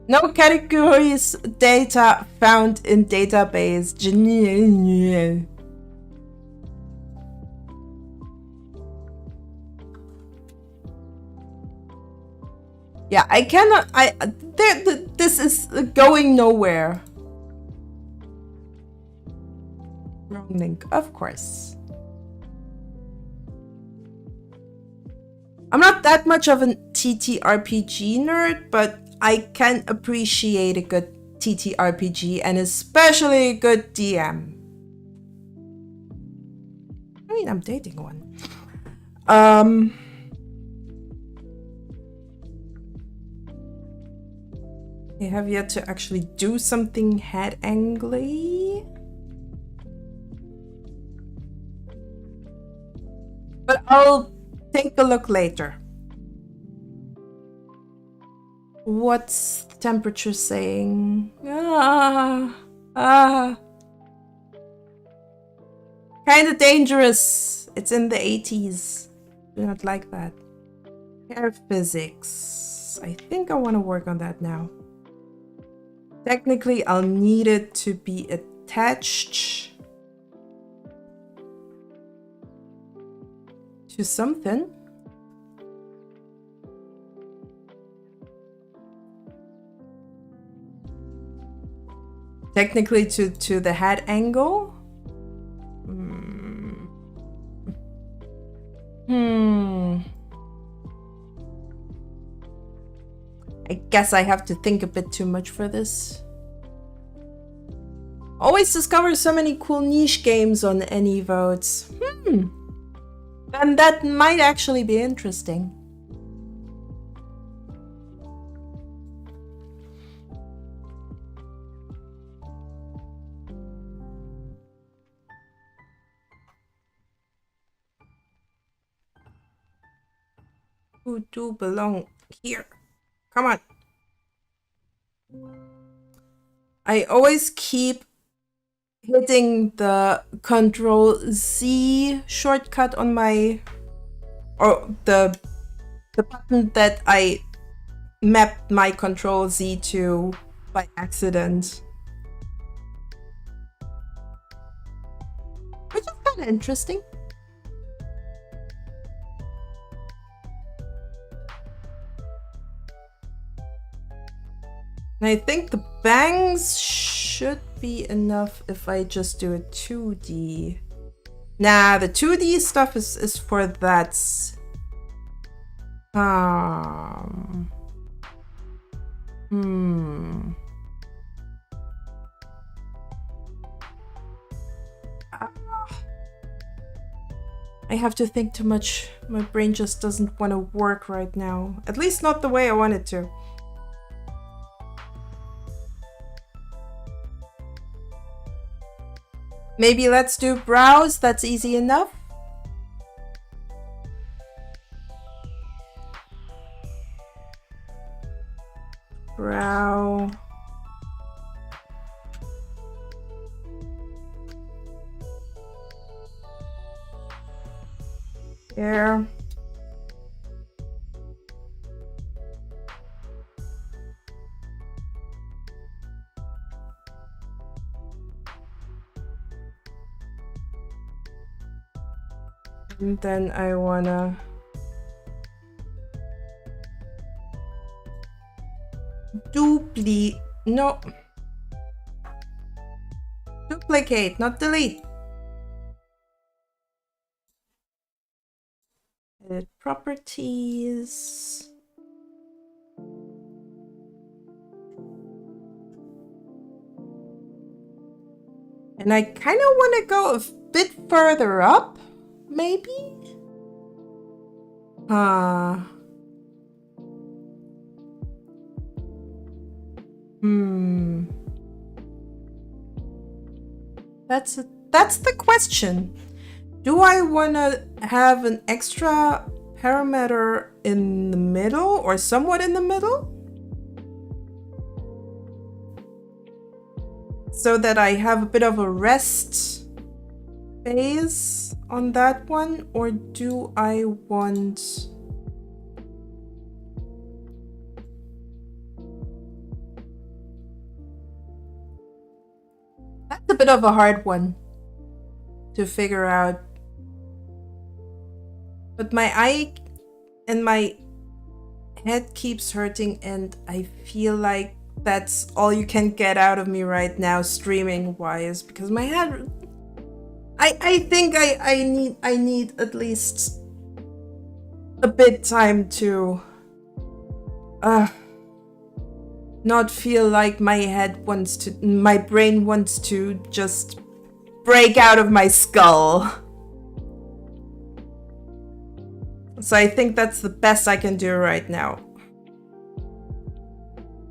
No categories data found in database. Yeah, I cannot. This is going nowhere. Wrong link, of course. I'm not that much of a TTRPG nerd, but I can appreciate a good TTRPG and especially a good DM. I mean, I'm dating one. I have yet to actually do something head angly. But I'll take a look later. What's the temperature saying? Kind of dangerous. It's in the 80s. Do not like that. Air physics. I think I want to work on that now. Technically, I'll need it to be attached to something. Technically to the head angle. I guess I have to think a bit too much for this. Always discover so many cool niche games on any votes. Then that might actually be interesting. Who do belong here? Come on. I always keep hitting the Control Z shortcut on my, or the button that I mapped my Control Z to by accident. Which is kind of interesting. And I think the bangs should be enough if I just do a 2D. Nah, the 2D stuff is for that. I have to think too much. My brain just doesn't want to work right now. At least not the way I want it to. Maybe let's do brows. That's easy enough. Brow. There. And then I wanna duplicate, not delete. Edit properties. And I kind of want to go a bit further up. Maybe? That's the question. Do I want to have an extra parameter in the middle or somewhat in the middle? So that I have a bit of a rest phase on that one, or do I want that's a bit of a hard one to figure out, but my eye and my head keeps hurting and I feel like that's all you can get out of me right now streaming wise, because my head I think I need at least a bit time to not feel like my brain wants to just break out of my skull. So I think that's the best I can do right now.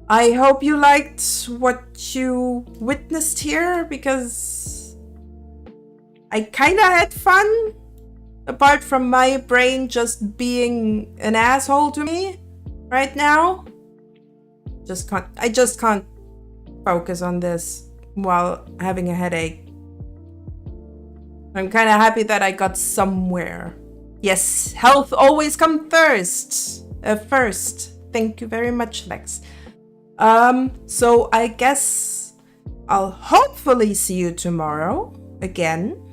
I hope you liked what you witnessed here, because I kind of had fun, apart from my brain just being an asshole to me right now. I just can't focus on this while having a headache. I'm kind of happy that I got somewhere. Yes, health always comes first. Thank you very much, Lex. So I guess I'll hopefully see you tomorrow again.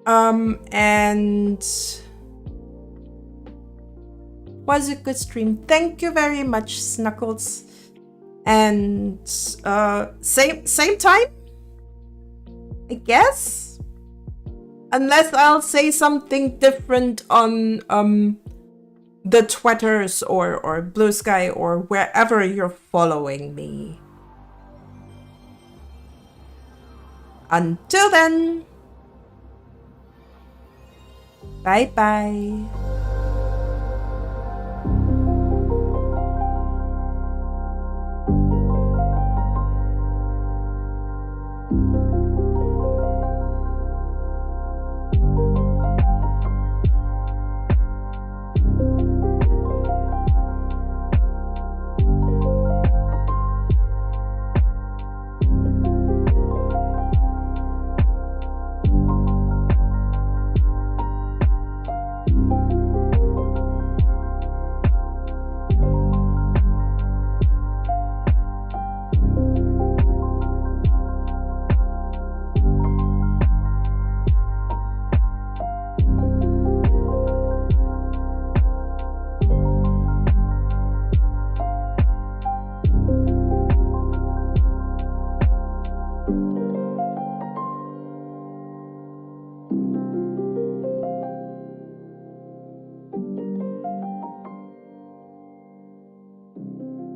And was a good stream. Thank you very much, Snuggles. And same time, I guess, unless I'll say something different on the Twitters or Blue Sky or wherever you're following me. Until then, bye bye.